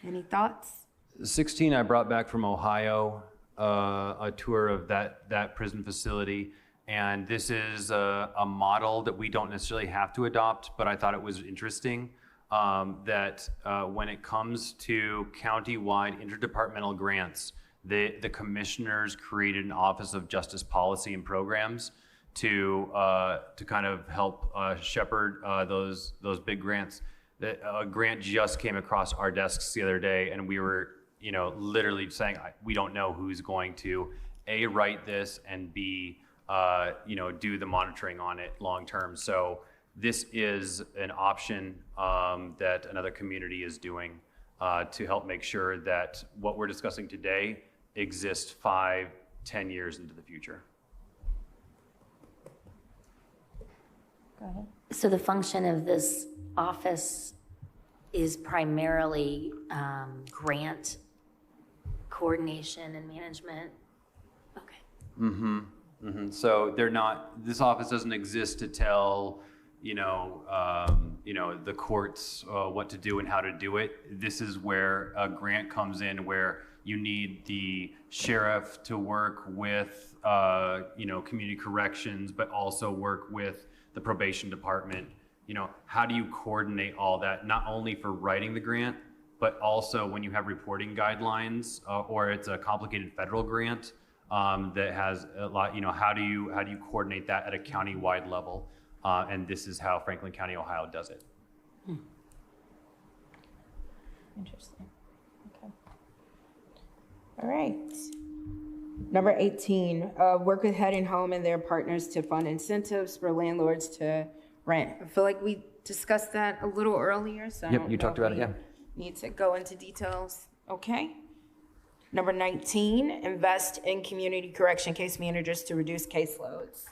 A: Any thoughts?
B: 16, I brought back from Ohio, a tour of that prison facility. And this is a model that we don't necessarily have to adopt, but I thought it was interesting that when it comes to county-wide interdepartmental grants, the commissioners created an Office of Justice Policy and Programs to kind of help shepherd those big grants. a grant just came across our desks the other day, and we were, literally saying, we don't know who's going to A, write this, and B, do the monitoring on it long term. So this is an option that another community is doing to help make sure that what we're discussing today exists 5, 10 years into the future.
C: Go ahead. So the function of this office is primarily grant coordination and management? Okay.
B: So this office doesn't exist to tell, the courts what to do and how to do it. This is where a grant comes in, where you need the sheriff to work with, community corrections, but also work with the probation department. How do you coordinate all that, not only for writing the grant, but also when you have reporting guidelines or it's a complicated federal grant that has a lot, how do you coordinate that at a county-wide level? And this is how Franklin County, Ohio does it.
A: Interesting. Okay. All right. Number 18, work with Head and Home and their partners to fund incentives for landlords to rent. I feel like we discussed that a little earlier, so I
B: Yep,
A: don't
B: you
A: know
B: talked
A: if
B: about it,
A: we
B: yeah.
A: Need to go into details. Okay. Number 19, invest in community correction case managers to reduce caseloads.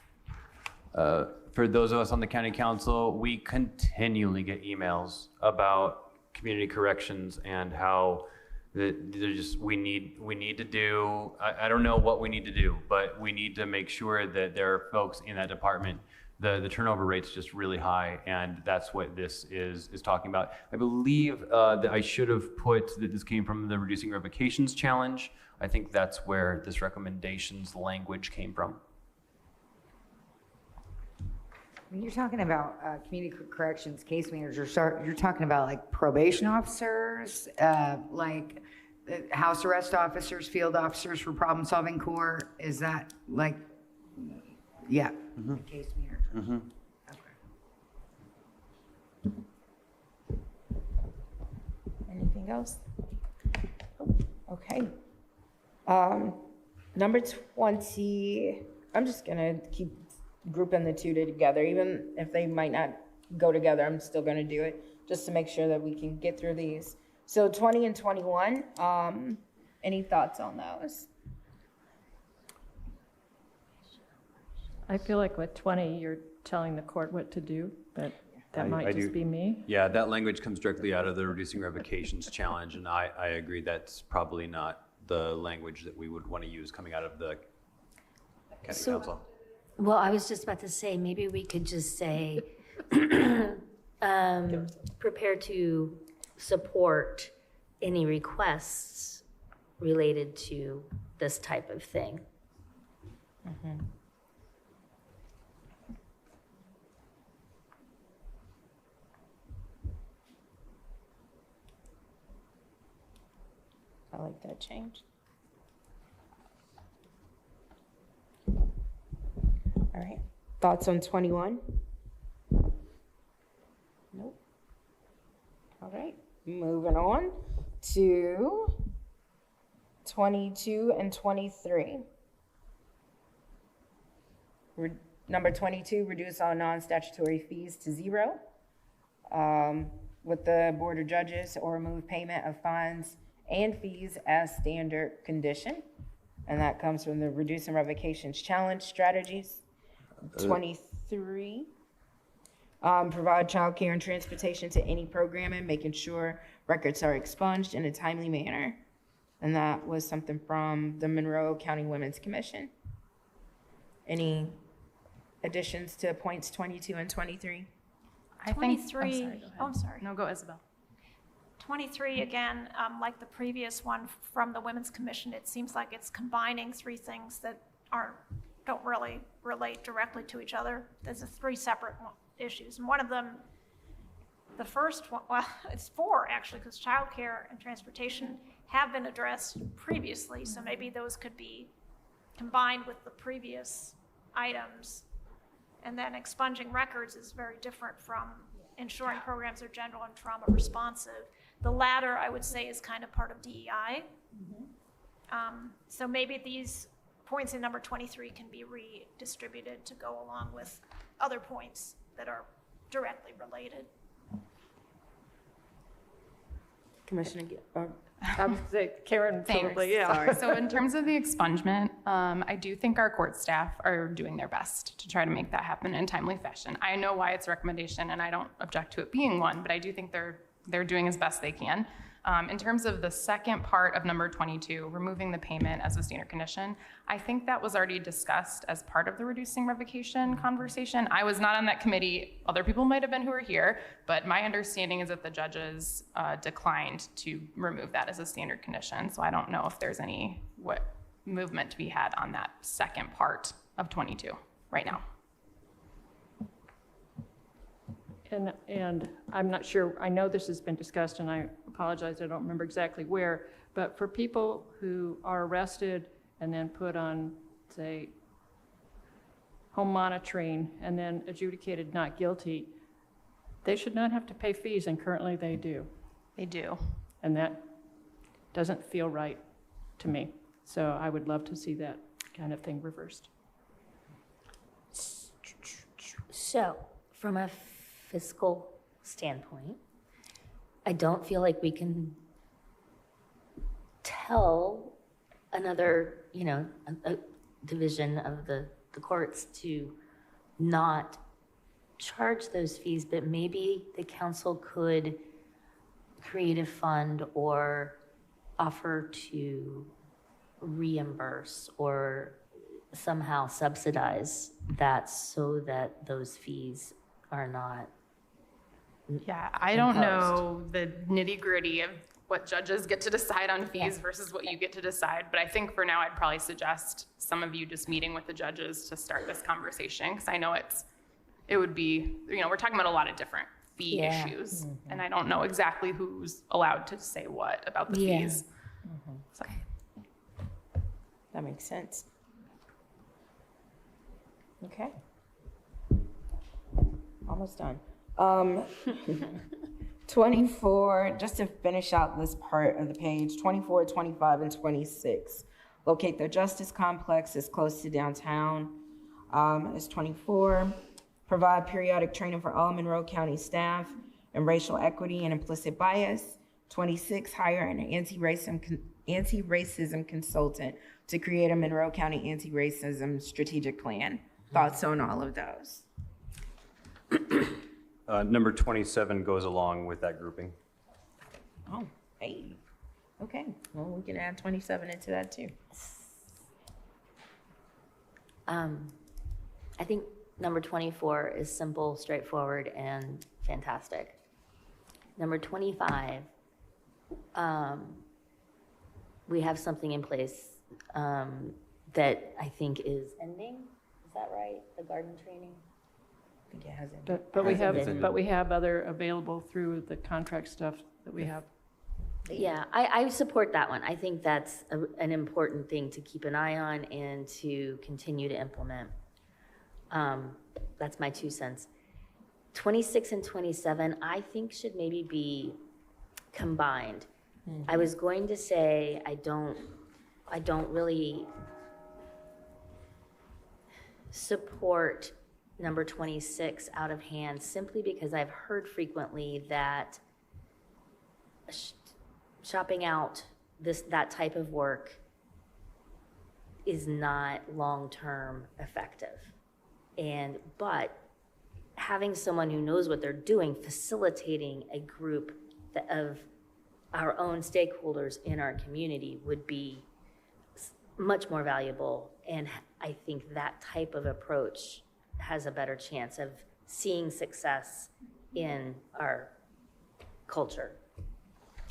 B: For those of us on the county council, we continually get emails about community corrections and how we need to do, I don't know what we need to do, but we need to make sure that there are folks in that department. The turnover rate's just really high, and that's what this is talking about. I believe that I should have put that this came from the Reducing Revocations Challenge. I think that's where this recommendations language came from.
J: When you're talking about community corrections case managers, you're talking about like probation officers, like house arrest officers, field officers for problem-solving court. Is that like, yeah, case manager.
A: Anything else? Okay. Number 20, I'm just gonna keep grouping the two together, even if they might not go together, I'm still gonna do it, just to make sure that we can get through these. So 20 and 21, any thoughts on those?
G: I feel like with 20, you're telling the court what to do, but that
B: I
G: might
B: do.
G: just be me.
B: Yeah, that language comes directly out of the Reducing Revocations Challenge, and I agree that's probably not the language that we would want to use coming out of the county council.
C: Well, I was just about to say, maybe we could just say, prepare to support any requests related to this type of thing.
A: I like that change. All right, thoughts on 21? Nope. All right, moving on to 22 and 23. Number 22, reduce all non-statutory fees to 0 with the Board of Judges, or remove payment of fines and fees as standard condition. And that comes from the Reducing Revocations Challenge strategies. 23, provide childcare and transportation to any programming, making sure records are expunged in a timely manner. And that was something from the Monroe County Women's Commission. Any additions to points 22 and 23?
O: I think,
D: 23,
O: I'm sorry, go ahead.
D: oh, I'm sorry.
O: No, go Isabel.
D: 23, again, like the previous one from the Women's Commission, it seems like it's combining three things that don't really relate directly to each other. There's 3 separate issues. And one of them, the first one, well, it's 4 actually, because childcare and transportation have been addressed previously. So maybe those could be combined with the previous items. And then expunging records is very different from ensuring programs are general and trauma responsive. The latter, I would say, is kind of part of DEI. So maybe these points in number 23 can be redistributed to go along with other points that are directly related.
A: Commissioner,
G: I would say Karen probably, yeah.
O: Sorry. So in terms of the expungement, I do think our court staff are doing their best to try to make that happen in a timely fashion. I know why it's a recommendation, and I don't object to it being one, but I do think they're doing as best they can. In terms of the second part of number 22, removing the payment as a standard condition, I think that was already discussed as part of the reducing revocation conversation. I was not on that committee. Other people might have been who were here, but my understanding is that the judges declined to remove that as a standard condition. So I don't know if there's any movement to be had on that second part of 22 right now.
G: And I'm not sure, I know this has been discussed, and I apologize, I don't remember exactly where, but for people who are arrested and then put on, say, home monitoring and then adjudicated not guilty, they should not have to pay fees, and currently they do.
O: They do.
G: And that doesn't feel right to me. So I would love to see that kind of thing reversed.
C: So, from a fiscal standpoint, I don't feel like we can tell another, a division of the courts to not charge those fees, but maybe the council could create a fund or offer to reimburse or somehow subsidize that so that those fees are not.
O: Yeah, I don't know the nitty-gritty of what judges get to decide on fees versus what you get to decide, but I think for now I'd probably suggest some of you just meeting with the judges to start this conversation, because I know it would be, we're talking about a lot of different fee issues, and I don't know exactly who's allowed to say what about the fees. So.
A: That makes sense. Okay. Almost done. 24, just to finish out this part of the page, 24, 25, and 26. Locate the justice complex as close to downtown as 24. Provide periodic training for all Monroe County staff in racial equity and implicit bias. 26, hire an anti-racism consultant to create a Monroe County anti-racism strategic plan. Thoughts on all of those?
B: Number 27 goes along with that grouping.
A: Oh, hey. Okay, well, we can add 27 into that too.
C: I think number 24 is simple, straightforward, and fantastic. Number 25, we have something in place that I think is ending. Is that right? The garden training?
A: I think it has ended.
G: But we have other available through the contract stuff that we have.
C: Yeah, I support that one. I think that's an important thing to keep an eye on and to continue to implement. That's my 2 cents. 26 and 27, I think should maybe be combined. I was going to say I don't really support number 26 out of hand, simply because I've heard frequently that shopping out that type of work is not long-term effective. But having someone who knows what they're doing, facilitating a group of our own stakeholders in our community would be much more valuable. And I think that type of approach has a better chance of seeing success in our culture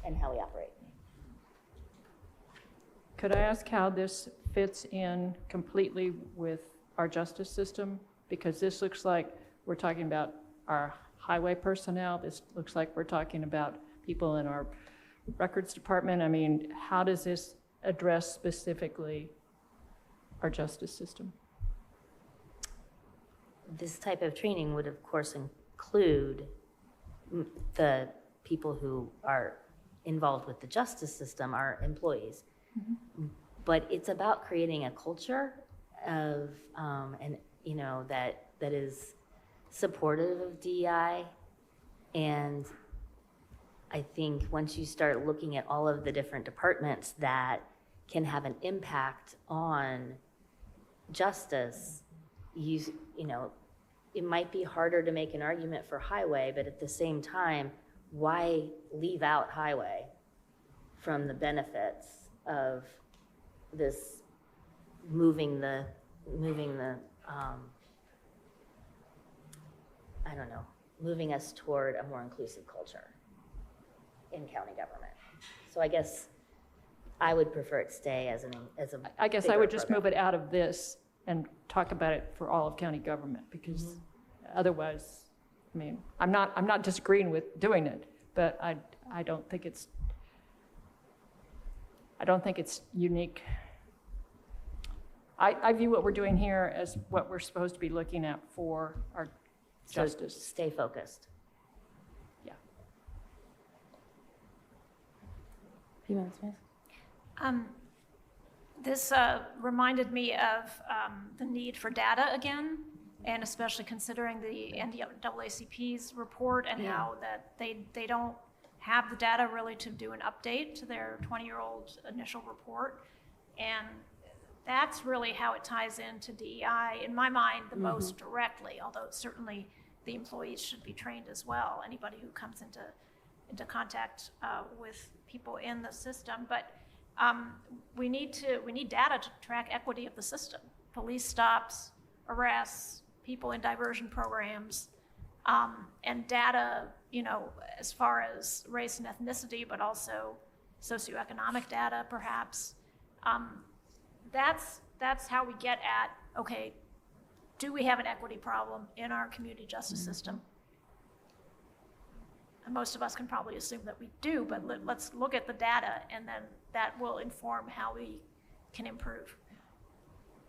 C: and how we operate.
G: Could I ask how this fits in completely with our justice system? Because this looks like we're talking about our highway personnel. This looks like we're talking about people in our records department. I mean, how does this address specifically our justice system?
C: This type of training would, of course, include the people who are involved with the justice system are employees. But it's about creating a culture of, that is supportive of DEI. And I think once you start looking at all of the different departments that can have an impact on justice, it might be harder to make an argument for highway, but at the same time, why leave out highway from the benefits of this moving us toward a more inclusive culture in county government. So I guess I would prefer it stay as a
G: I guess I
C: bigger
G: would just
C: program.
G: move it out of this and talk about it for all of county government, because otherwise, I mean, I'm not disagreeing with doing it, but I don't think it's unique. I view what we're doing here as what we're supposed to be looking at for our
C: So
G: justice.
C: stay focused.
G: Yeah.
D: This reminded me of the need for data again, and especially considering the NAACP's report and how that they don't have the data really to do an update to their 20-year-old initial report. And that's really how it ties into DEI, in my mind, the most directly, although certainly the employees should be trained as well, anybody who comes into contact with people in the system. But we need data to track equity of the system. Police stops, arrests, people in diversion programs, and data, as far as race and ethnicity, but also socioeconomic data, perhaps. That's how we get at, okay, do we have an equity problem in our community justice system? And most of us can probably assume that we do, but let's look at the data, and then that will inform how we can improve.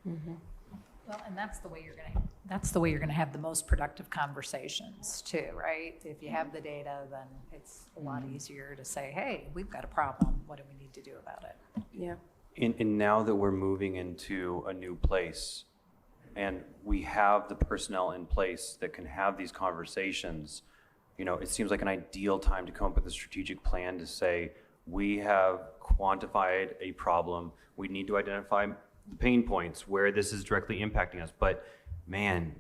I: Well, and that's the way you're gonna have the most productive conversations too, right? If you have the data, then it's a lot easier to say, hey, we've got a problem. What do we need to do about it?
H: Yeah.
B: And now that we're moving into a new place and we have the personnel in place that can have these conversations, it seems like an ideal time to come up with a strategic plan to say, we have quantified a problem. We need to identify the pain points where this is directly impacting us. But man,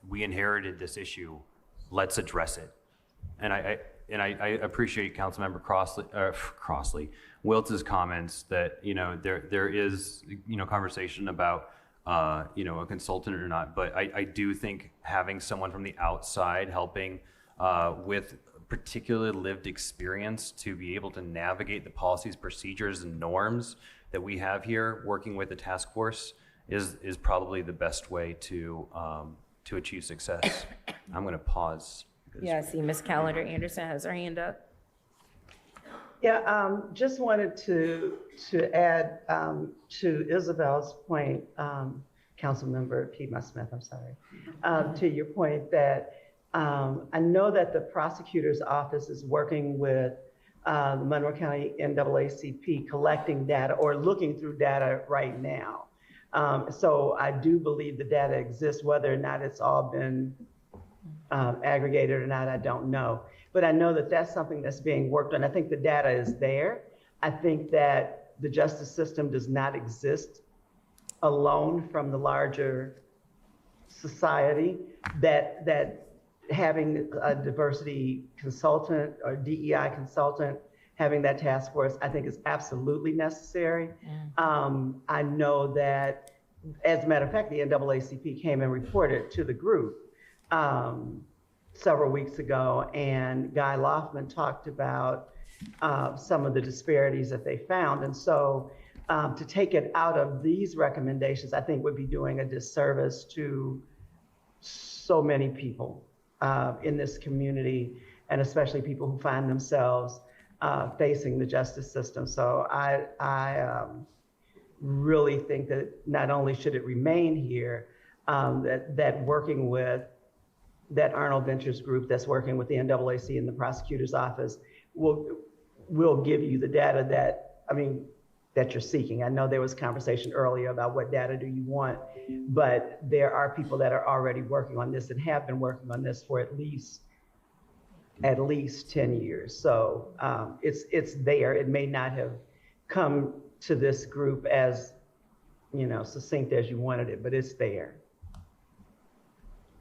B: we inherited this issue. Let's address it. And I appreciate Councilmember Crossley, Wiltz's comments that, there is, conversation about, a consultant or not. But I do think having someone from the outside helping with particular lived experience to be able to navigate the policies, procedures, and norms that we have here, working with the task force, is probably the best way to achieve success. I'm going to pause.
A: Yeah, I see Ms. Calendar Anderson has her hand up.
L: Yeah, just wanted to add to Isabel's point, Councilmember Piedmont Smith, I'm sorry, to your point that I know that the prosecutor's office is working with the Monroe County NAACP collecting data or looking through data right now. So I do believe the data exists. Whether or not it's all been aggregated or not, I don't know. But I know that that's something that's being worked on. I think the data is there. I think that the justice system does not exist alone from the larger society, that having a diversity consultant or DEI consultant, having that task force, I think is absolutely necessary. I know that, as a matter of fact, the NAACP came and reported to the group several weeks ago, and Guy Loftman talked about some of the disparities that they found. And so to take it out of these recommendations, I think would be doing a disservice to so many people in this community, and especially people who find themselves facing the justice system. So I really think that not only should it remain here, that working with that Arnold Ventures group that's working with the NAAC and the prosecutor's office will give you the data that you're seeking. I know there was conversation earlier about what data do you want, but there are people that are already working on this and have been working on this for at least 10 years. So it's there. It may not have come to this group as, succinct as you wanted it, but it's there.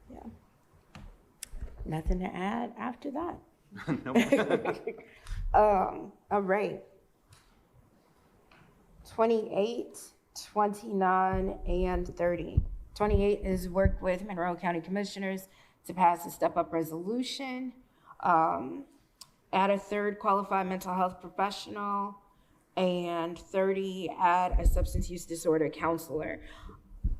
A: Yeah. Nothing to add after that. All right. 28, 29, and 30. 28 is work with Monroe County Commissioners to pass a step-up resolution, add a third qualified mental health professional, and 30, add a substance use disorder counselor.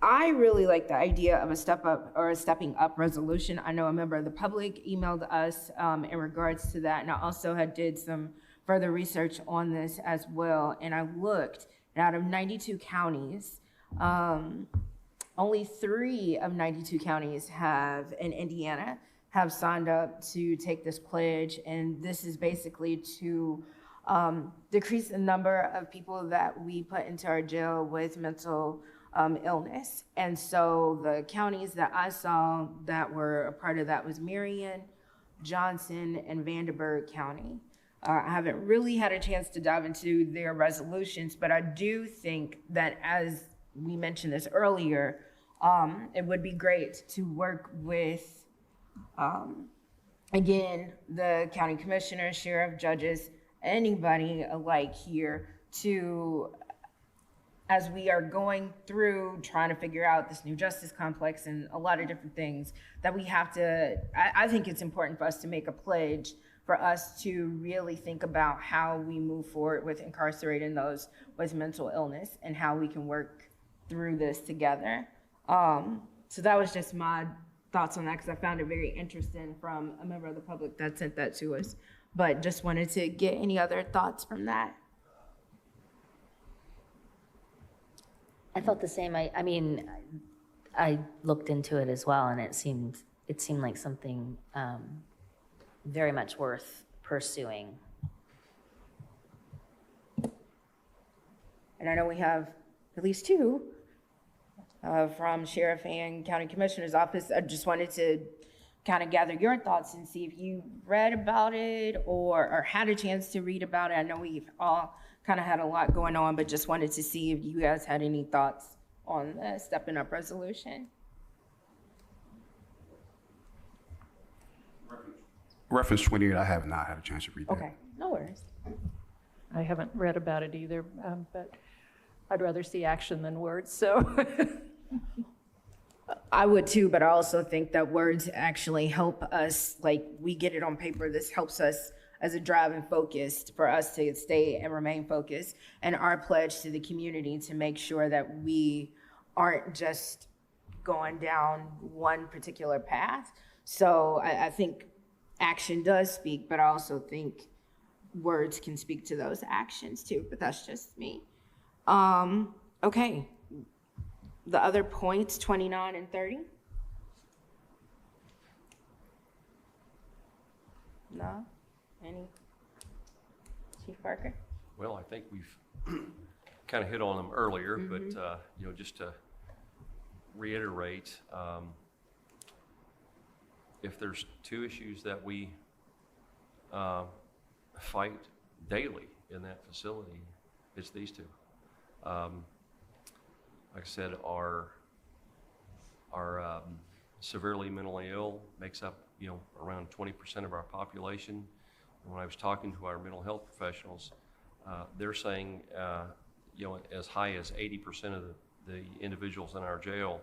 A: I really like the idea of a step-up or a stepping up resolution. I know a member of the public emailed us in regards to that, and I also did some further research on this as well. And I looked, and out of 92 counties, only 3 of 92 counties in Indiana have signed up to take this pledge. And this is basically to decrease the number of people that we put into our jail with mental illness. And so the counties that I saw that were a part of that was Marion, Johnson, and Vanderburgh County. I haven't really had a chance to dive into their resolutions, but I do think that, as we mentioned this earlier, it would be great to work with, again, the county commissioners, sheriff, judges, anybody alike here to, as we are going through trying to figure out this new justice complex and a lot of different things, that we have to, I think it's important for us to make a pledge for us to really think about how we move forward with incarcerating those with mental illness and how we can work through this together. So that was just my thoughts on that, because I found it very interesting from a member of the public that sent that to us. But just wanted to get any other thoughts from that.
C: I felt the same. I mean, I looked into it as well, and it seemed like something very much worth pursuing.
A: And I know we have at least 2 from Sheriff and County Commissioner's Office. I just wanted to kind of gather your thoughts and see if you read about it or had a chance to read about it. I know we've all kind of had a lot going on, but just wanted to see if you guys had any thoughts on the stepping up resolution.
F: Reference 28, I have not had a chance to read that.
A: Okay, no worries.
G: I haven't read about it either, but I'd rather see action than words, so.
A: I would too, but I also think that words actually help us, like we get it on paper, this helps us as a driving focus for us to stay and remain focused, and our pledge to the community to make sure that we aren't just going down one particular path. So I think action does speak, but I also think words can speak to those actions too, but that's just me. Okay. The other points, 29 and 30? No? Any? Chief Parker?
N: Well, I think we've kind of hit on them earlier, but just to reiterate, if there's 2 issues that we fight daily in that facility, it's these 2. Like I said, our severely mentally ill makes up, around 20% of our population. And when I was talking to our mental health professionals, they're saying, as high as 80% of the individuals in our jail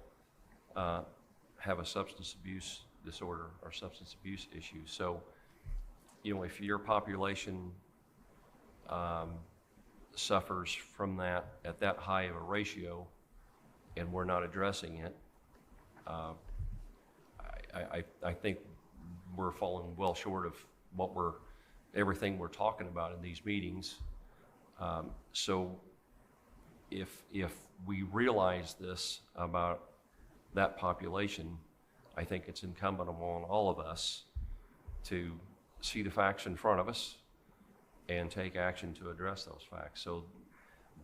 N: have a substance abuse disorder or substance abuse issue. So, if your population suffers from that at that high of a ratio, and we're not addressing it, I think we're falling well short of everything we're talking about in these meetings. So if we realize this about that population, I think it's incumbent upon all of us to see the facts in front of us and take action to address those facts. So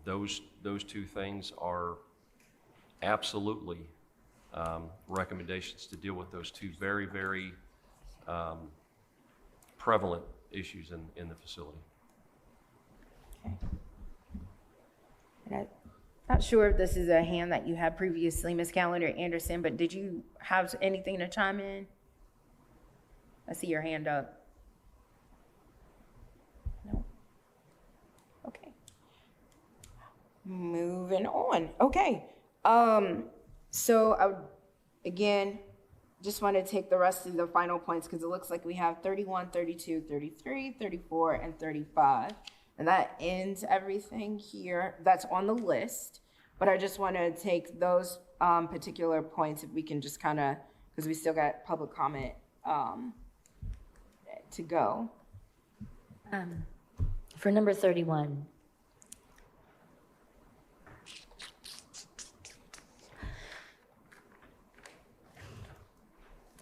N: those two things are absolutely recommendations to deal with those two very, very prevalent issues in the facility.
A: And I'm not sure if this is a hand that you had previously, Ms. Callender Anderson, but did you have anything to chime in? I see your hand up. No. Okay. Moving on. Okay. So I would, again, just want to take the rest of the final points because it looks like we have 31, 32, 33, 34, and 35. And that ends everything here that's on the list. But I just want to take those particular points if we can just kind of, because we still got public comment to go.
C: For number 31,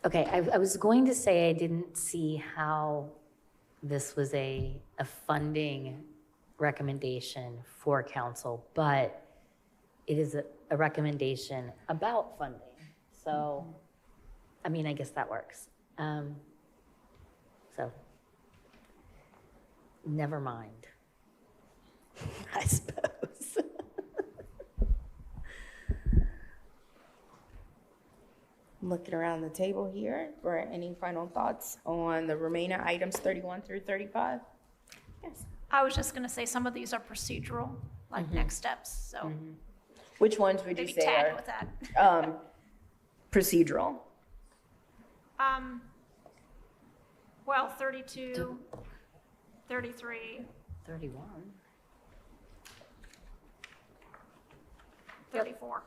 C: okay, I was going to say I didn't see how this was a funding recommendation for council, but it is a recommendation about funding. So, I mean, I guess that works. So, never mind, I suppose.
A: Looking around the table here for any final thoughts on the remaining items 31 through 35? Yes.
D: I was just going to say some of these are procedural, like next steps, so.
A: Which ones would you
D: Maybe
A: say
D: tag
A: are
D: with that.
A: procedural?
D: Well, 32, 33,
C: 31.
D: 34.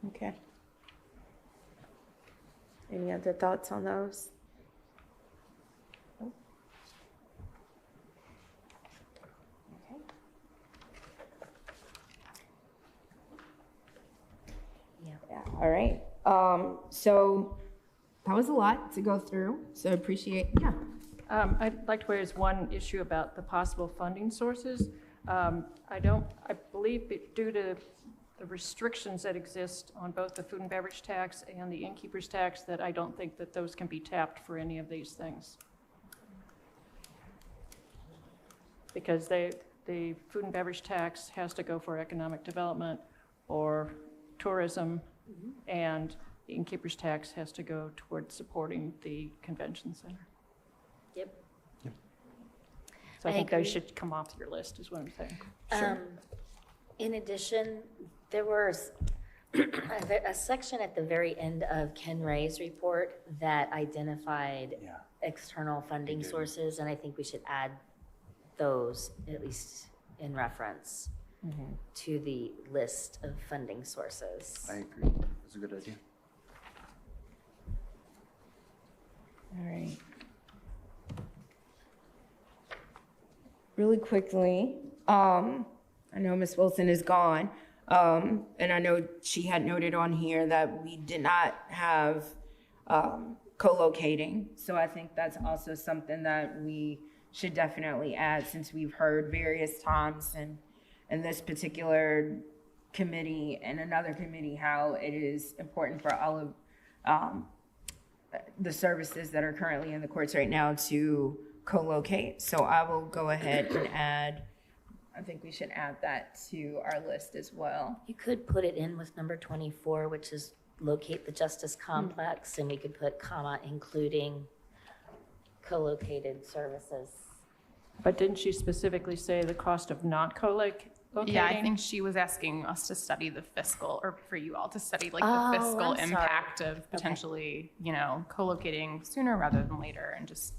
A: Okay. Any other thoughts on those? Nope. Okay. Yeah. All right. So that was a lot to go through. So appreciate. Yeah.
G: I'd like to raise one issue about the possible funding sources. I believe due to the restrictions that exist on both the food and beverage tax and the innkeeper's tax, that I don't think that those can be tapped for any of these things. Because the food and beverage tax has to go for economic development or tourism, and the innkeeper's tax has to go towards supporting the convention center.
C: Yep.
G: So I
C: I
G: think
C: agree.
G: those should come off your list, is what I'm saying.
C: In addition, there was a section at the very end of Ken Ray's report that identified external funding sources, and I think we should add those, at least in reference, to the list of funding sources.
M: I agree. That's a good idea.
A: All right. Really quickly, I know Ms. Wilson is gone, and I know she had noted on here that we did not have co-locating. So I think that's also something that we should definitely add, since we've heard various times in this particular committee and another committee how it is important for all of the services that are currently in the courts right now to co-locate. So I will go ahead and add, I think we should add that to our list as well.
C: You could put it in with number 24, which is locate the justice complex, and we could put comma, including co-located services.
G: But didn't she specifically say the cost of not co-locating?
O: Yeah, I think she was asking us to study the fiscal, or for you all to study like
C: Oh,
O: the fiscal
C: I'm sorry.
O: impact of potentially, co-locating sooner rather than later, and just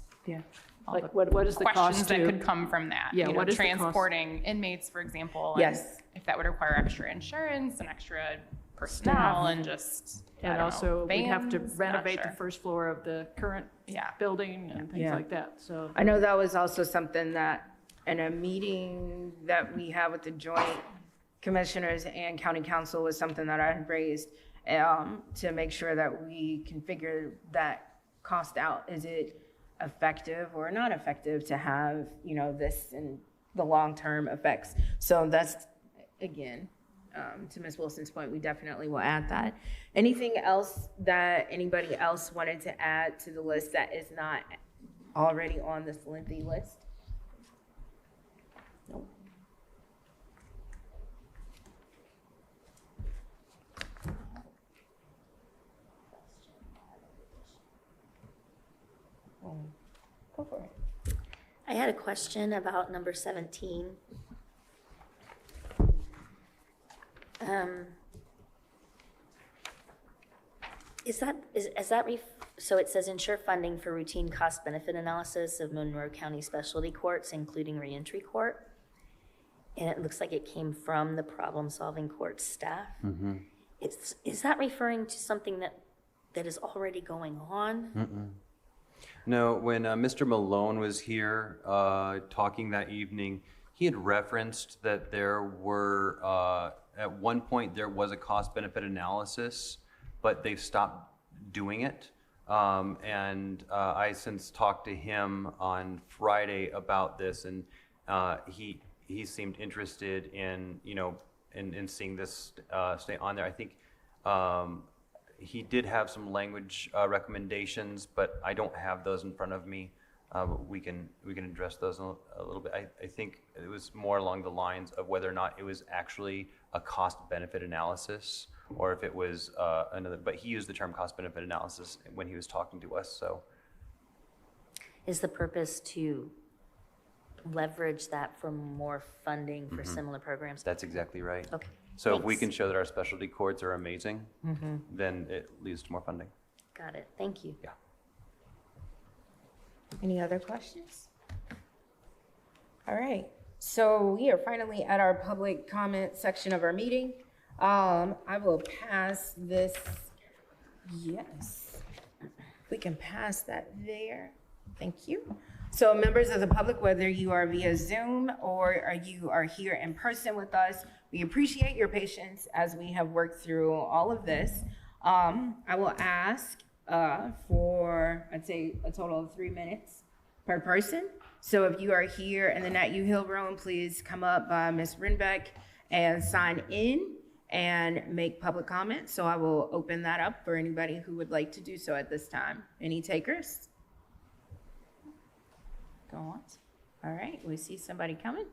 O: all
G: Like
O: the
G: what is the
O: questions
G: cost
O: that
G: to?
O: could come from that.
G: Yeah, what is the cost?
O: Transporting inmates, for example. and
A: Yes.
O: If that would require extra insurance and extra personnel and just, I
G: And
O: don't
G: also,
O: know,
G: we'd have to
O: vans? Not
G: renovate the
O: sure.
G: first floor of the current building and things
A: Yeah.
G: like that, so.
A: I know that was also something that in a meeting that we had with the joint commissioners and county council was something that I had raised to make sure that we can figure that cost out. Is it effective or not effective to have, this and the long-term effects? So that's, again, to Ms. Wilson's point, we definitely will add that. Anything else that anybody else wanted to add to the list that is not already on this lengthy list? Nope. Go for it.
C: I had a question about number 17. So it says ensure funding for routine cost benefit analysis of Monroe County specialty courts, including reentry court. And it looks like it came from the problem solving court staff. Is that referring to something that is already going on?
B: No, when Mr. Malone was here talking that evening, he had referenced that there were, at one point, there was a cost-benefit analysis, but they've stopped doing it. And I since talked to him on Friday about this, and he seemed interested in, in seeing this stay on there. I think he did have some language recommendations, but I don't have those in front of me. We can address those a little bit. I think it was more along the lines of whether or not it was actually a cost-benefit analysis, or if it was another. But he used the term cost-benefit analysis when he was talking to us. So,
C: Is the purpose to leverage that for more funding for similar programs?
B: that's exactly right.
C: Okay.
B: So if we
C: Thanks.
B: can show that our specialty courts are amazing, then it leads to more funding.
C: Got it. Thank you.
B: Yeah.
A: Any other questions? All right, so we are finally at our public comment section of our meeting. I will pass this, yes, we can pass that there. Thank you. So members of the public, whether you are via Zoom or you are here in person with us, we appreciate your patience as we have worked through all of this. I will ask for, I'd say, a total of 3 minutes per person. So if you are here in the Nat U Hill room, please come up by Ms. Renbeck and sign in and make public comments. So I will open that up for anybody who would like to do so at this time. Any takers? Go on. All right, we see somebody coming.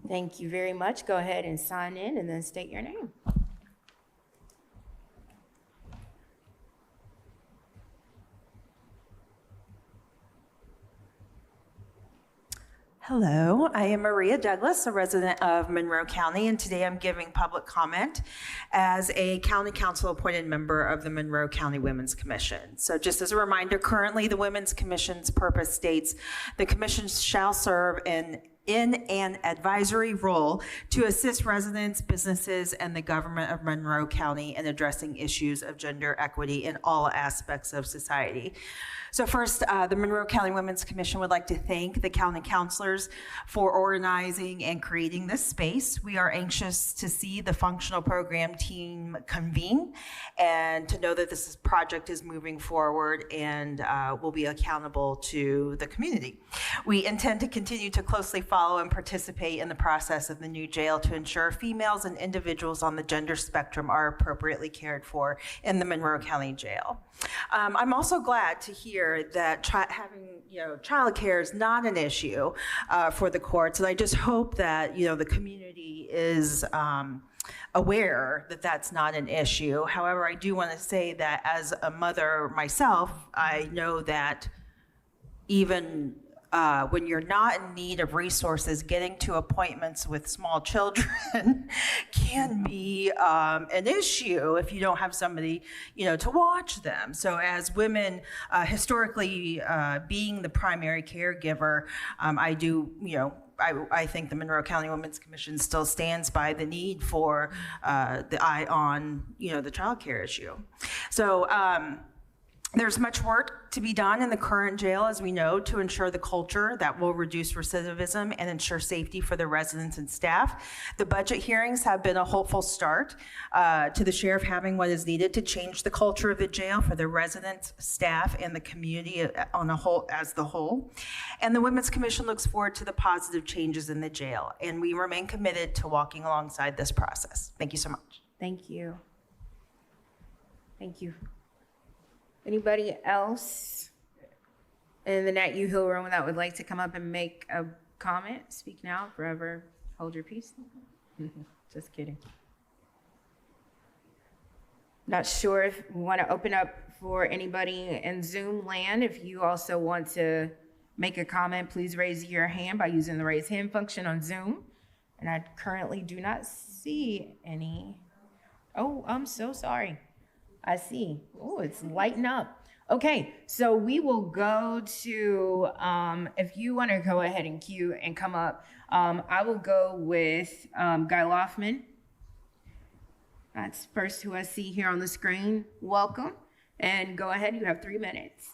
A: Thank you very much. Go ahead and sign in and then state your name.
P: Hello, I am Maria Douglas, a resident of Monroe County, and today I'm giving public comment as a county council appointed member of the Monroe County Women's Commission. So just as a reminder, currently the Women's Commission's purpose states the commission shall serve in an advisory role to assist residents, businesses, and the government of Monroe County in addressing issues of gender equity in all aspects of society. So first, the Monroe County Women's Commission would like to thank the county councilors for organizing and creating this space. We are anxious to see the functional program team convene and to know that this project is moving forward and will be accountable to the community. We intend to continue to closely follow and participate in the process of the new jail to ensure females and individuals on the gender spectrum are appropriately cared for in the Monroe County Jail. I'm also glad to hear that having childcare is not an issue for the courts, and I just hope that the community is aware that that's not an issue. However, I do want to say that as a mother myself, I know that even when you're not in need of resources, getting to appointments with small children can be an issue if you don't have somebody, to watch them. So as women, historically being the primary caregiver, I do, I think the Monroe County Women's Commission still stands by the need for the eye on, the childcare issue. So there's much work to be done in the current jail, as we know, to ensure the culture that will reduce recidivism and ensure safety for the residents and staff. The budget hearings have been a hopeful start to the sheriff having what is needed to change the culture of the jail for the residents, staff, and the community on a whole, as the whole. And the Women's Commission looks forward to the positive changes in the jail, and we remain committed to walking alongside this process. Thank you so much.
A: Thank you. Thank you. Anybody else in the Nat U Hill room that would like to come up and make a comment? Speak now, forever hold your peace. Just kidding. Not sure if we want to open up for anybody in Zoom land. If you also want to make a comment, please raise your hand by using the raise hand function on Zoom. And I currently do not see any. Oh, I'm so sorry. I see. Oh, it's lighting up. Okay, so we will go to, if you want to go ahead and queue and come up, I will go with Guy Loftman. That's first who I see here on the screen. Welcome. And go ahead, you have 3 minutes.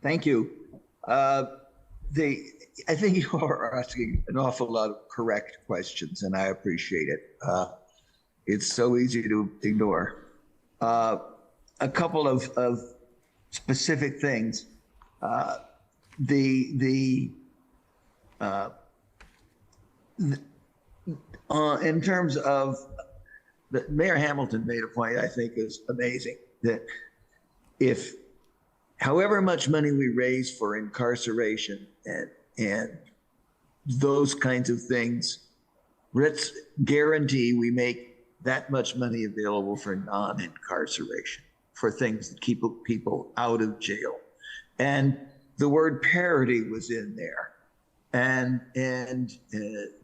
Q: Thank you. I think you are asking an awful lot of correct questions, and I appreciate it. It's so easy to ignore. A couple of specific things. In terms of Mayor Hamilton made a point I think is amazing, that if however much money we raise for incarceration and those kinds of things, let's guarantee we make that much money available for non-incarceration, for things that keep people out of jail. And the word parity was in there. And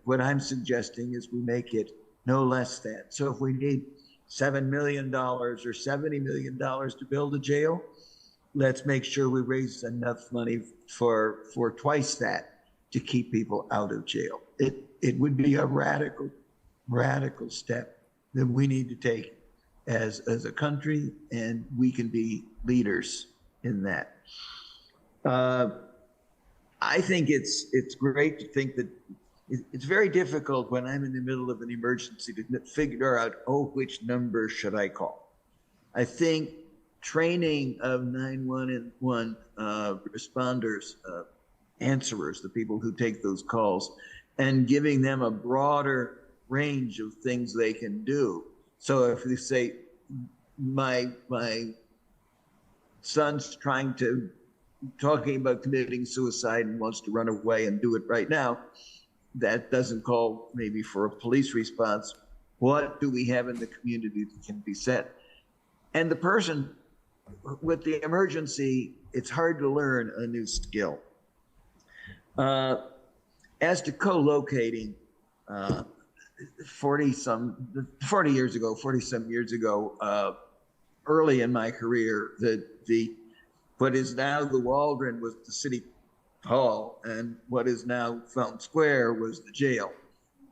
Q: what I'm suggesting is we make it no less than. So if we need $7 million or $70 million to build a jail, let's make sure we raise enough money for twice that to keep people out of jail. It would be a radical step that we need to take as a country, and we can be leaders in that. I think it's great to think that it's very difficult when I'm in the middle of an emergency to figure out, which number should I call? I think training of 911 responders, answerers, the people who take those calls, and giving them a broader range of things they can do. So if you say, my son's talking about committing suicide and wants to run away and do it right now, that doesn't call maybe for a police response. What do we have in the community that can be said? And the person with the emergency, it's hard to learn a new skill. As to co-locating, 40 some years ago, early in my career, what is now the Waldron was the city hall, and what is now Fountain Square was the jail.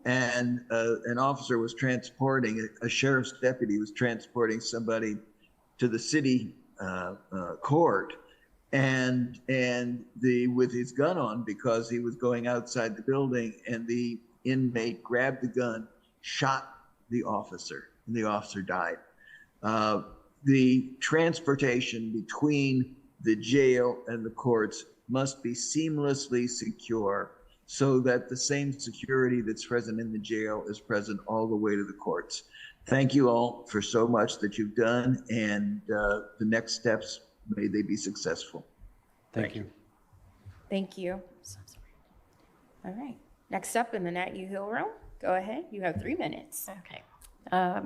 Q: And an officer was transporting, a sheriff's deputy was transporting somebody to the city court, and with his gun on, because he was going outside the building, and the inmate grabbed the gun, shot the officer, and the officer died. The transportation between the jail and the courts must be seamlessly secure, so that the same security that's present in the jail is present all the way to the courts. Thank you all for so much that you've done, and the next steps, may they be successful.
M: Thank you.
A: Thank you. All right. Next up in the Nat U Hill room, go ahead. You have 3 minutes.
R: Okay.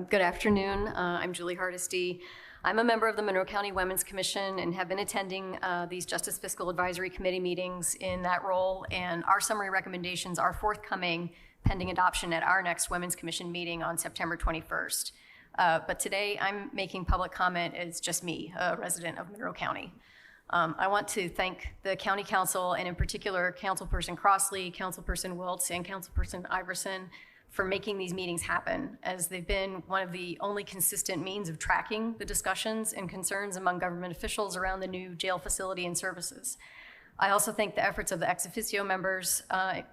R: Good afternoon. I'm Julie Hardesty. I'm a member of the Monroe County Women's Commission and have been attending these Justice Fiscal Advisory Committee meetings in that role. And our summary recommendations are forthcoming pending adoption at our next Women's Commission meeting on September 21st. But today I'm making public comment as just me, a resident of Monroe County. I want to thank the county council, and in particular, Councilperson Crossley, Councilperson Wiltz, and Councilperson Iverson for making these meetings happen, as they've been one of the only consistent means of tracking the discussions and concerns among government officials around the new jail facility and services. I also thank the efforts of the ex officio members,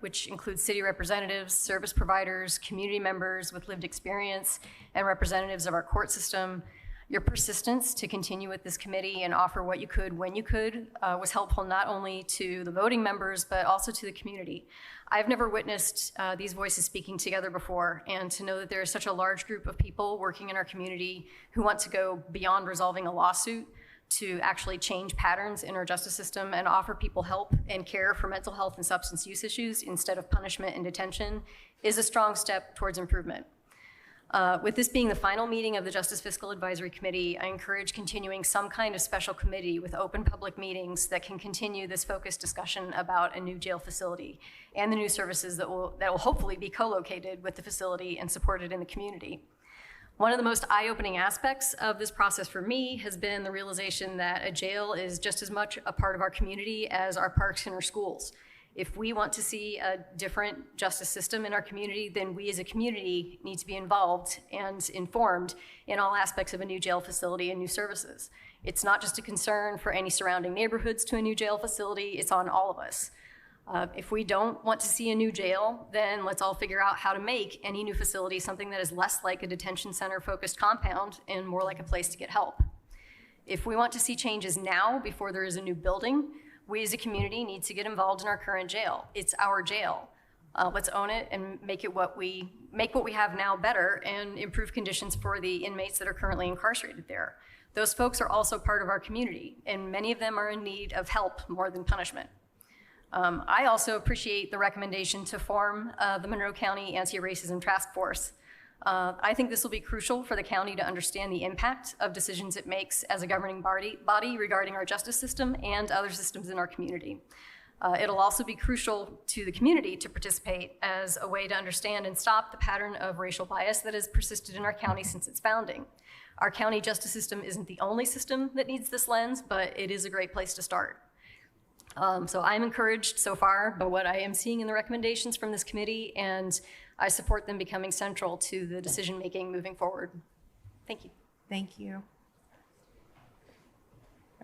R: which include city representatives, service providers, community members with lived experience, and representatives of our court system. Your persistence to continue with this committee and offer what you could when you could was helpful not only to the voting members, but also to the community. I've never witnessed these voices speaking together before, and to know that there is such a large group of people working in our community who want to go beyond resolving a lawsuit to actually change patterns in our justice system and offer people help and care for mental health and substance use issues instead of punishment and detention is a strong step towards improvement. With this being the final meeting of the Justice Fiscal Advisory Committee, I encourage continuing some kind of special committee with open public meetings that can continue this focused discussion about a new jail facility and the new services that will hopefully be co-located with the facility and supported in the community. One of the most eye-opening aspects of this process for me has been the realization that a jail is just as much a part of our community as our parks and our schools. If we want to see a different justice system in our community, then we as a community need to be involved and informed in all aspects of a new jail facility and new services. It's not just a concern for any surrounding neighborhoods to a new jail facility, it's on all of us. If we don't want to see a new jail, then let's all figure out how to make any new facility something that is less like a detention center focused compound and more like a place to get help. If we want to see changes now before there is a new building, we as a community need to get involved in our current jail. It's our jail. Let's own it and make what we have now better and improve conditions for the inmates that are currently incarcerated there. Those folks are also part of our community, and many of them are in need of help more than punishment. I also appreciate the recommendation to form the Monroe County Anti-Racism Task Force. I think this will be crucial for the county to understand the impact of decisions it makes as a governing body regarding our justice system and other systems in our community. It'll also be crucial to the community to participate as a way to understand and stop the pattern of racial bias that has persisted in our county since its founding. Our county justice system isn't the only system that needs this lens, but it is a great place to start. So I'm encouraged so far by what I am seeing in the recommendations from this committee, and I support them becoming central to the decision-making moving forward. Thank you.
A: Thank you.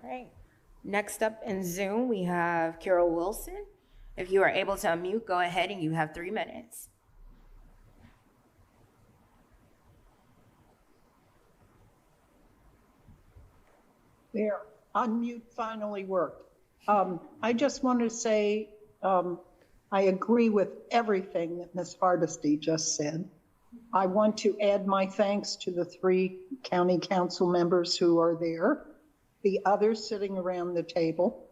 A: All right. Next up in Zoom, we have Carol Wilson. If you are able to unmute, go ahead and you have 3 minutes.
S: There, unmute finally worked. I just want to say I agree with everything that Ms. Hardesty just said. I want to add my thanks to the 3 county council members who are there, the others sitting around the table.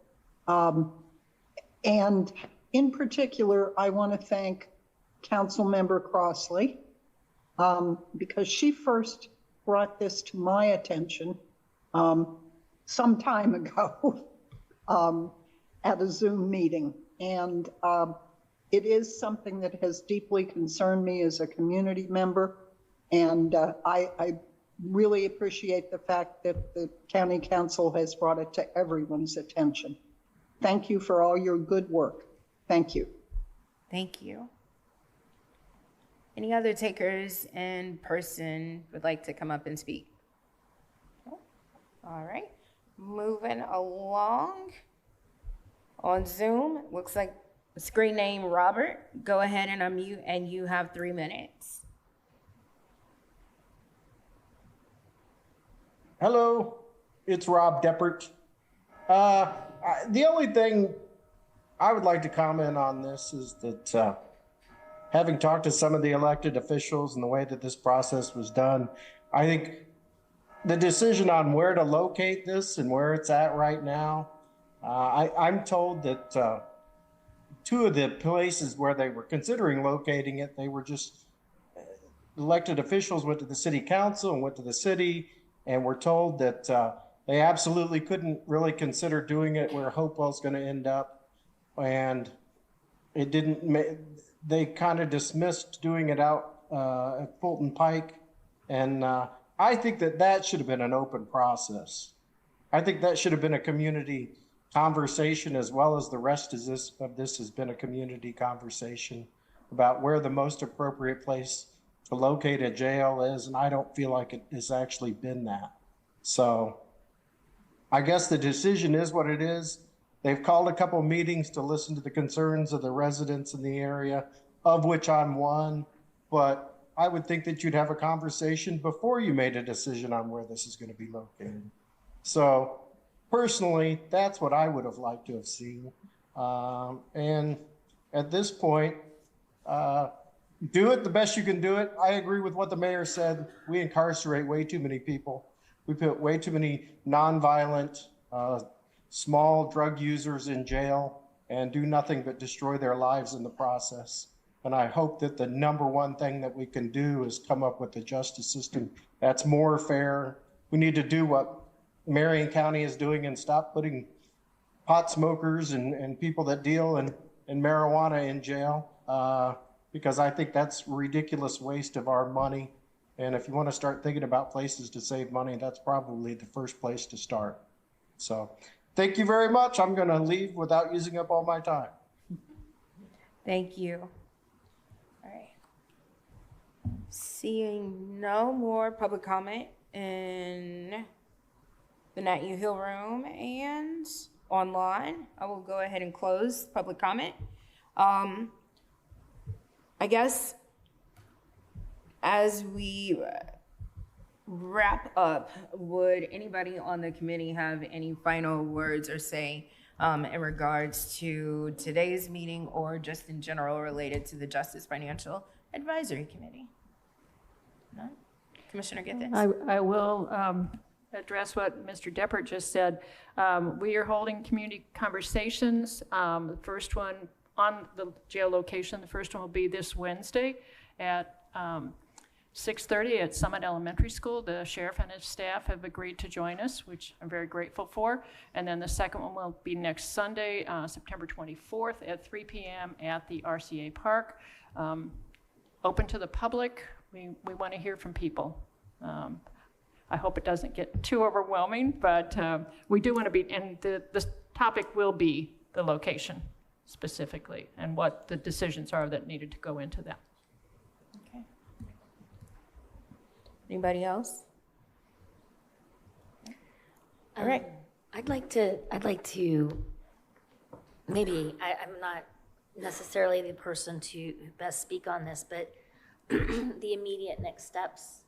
S: And in particular, I want to thank Councilmember Crossley because she first brought this to my attention some time ago. At a Zoom meeting. And it is something that has deeply concerned me as a community member. And I really appreciate the fact that the county council has brought it to everyone's attention. Thank you for all your good work. Thank you.
A: Thank you. Any other takers in person would like to come up and speak? All right. Moving along on Zoom, looks like screen name Robert. Go ahead and unmute, and you have 3 minutes.
T: Hello, it's Rob Deppert. The only thing I would like to comment on this is that having talked to some of the elected officials and the way that this process was done, I think the decision on where to locate this and where it's at right now, I'm told that 2 of the places where they were considering locating it, they were just elected officials went to the city council and went to the city and were told that they absolutely couldn't really consider doing it where Hopewell's going to end up. And it didn't, they kind of dismissed doing it out at Fulton Pike. And I think that should have been an open process. I think that should have been a community conversation, as well as the rest of this has been a community conversation about where the most appropriate place to locate a jail is, and I don't feel like it has actually been that. So I guess the decision is what it is. They've called a couple meetings to listen to the concerns of the residents in the area, of which I'm one, but I would think that you'd have a conversation before you made a decision on where this is going to be located. So personally, that's what I would have liked to have seen. And at this point, do it the best you can do it. I agree with what the mayor said. We incarcerate way too many people. We put way too many nonviolent, small drug users in jail and do nothing but destroy their lives in the process. And I hope that the number one thing that we can do is come up with a justice system that's more fair. We need to do what Marion County is doing and stop putting pot smokers and people that deal in marijuana in jail, because I think that's ridiculous waste of our money. And if you want to start thinking about places to save money, that's probably the first place to start. So thank you very much. I'm going to leave without using up all my time.
A: Thank you. All right. Seeing no more public comment in the Nat U Hill room and online, I will go ahead and close public comment. I guess as we wrap up, would anybody on the committee have any final words or say in regards to today's meeting or just in general related to the Justice Financial Advisory Committee? None? Commissioner Githens?
G: I will address what Mr. Deppert just said. We are holding community conversations. The first one on the jail location, the first one will be this Wednesday at 6:30 at Summit Elementary School. The sheriff and his staff have agreed to join us, which I'm very grateful for. And then the second one will be next Sunday, September 24th at 3 p.m. at the RCA Park. Open to the public. We want to hear from people. I hope it doesn't get too overwhelming, but we do want to be, and the topic will be the location specifically and what the decisions are that needed to go into that.
A: Okay. Anybody else? All right.
C: I'd like to maybe, I'm not necessarily the person to best speak on this, but the immediate next steps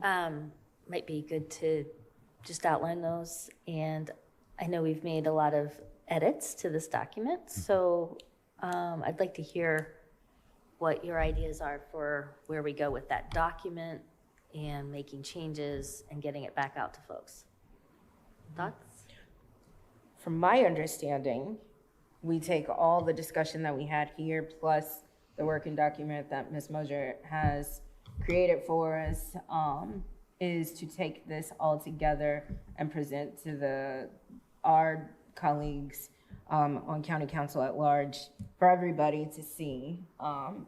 C: might be good to just outline those. And I know we've made a lot of edits to this document, so I'd like to hear what your ideas are for where we go with that document and making changes and getting it back out to folks. Thoughts?
A: From my understanding, we take all the discussion that we had here plus the working document that Ms. Mosier has created for us, is to take this all together and present to our colleagues on county council at large for everybody to see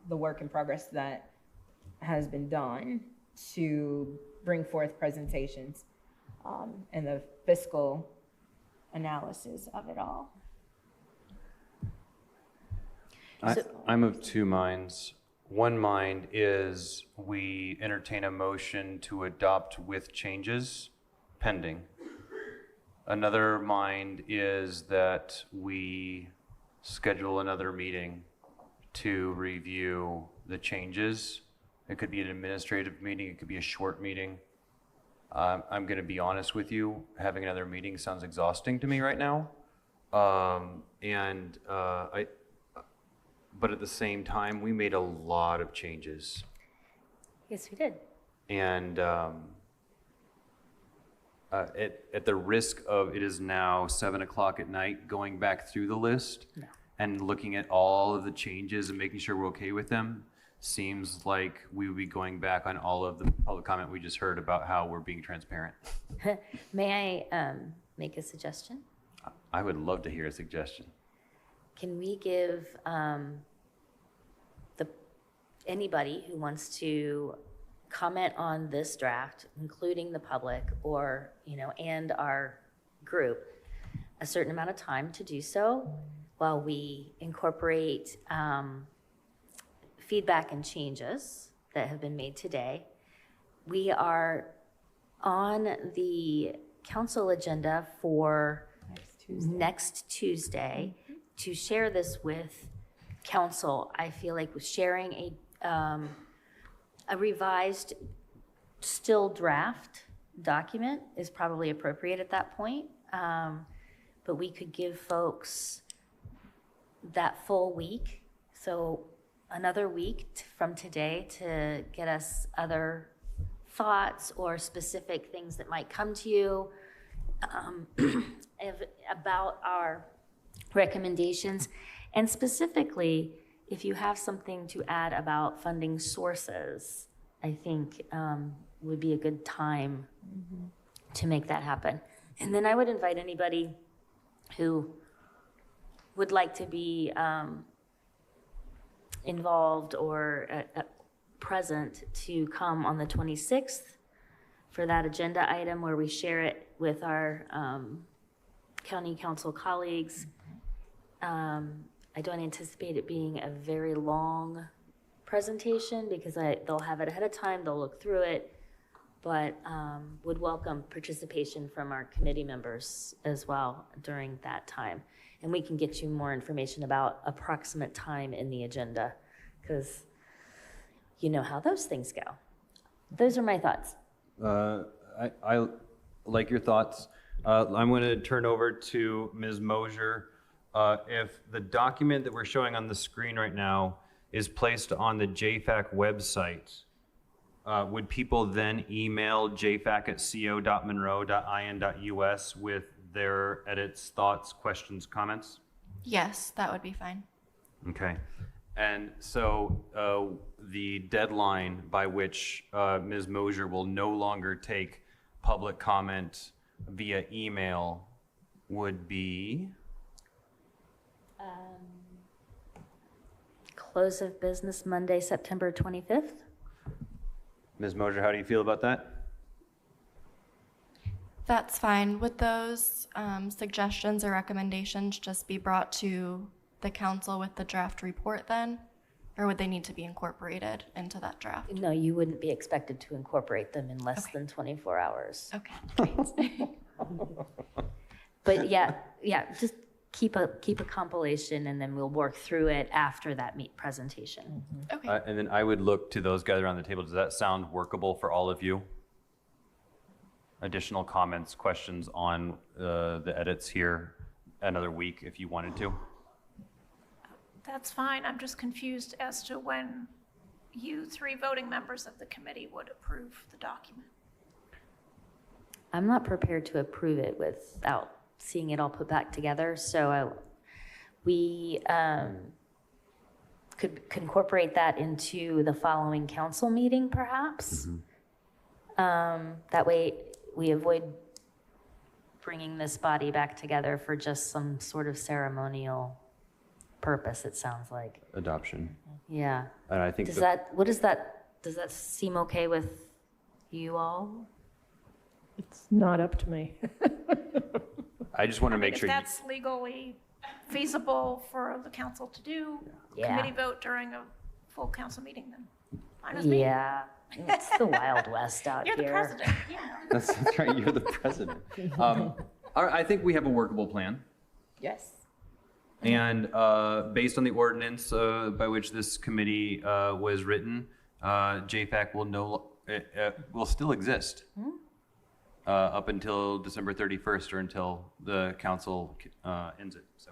A: the work in progress that has been done to bring forth presentations and the fiscal analysis of it all.
B: I'm of two minds. One mind is we entertain a motion to adopt with changes pending. Another mind is that we schedule another meeting to review the changes. It could be an administrative meeting, it could be a short meeting. I'm going to be honest with you, having another meeting sounds exhausting to me right now. But at the same time, we made a lot of changes.
C: Yes, we did.
B: And at the risk of, it is now 7 o'clock at night, going back through the list and looking at all of the changes and making sure we're okay with them, seems like we would be going back on all of the public comment we just heard about how we're being transparent.
C: May I make a suggestion?
B: I would love to hear a suggestion.
C: Can we give anybody who wants to comment on this draft, including the public or, and our group, a certain amount of time to do so while we incorporate feedback and changes that have been made today. We are on the council agenda for next Tuesday to share this with council. I feel like sharing a revised, still draft document is probably appropriate at that point. But we could give folks that full week, so another week from today, to get us other thoughts or specific things that might come to you about our recommendations. And specifically, if you have something to add about funding sources, I think would be a good time to make that happen. And then I would invite anybody who would like to be involved or present to come on the 26th for that agenda item where we share it with our county council colleagues. I don't anticipate it being a very long presentation because they'll have it ahead of time, they'll look through it, but would welcome participation from our committee members as well during that time. And we can get you more information about approximate time in the agenda, because you know how those things go. Those are my thoughts.
B: I like your thoughts. I'm going to turn over to Ms. Mosier. If the document that we're showing on the screen right now is placed on the JFAC website, would people then email jfac@co.monroe.in.us with their edits, thoughts, questions, comments?
K: Yes, that would be fine.
B: Okay. And so the deadline by which Ms. Mosier will no longer take public comment via email would be?
C: Close of business Monday, September 25th.
B: Ms. Mosier, how do you feel about that?
K: That's fine. Would those suggestions or recommendations just be brought to the council with the draft report then? Or would they need to be incorporated into that draft?
C: No, you wouldn't be expected to incorporate them in less than 24 hours.
K: Okay, great.
C: But yeah, just keep a compilation and then we'll work through it after that presentation.
K: Okay.
B: And then I would look to those gathered around the table. Does that sound workable for all of you? Additional comments, questions on the edits here another week if you wanted to?
D: That's fine. I'm just confused as to when you three voting members of the committee would approve the document.
C: I'm not prepared to approve it without seeing it all put back together, so we could incorporate that into the following council meeting, perhaps. That way we avoid bringing this body back together for just some sort of ceremonial purpose, it sounds like.
B: Adoption.
C: Yeah.
B: And I think
C: does that seem okay with you all?
G: It's not up to me.
B: I just want to make
D: If
B: sure.
D: that's legally feasible for the council to do,
C: Yeah.
D: committee vote during a full council meeting, then fine with me.
C: Yeah, it's the Wild West out
D: You're
C: here.
D: the president, yeah.
B: That's right, you're the president. All right, I think we have a workable plan.
A: Yes.
B: And based on the ordinance by which this committee was written, JFAC will still exist up until December 31st or until the council ends it. So.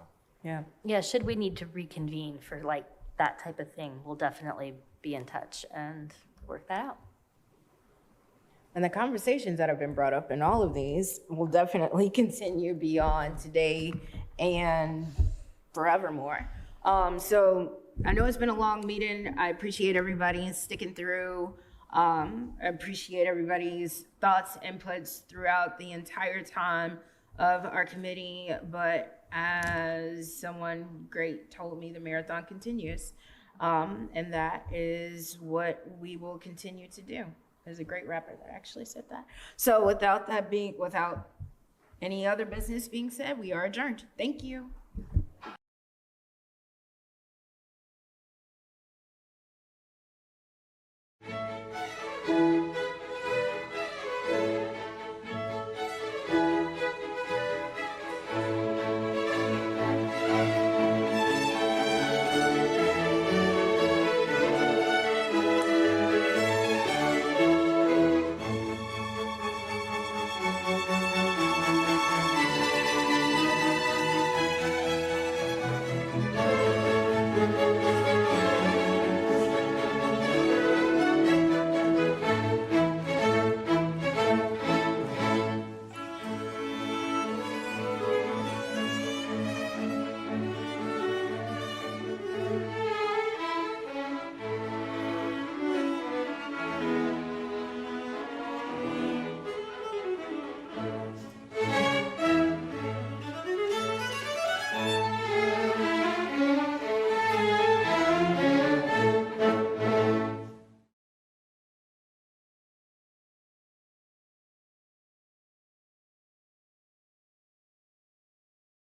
C: Yeah, should we need to reconvene for like that type of thing, we'll definitely be in touch and work that out.
A: And the conversations that have been brought up in all of these will definitely continue beyond today and forevermore. So I know it's been a long meeting. I appreciate everybody sticking through. I appreciate everybody's thoughts, inputs throughout the entire time of our committee. But as someone great told me, the marathon continues. And that is what we will continue to do. There's a great rapper that actually said that. So without Any other business being said, we are adjourned. Thank you.